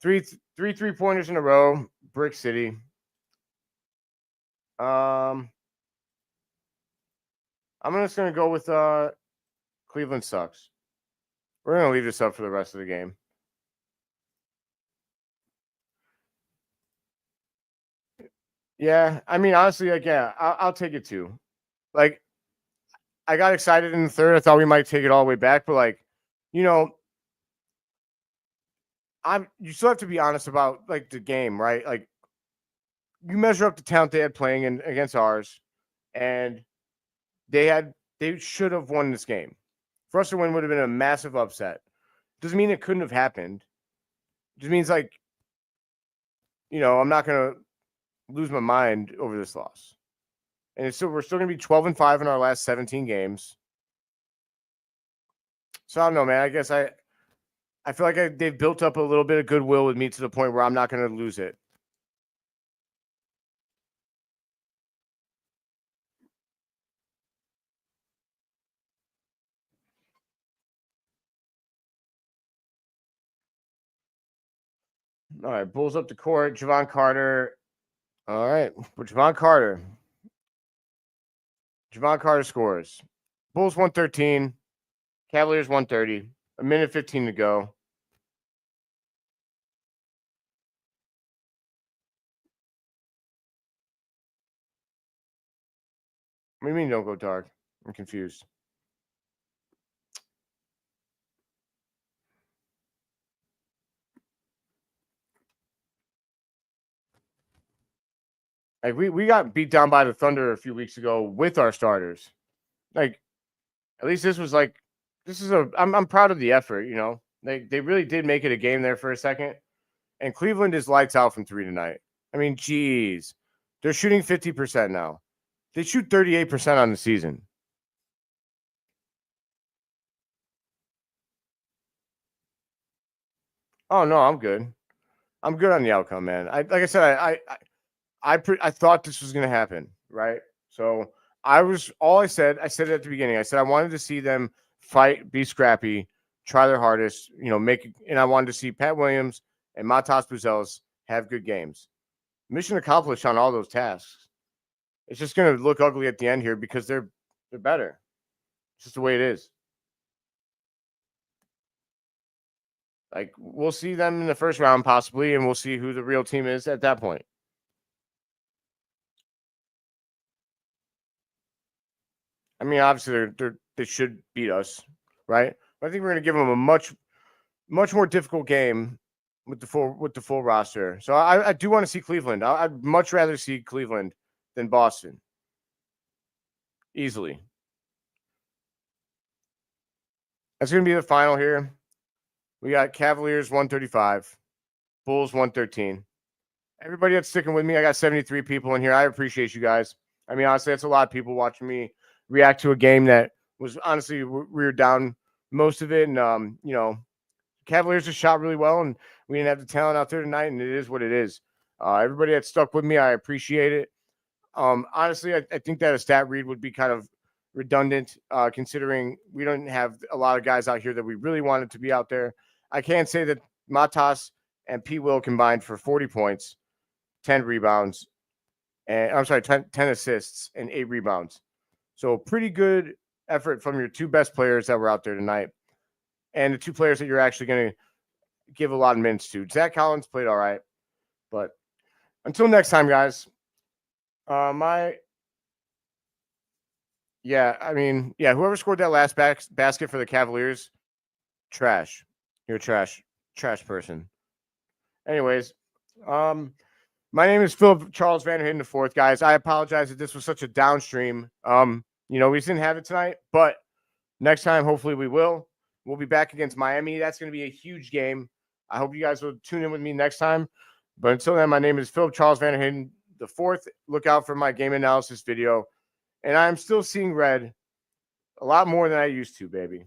Three 3-pointers in a row. Brick City. I'm just going to go with Cleveland sucks. We're going to leave this up for the rest of the game. Yeah, I mean, honestly, like, yeah, I'll take it too. Like, I got excited in the third. I thought we might take it all the way back, but like, you know, you still have to be honest about like the game, right? Like, you measure up the talent they had playing against ours, and they should have won this game. For us to win would have been a massive upset. Doesn't mean it couldn't have happened. It just means like, I'm not gonna lose my mind over this loss. And we're still gonna be 12-5 in our last 17 games. So I don't know, man. I guess I feel like they've built up a little bit of goodwill with me to the point where I'm not gonna lose it. All right, Bulls up the court. Javon Carter. All right, Javon Carter. Javon Carter scores. Bulls 113. Cavaliers 130. A minute 15 to go. What do you mean don't go dark? I'm confused. Like we got beat down by the Thunder a few weeks ago with our starters. Like, at least I'm proud of the effort, They really did make it a game there for a second. And Cleveland is lights out from 3 tonight. I mean, geez. They're shooting 50% now. They shoot 38% on the season. Oh no, I'm good. I'm good on the outcome, man. Like I said, I thought this was going to happen, right? So I said it at the beginning. I said I wanted to see them fight, be scrappy, try their hardest, and I wanted to see Pat Williams and Matas Buzelis have good games. Mission accomplished on all those tasks. It's just going to look ugly at the end here because they're better. It's just the way it is. Like, we'll see them in the first round possibly, and we'll see who the real team is at that point. I mean, obviously they should beat us, right? But I think we're going to give them a much more difficult game with the full roster. So I do want to see Cleveland. I'd much rather see Cleveland than Boston. easily. That's going to be the final here. We got Cavaliers 135, Bulls 113. Everybody that's sticking with me, I got 73 people in here. I appreciate you guys. I mean, honestly, that's a lot of people watching me react to a game that was honestly we were down most of it. And, Cavaliers just shot really well, and we didn't have the talent out there tonight, and it is what it is. Everybody that stuck with me, I appreciate it. Honestly, I think that a stat read would be kind of redundant, considering we don't have a lot of guys out here that we really wanted to be out there. I can say that Matas and P. Will combined for 40 points, 10 rebounds, and 10 assists and 8 rebounds. So pretty good effort from your two best players that were out there tonight, and the two players that you're actually going to give a lot of minutes to. Zach Collins played all right, but until next time, guys. Whoever scored that last basket for the Cavaliers, trash. You're a trash person. Anyways, my name is Philip Charles Vanderhoof IV, guys. I apologize that this was such a downstream. We didn't have it tonight, but next time, hopefully we will. We'll be back against Miami. That's going to be a huge game. I hope you guys will tune in with me next time. But until then, my name is Philip Charles Vanderhoof IV. Look out for my game analysis video. And I'm still seeing red a lot more than I used to, baby.